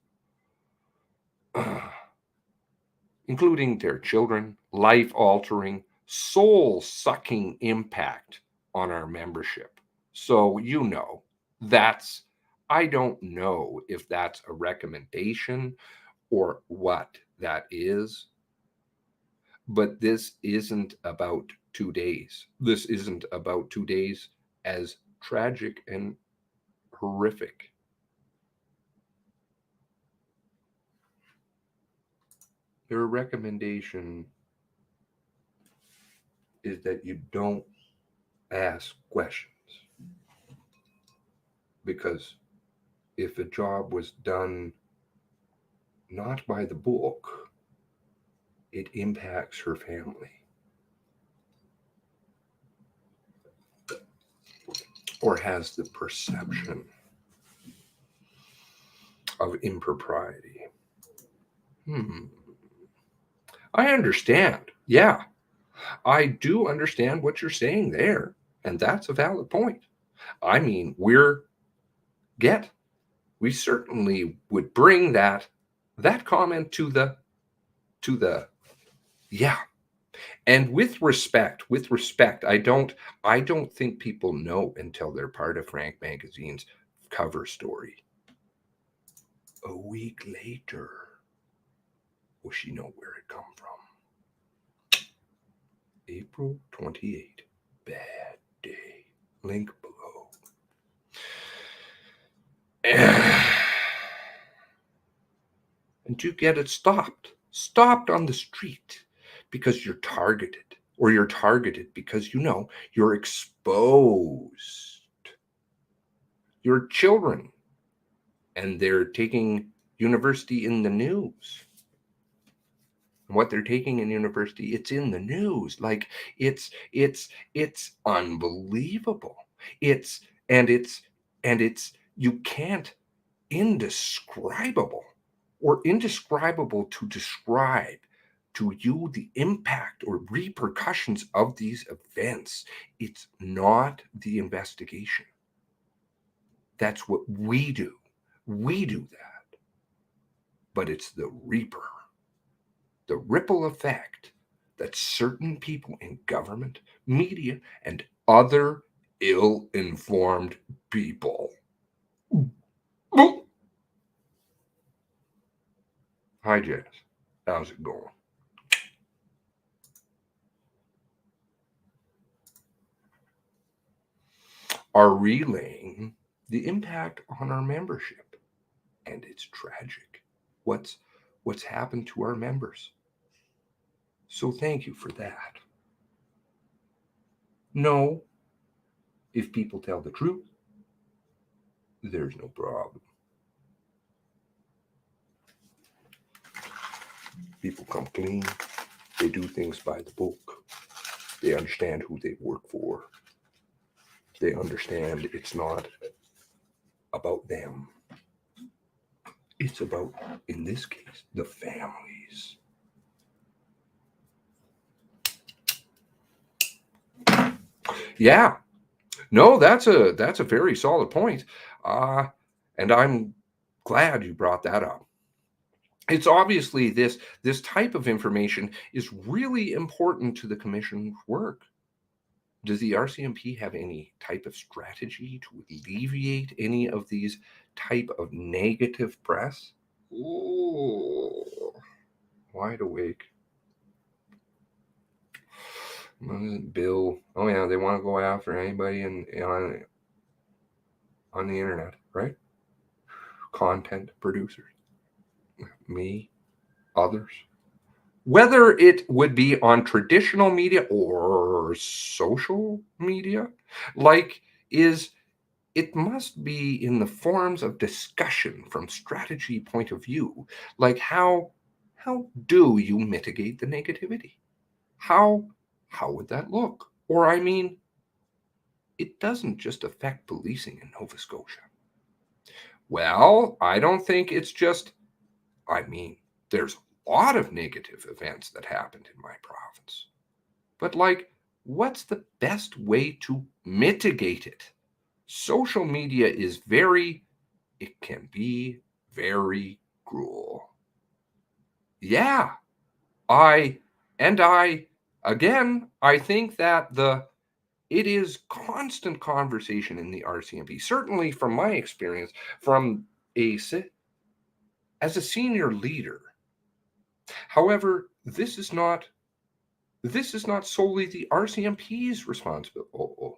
including their children, life-altering, soul-sucking impact on our membership. So, I don't know if that's a recommendation or what that is, but this isn't about 2 days. This isn't about 2 days as tragic and horrific. Their recommendation is that you don't ask questions, because if a job was done not by the book, it impacts her family or has the perception of impropriety. I understand. Yeah, I do understand what you're saying there, and that's a valid point. I mean, we certainly would bring that comment to the yeah. And with respect, I don't think people know until they're part of Frank Magazine's cover story. A week later, will she know where it come from? April 28, bad day. Link below. And you get it stopped on the street because you're targeted, or you're targeted because you're exposed. Your children, and they're taking university in the news. And what they're taking in university, it's in the news. Like it's unbelievable. It's you can't indescribable to describe to you the impact or repercussions of these events. It's not the investigation. That's what we do. We do that. But it's the ripple effect that certain people in government, media, and other ill-informed people. Hi, Janice. How's it going? Are relaying the impact on our membership. And it's tragic. What's happened to our members. So thank you for that. No, if people tell the truth, there's no problem. People come clean. They do things by the book. They understand who they work for. They understand it's not about them. It's about, in this case, the families. Yeah. No, that's a very solid point. And I'm glad you brought that up. It's obviously this type of information is really important to the commission's work. Does the RCMP have any type of strategy to alleviate any of these type of negative press? Ooh, wide awake. Bill. Oh yeah, they want to go after anybody on the internet, right? Content producers, me, others. Whether it would be on traditional media or social media, it must be in the forms of discussion from strategy point of view. Like how do you mitigate the negativity? How would that look? Or I mean, it doesn't just affect policing in Nova Scotia. Well, I don't think it's just, I mean, there's a lot of negative events that happened in my province. But what's the best way to mitigate it? Social media is it can be very cruel. Yeah, again, I think that it is constant conversation in the RCMP, certainly from my experience, as a senior leader. However, this is not solely the RCMP's responsibility.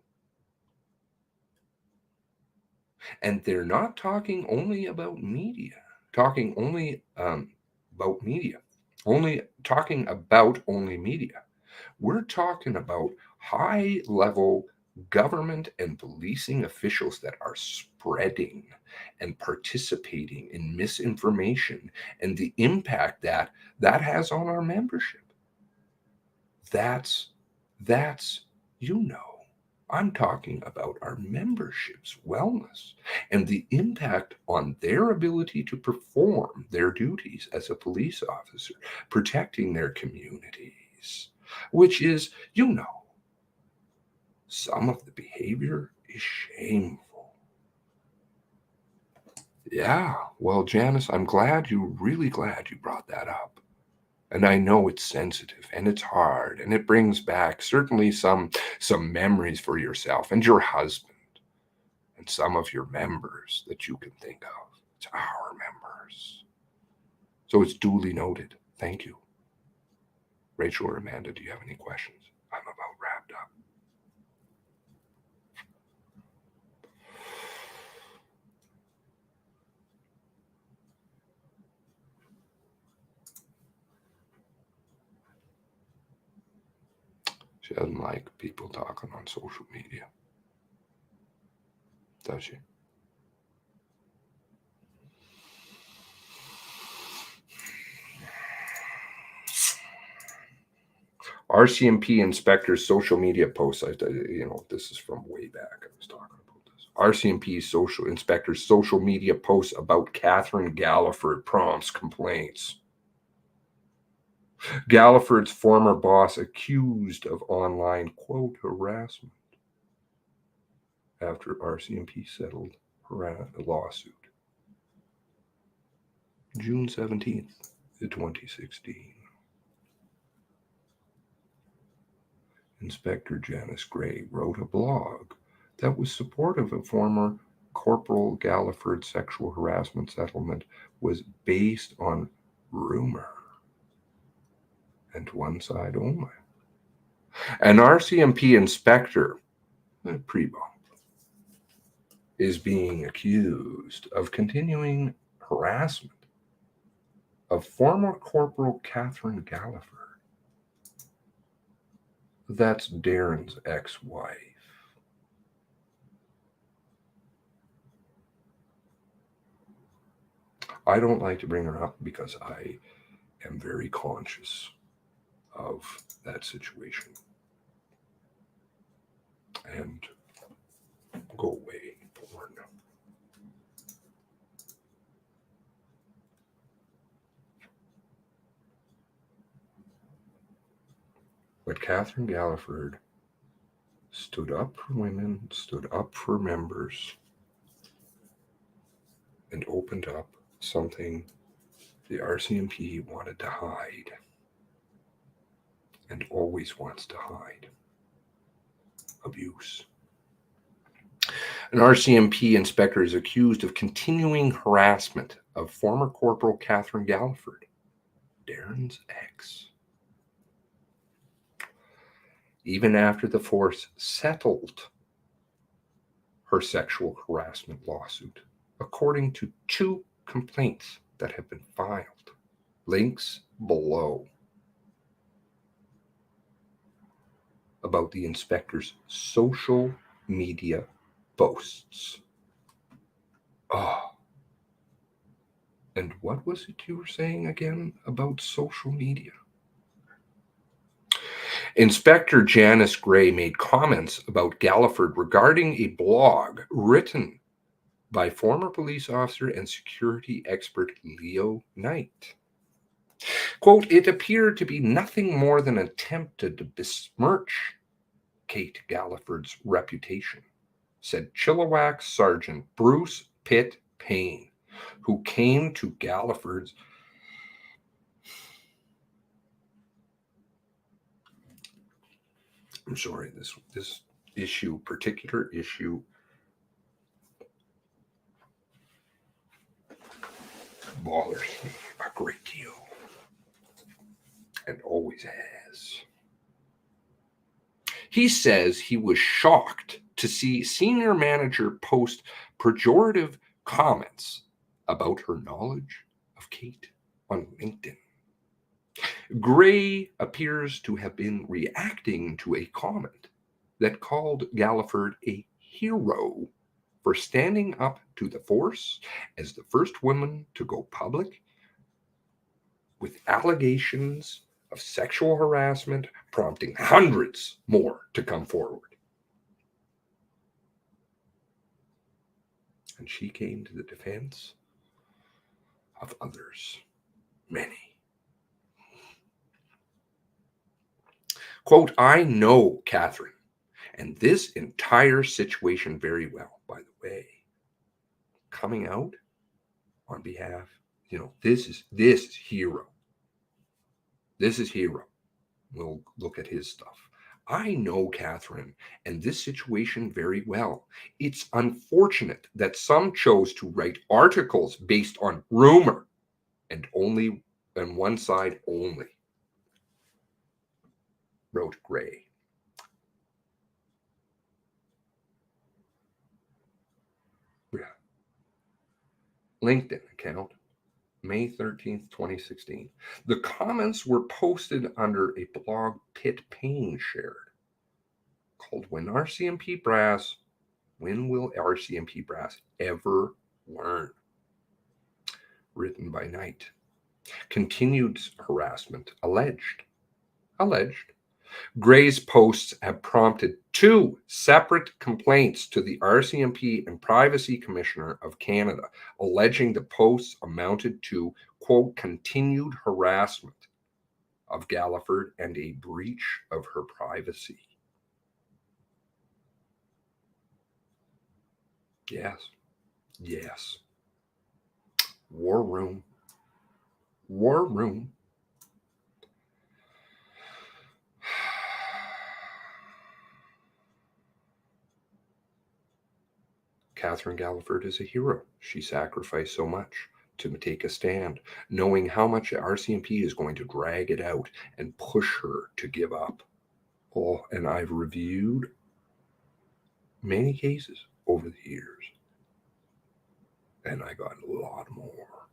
And they're not talking only about media, talking only about media, only media. We're talking about high-level government and policing officials that are spreading and participating in misinformation and the impact that has on our membership. That's I'm talking about our membership's wellness and the impact on their ability to perform their duties as a police officer, protecting their communities, which is, some of the behavior is shameful. Yeah, well, Janice, I'm really glad you brought that up. And I know it's sensitive and it's hard and it brings back certainly some memories for yourself and your husband and some of your members that you can think of. It's our members. So it's duly noted. Thank you. Rachel or Amanda, do you have any questions? I'm about wrapped up. She doesn't like people talking on social media, does she? RCMP inspectors' social media posts. This is from way back. I was talking about this. RCMP social inspectors' social media posts about Catherine Galliford prompts complaints. Galliford's former boss accused of online, quote, harassment after RCMP settled a lawsuit. June 17th, 2016. Inspector Janice Gray wrote a blog that was supportive of former Corporal Galliford's sexual harassment settlement was based on rumor and one side only. An RCMP inspector, pre-bump, is being accused of continuing harassment of former Corporal Catherine Galliford. That's Darren's ex-wife. I don't like to bring her up because I am very conscious of that situation. And go away, porn. But Catherine Galliford stood up for women, stood up for members, and opened up something the RCMP wanted to hide and always wants to hide: abuse. An RCMP inspector is accused of continuing harassment of former Corporal Catherine Galliford, Darren's ex, even after the force settled her sexual harassment lawsuit, according to 2 complaints that have been filed. Links below about the inspector's social media boasts. Oh. And what was it you were saying again about social media? Inspector Janice Gray made comments about Galliford regarding a blog written by former police officer and security expert Leo Knight. Quote, "It appeared to be nothing more than an attempt to besmirch Kate Galliford's reputation," said Chilliwack Sergeant Bruce Pitt Payne, who came to Galliford's this particular issue bothers me a great deal, and always has. He says he was shocked to see senior manager post pejorative comments about her knowledge of Kate on LinkedIn. Gray appears to have been reacting to a comment that called Galliford a hero for standing up to the force as the first woman to go public with allegations of sexual harassment, prompting hundreds more to come forward. And she came to the defense of others, many. Quote, "I know Catherine and this entire situation very well, by the way. Coming out on behalf, this is hero. This is hero. We'll look at his stuff. I know Catherine and this situation very well. It's unfortunate that some chose to write articles based on rumor and one side only," wrote Gray. Yeah. LinkedIn account, May 13th, 2016. The comments were posted under a blog Pitt Payne shared called When Will RCMP Brass Ever Learn? Written by Knight. Continued harassment alleged. Gray's posts have prompted 2 separate complaints to the RCMP and Privacy Commissioner of Canada, alleging the posts amounted to, quote, "continued harassment of Galliford and a breach of her privacy." Yes. War room. Catherine Galliford is a hero. She sacrificed so much to take a stand, knowing how much RCMP is going to drag it out and push her to give up. Oh, and I've reviewed many cases over the years, and I got a lot more.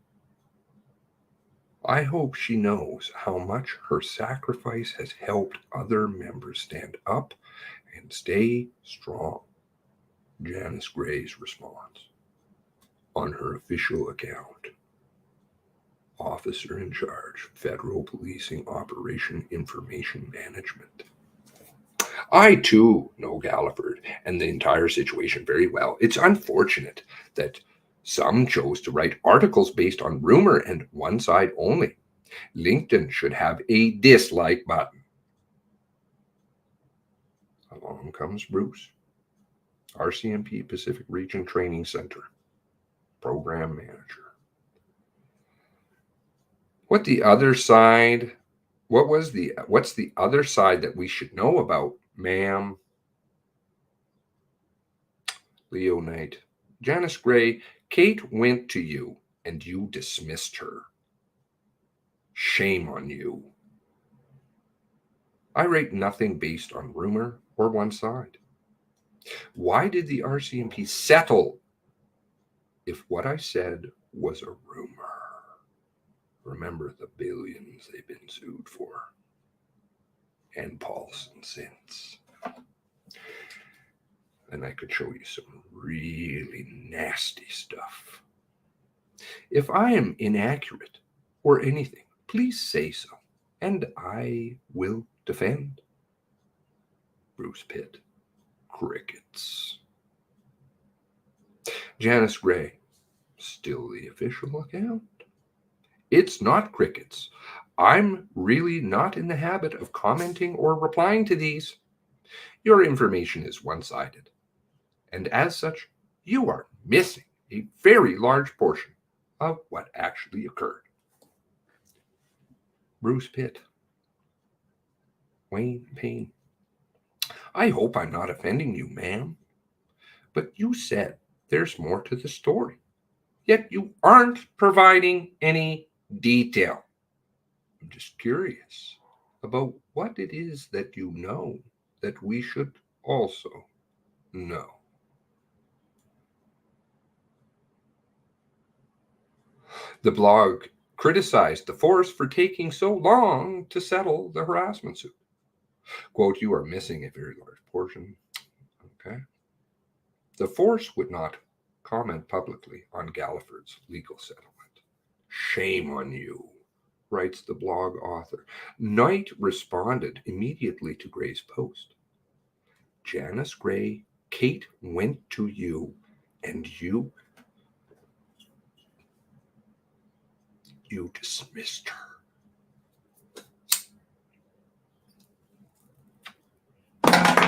I hope she knows how much her sacrifice has helped other members stand up and stay strong. Janice Gray's response on her official account. Officer in charge, Federal Policing Operation Information Management. I too know Galliford and the entire situation very well. It's unfortunate that some chose to write articles based on rumor and one side only. LinkedIn should have a dislike button. Along comes Bruce, RCMP Pacific Region Training Center, Program Manager. What's the other side that we should know about, ma'am? Leo Knight. Janice Gray, Kate went to you and you dismissed her. Shame on you. I rate nothing based on rumor or one side. Why did the RCMP settle if what I said was a rumor? Remember the billions they've been sued for. And Paulson since. And I could show you some really nasty stuff. If I am inaccurate or anything, please say so, and I will defend. Bruce Pitt. Crickets. Janice Gray. Still the official account. It's not crickets. I'm really not in the habit of commenting or replying to these. Your information is one-sided. And as such, you are missing a very large portion of what actually occurred. Bruce Pitt. Wayne Payne. I hope I'm not offending you, ma'am. But you said there's more to the story. Yet you aren't providing any detail. I'm just curious about what it is that you know that we should also know. The blog criticized the force for taking so long to settle the harassment suit. Quote, you are missing a very large portion. Okay. The force would not comment publicly on Galliford's legal settlement. Shame on you, writes the blog author. Knight responded immediately to Gray's post. Janice Gray, Kate went to you, and you dismissed her.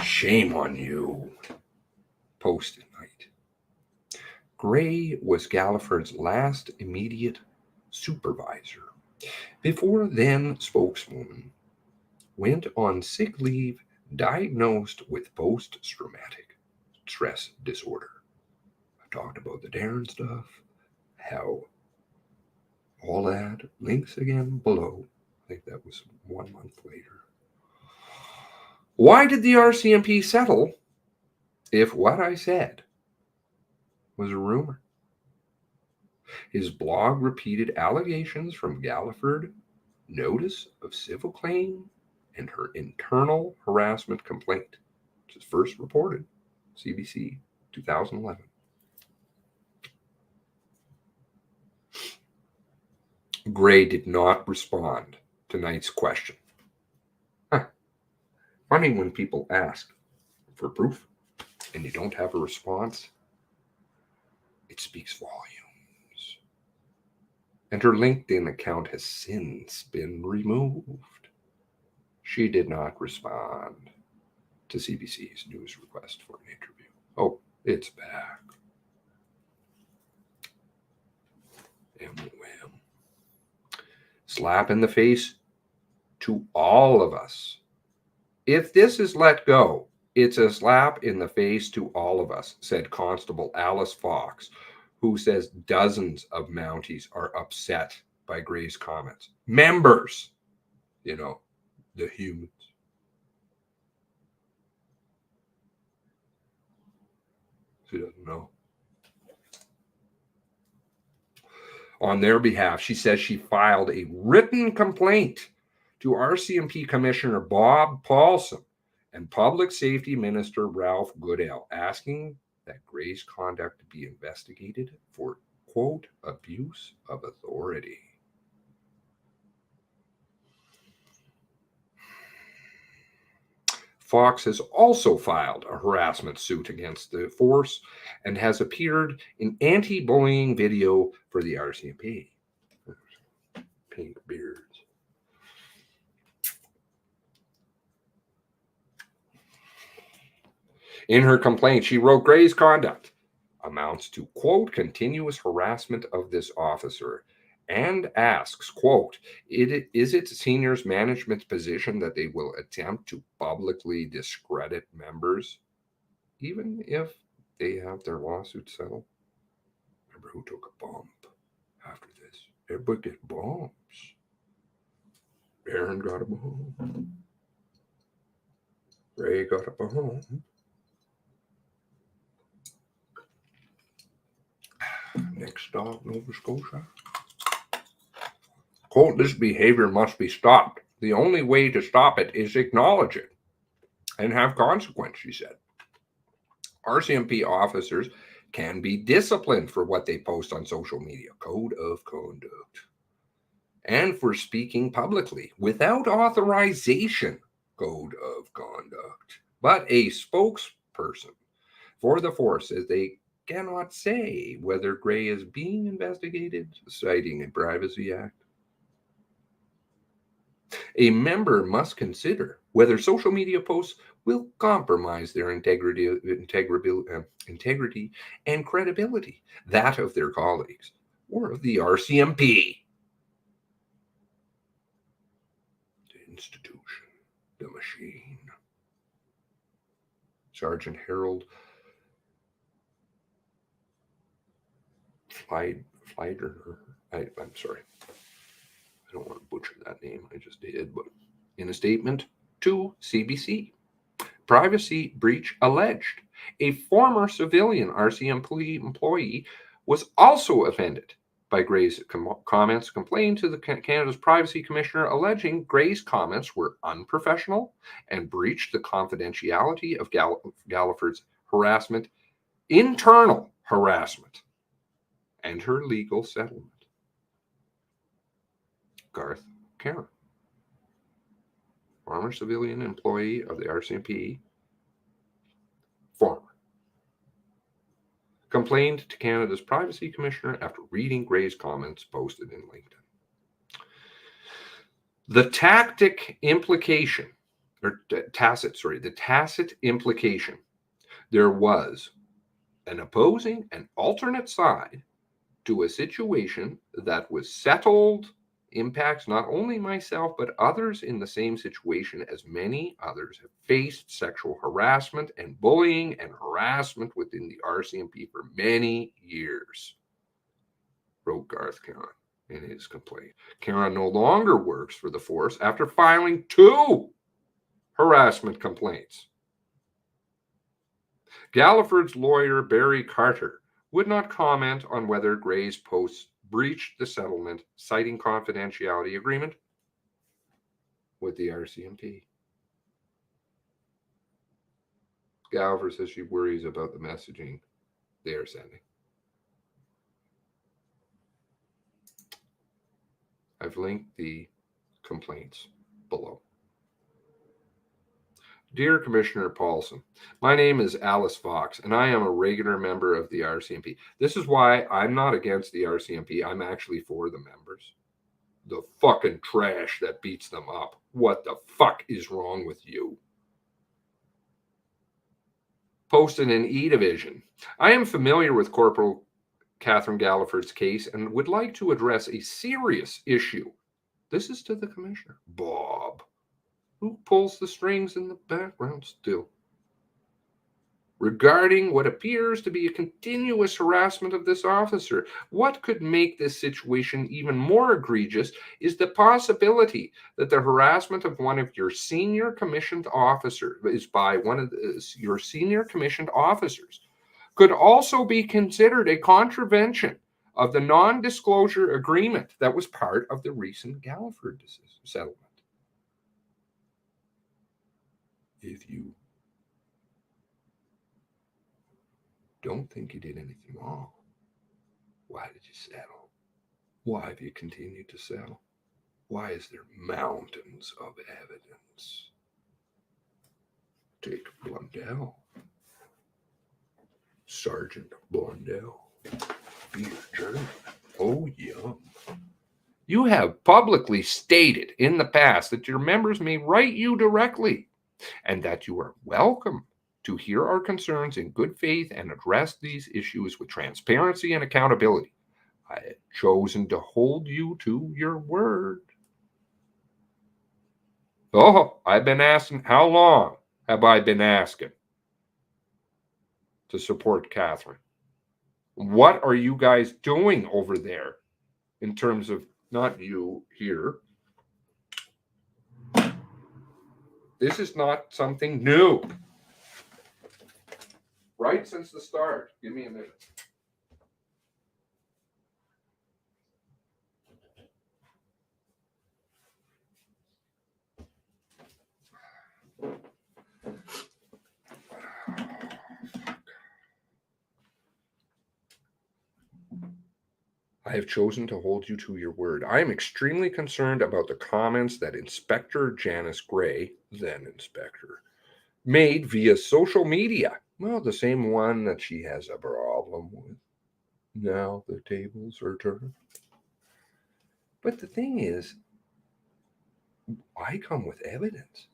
Shame on you, posted Knight. Gray was Galliford's last immediate supervisor before then spokeswoman went on sick leave diagnosed with post-traumatic stress disorder. I talked about the Darren stuff, how all that, links again below. I think that was 1 month later. Why did the RCMP settle if what I said was a rumor? His blog repeated allegations from Galliford, notice of civil claim, and her internal harassment complaint, which was first reported, CBC, 2011. Gray did not respond to Knight's question. Funny when people ask for proof and you don't have a response. It speaks volumes. And her LinkedIn account has since been removed. She did not respond to CBC's news request for an interview. Oh, it's back. MOM. Slap in the face to all of us. If this is let go, it's a slap in the face to all of us, said Constable Alice Fox, who says dozens of Mounties are upset by Gray's comments. Members, the humans. She doesn't know. On their behalf, she says she filed a written complaint to RCMP Commissioner Bob Paulson and Public Safety Minister Ralph Goodale, asking that Gray's conduct be investigated for, quote, abuse of authority. Fox has also filed a harassment suit against the force and has appeared in anti-bullying video for the RCMP. Pink beards. In her complaint, she wrote Gray's conduct amounts to, quote, continuous harassment of this officer, and asks, quote, is it seniors management's position that they will attempt to publicly discredit members, even if they have their lawsuit settled? Remember who took a bump after this? Everybody get bumps. Darren got a bump. Ray got a bump. Next stop, Nova Scotia. Quote, this behavior must be stopped. The only way to stop it is acknowledge it and have consequence, she said. RCMP officers can be disciplined for what they post on social media, code of conduct, and for speaking publicly without authorization, code of conduct. But a spokesperson for the force says they cannot say whether Gray is being investigated, citing a Privacy Act. A member must consider whether social media posts will compromise their integrity and credibility, that of their colleagues or of the RCMP. The institution, the machine. Sergeant Harold Fleider, I'm sorry. I don't want to butcher that name. I just did. But in a statement to CBC, privacy breach alleged. A former civilian RCMP employee was also offended by Gray's comments, complained to the Canada's Privacy Commissioner, alleging Gray's comments were unprofessional and breached the confidentiality of Galliford's harassment, internal harassment, and her legal settlement. Garth Karen, former civilian employee of the RCMP, complained to Canada's Privacy Commissioner after reading Gray's comments posted in LinkedIn. The tacit implication, there was an opposing and alternate side to a situation that was settled, impacts not only myself, but others in the same situation, as many others have faced sexual harassment and bullying and harassment within the RCMP for many years, wrote Garth Karen in his complaint. Karen no longer works for the force after filing 2 harassment complaints. Galliford's lawyer, Barry Carter, would not comment on whether Gray's posts breached the settlement, citing confidentiality agreement with the RCMP. Galliford says she worries about the messaging they are sending. I've linked the complaints below. Dear Commissioner Paulson, my name is Alice Fox, and I am a regular member of the RCMP. This is why I'm not against the RCMP. I'm actually for the members. The fucking trash that beats them up. What the fuck is wrong with you? Posted in E-Division. I am familiar with Corporal Catherine Galliford's case and would like to address a serious issue. This is to the Commissioner. Bob. Who pulls the strings in the background still? Regarding what appears to be a continuous harassment of this officer, what could make this situation even more egregious is the possibility that the harassment of one of your senior commissioned officers could also be considered a contravention of the non-disclosure agreement that was part of the recent Galliford settlement. If you don't think you did anything wrong, why did you settle? Why have you continued to settle? Why is there mountains of evidence? Take Blundell. Sergeant Blundell. Be your journeyman. Oh, yum. You have publicly stated in the past that your members may write you directly and that you are welcome to hear our concerns in good faith and address these issues with transparency and accountability. I have chosen to hold you to your word. Oh, I've been asking, how long have I been asking to support Catherine? What are you guys doing over there in terms of, not you here? This is not something new. Right since the start. Give me a minute. I have chosen to hold you to your word. I am extremely concerned about the comments that Inspector Janice Gray, then Inspector, made via social media. Well, the same one that she has a problem with. Now the tables are turned. But the thing is, I come with evidence.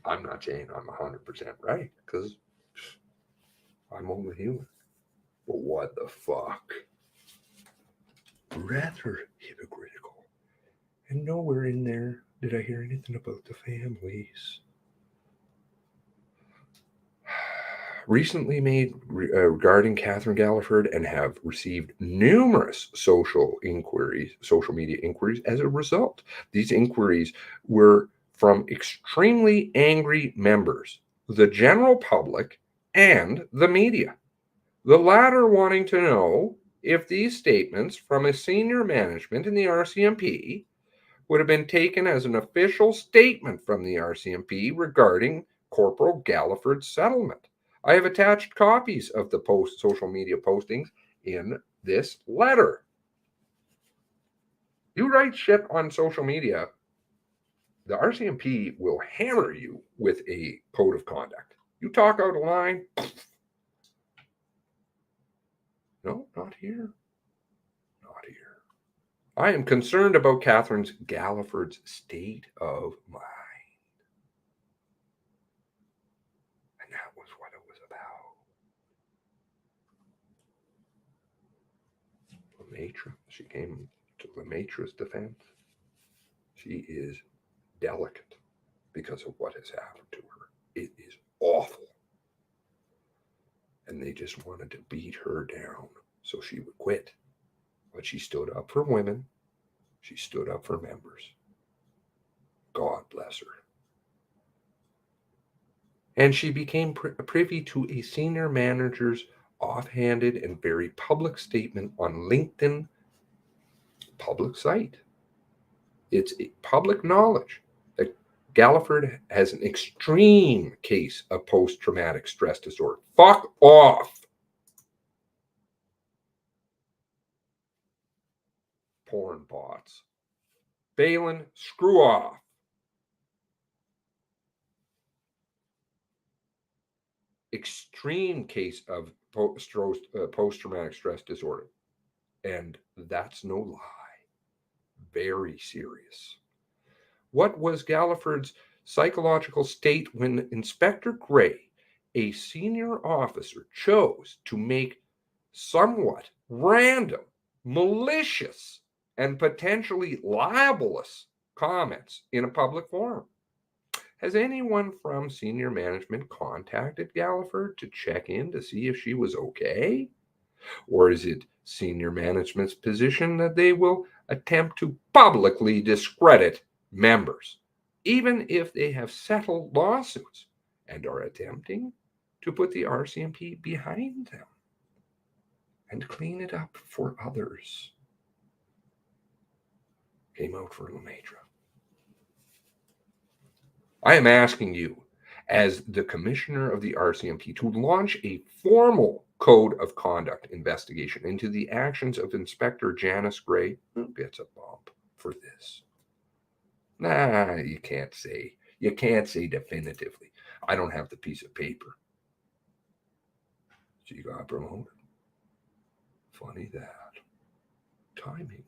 I'm not saying I'm 100% right, because I'm only human. But what the fuck? Rather hypocritical. And nowhere in there did I hear anything about the families. Recently made regarding Catherine Galliford, and have received numerous social media inquiries as a result. These inquiries were from extremely angry members, the general public, and the media. The latter wanting to know if these statements from a senior management in the RCMP would have been taken as an official statement from the RCMP regarding Corporal Galliford's settlement. I have attached copies of the social media postings in this letter. You write shit on social media, the RCMP will hammer you with a code of conduct. You talk out of line, no, not here. Not here. I am concerned about Catherine Galliford's state of mind. And that was what it was about. Lemaitre, she came to Lemaitre's defense. She is delicate because of what has happened to her. It is awful. And they just wanted to beat her down so she would quit. But she stood up for women. She stood up for members. God bless her. And she became privy to a senior manager's offhanded and very public statement on LinkedIn public site. It's public knowledge that Galliford has an extreme case of post-traumatic stress disorder. Fuck off. Porn bots. Balin, screw off. Extreme case of post-traumatic stress disorder. And that's no lie. Very serious. What was Galliford's psychological state when Inspector Gray, a senior officer, chose to make somewhat random, malicious, and potentially libelous comments in a public forum? Has anyone from senior management contacted Galliford to check in to see if she was okay? Or is it senior management's position that they will attempt to publicly discredit members, even if they have settled lawsuits and are attempting to put the RCMP behind them and clean it up for others? Came out for Lemaitre. I am asking you, as the commissioner of the RCMP, to launch a formal code of conduct investigation into the actions of Inspector Janice Gray, who gets a bump for this. Nah, you can't say. You can't say definitively. I don't have the piece of paper. She got promoted. Funny that. Timing.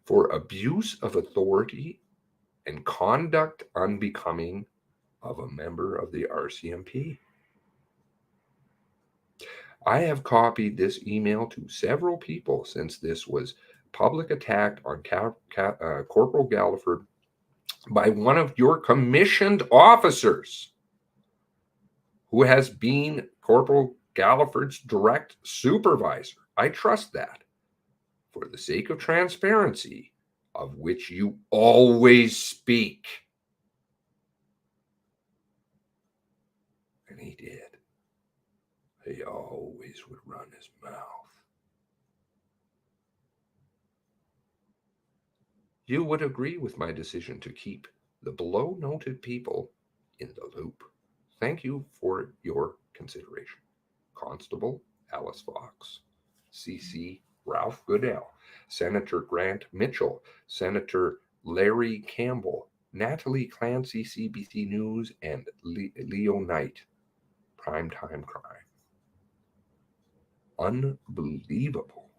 for abuse of authority and conduct unbecoming of a member of the RCMP. I have copied this email to several people since this was public attack on Corporal Galliford by one of your commissioned officers who has been Corporal Galliford's direct supervisor. I trust that for the sake of transparency, of which you always speak. And he did. He always would run his mouth. You would agree with my decision to keep the below noted people in the loop. Thank you for your consideration. Constable Alice Fox, CC Ralph Goodell, Senator Grant Mitchell, Senator Larry Campbell, Natalie Clancy, CBC News, and Leo Knight, Primetime Crime. Unbelievable.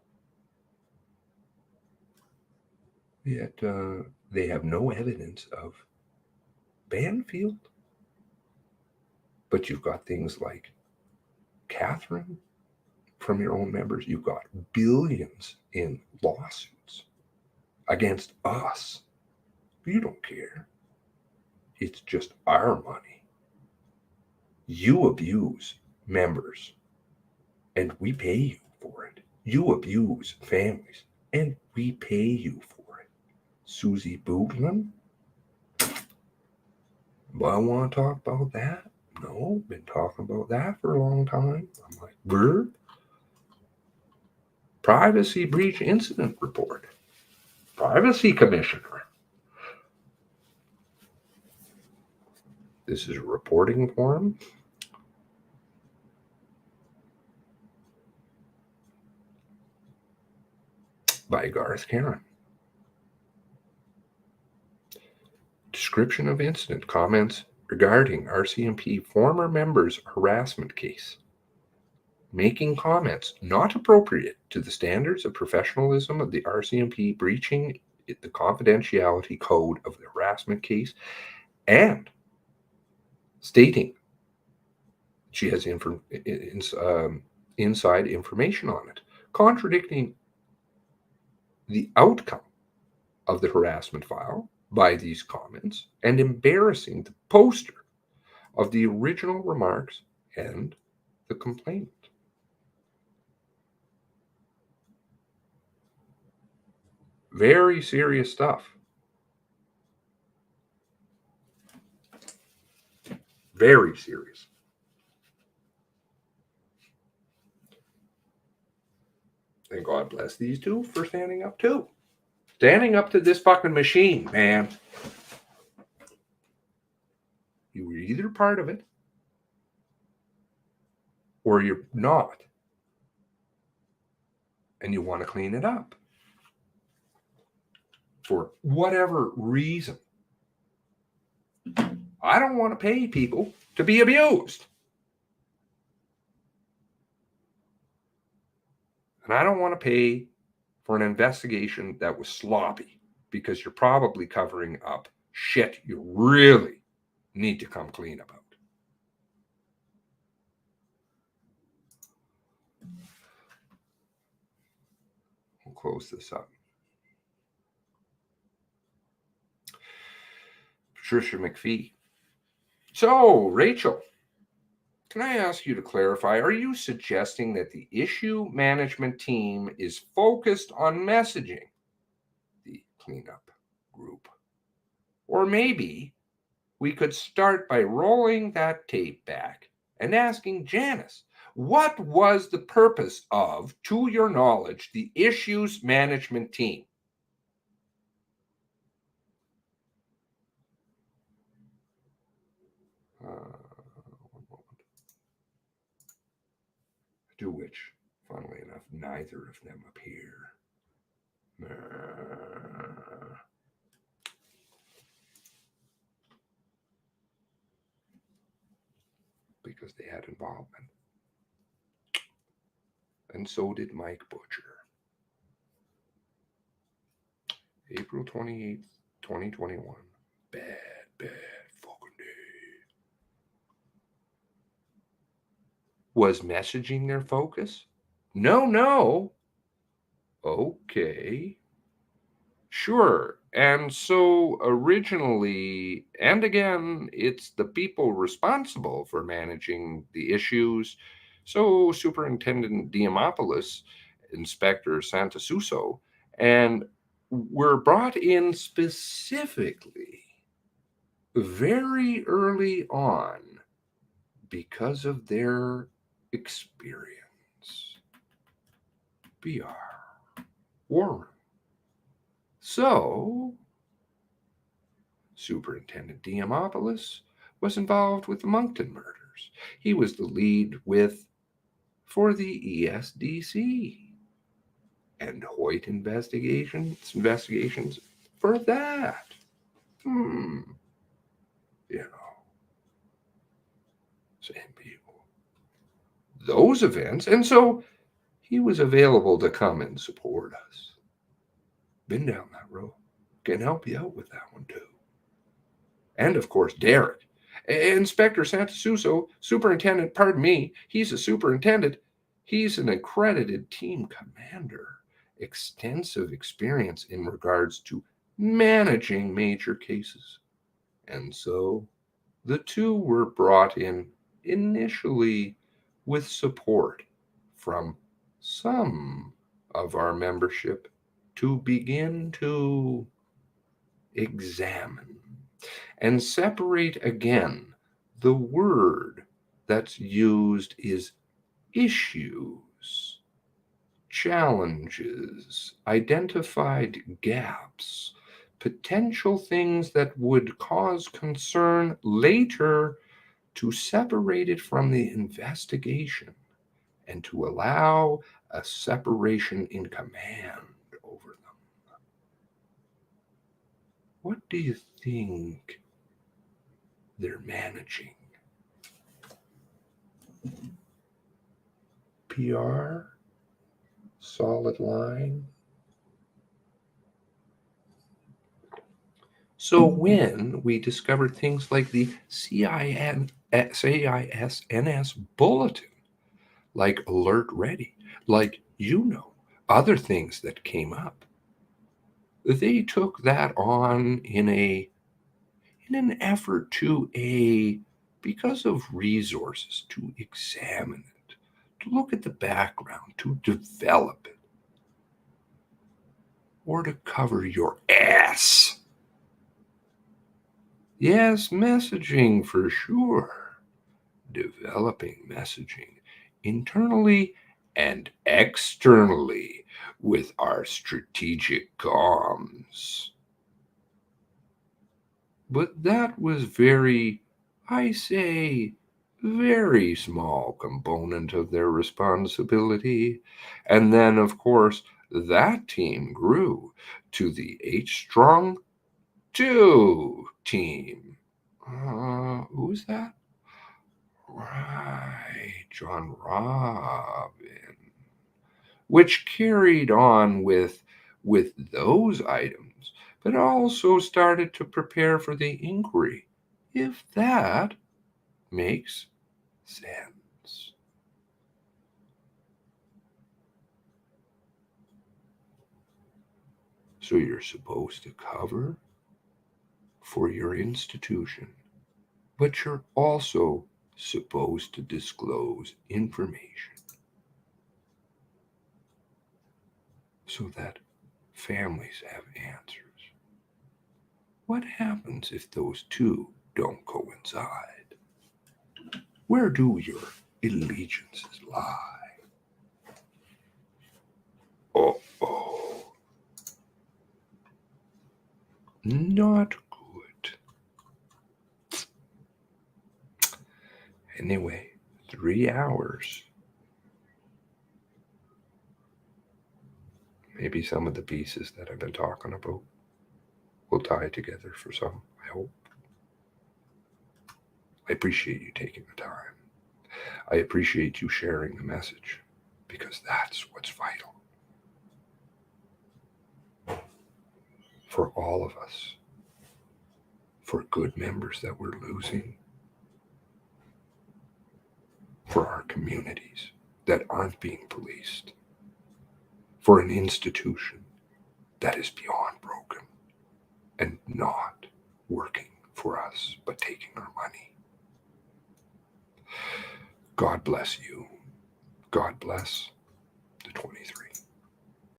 Yet they have no evidence of Banfield. But you've got things like Catherine from your own members. You've got billions in lawsuits against us. You don't care. It's just our money. You abuse members, and we pay you for it. You abuse families, and we pay you for it. Susie Bootlin? Do I want to talk about that? No, been talking about that for a long time. I'm like, brr. Privacy breach incident report. Privacy commissioner. This is a reporting form. By Garth Karen. Description of incident. Comments regarding RCMP former member's harassment case. Making comments not appropriate to the standards of professionalism of the RCMP, breaching the confidentiality code of the harassment case, and stating she has inside information on it, contradicting the outcome of the harassment file by these comments, and embarrassing the poster of the original remarks and the complainant. Very serious stuff. Very serious. And God bless these two for standing up too. Standing up to this fucking machine, man. You were either part of it or you're not. And you want to clean it up. For whatever reason. I don't want to pay people to be abused. And I don't want to pay for an investigation that was sloppy, because you're probably covering up shit you really need to come clean about. We'll close this up. Patricia McPhee. So, Rachel, can I ask you to clarify, are you suggesting that the issue management team is focused on messaging the cleanup group? Or maybe we could start by rolling that tape back and asking Janice, what was the purpose of, to your knowledge, the issues management team? One moment. To which, funnily enough, neither of them appear. Because they had involvement. And so did Mike Butcher. April 28th, 2021. Bad fucking day. Was messaging their focus? No. Okay. Sure. And so originally, and again, it's the people responsible for managing the issues. So Superintendent Diamopoulos, Inspector Santasuso, and were brought in specifically very early on because of their experience. BR. War room. So, Superintendent Diamopoulos was involved with the Moncton murders. He was the lead for the ESDC and Hoyt investigations for that. You know, same people. Those events, and so he was available to come and support us. Been down that road. Can help you out with that one too. And of course, Derek. Inspector Santasuso, superintendent, pardon me, he's a superintendent. He's an accredited team commander. Extensive experience in regards to managing major cases. And so the two were brought in initially with support from some of our membership to begin to examine and separate again. The word that's used is issues, challenges, identified gaps, potential things that would cause concern later, to separate it from the investigation and to allow a separation in command over them. What do you think they're managing? PR? Solid line? So when we discovered things like the CISNS bulletin, like Alert Ready, like other things that came up, they took that on in an effort because of resources, to examine it, to look at the background, to develop it, or to cover your ass. Yes, messaging for sure. Developing messaging internally and externally with our strategic comms. But that was very small component of their responsibility. And then, of course, that team grew to the H-Strong 2 team. Who's that? Right, John Robin. Which carried on with those items, but also started to prepare for the inquiry, if that makes sense. So you're supposed to cover for your institution, but you're also supposed to disclose information so that families have answers. What happens if those two don't coincide? Where do your allegiances lie? Uh-oh. Not good. Anyway, 3 hours. Maybe some of the pieces that I've been talking about will tie together for some, I hope. I appreciate you taking the time. I appreciate you sharing the message, because that's what's vital. for all of us, for good members that we're losing, for our communities that aren't being policed, for an institution that is beyond broken and not working for us, but taking our money. God bless you. God bless the 23.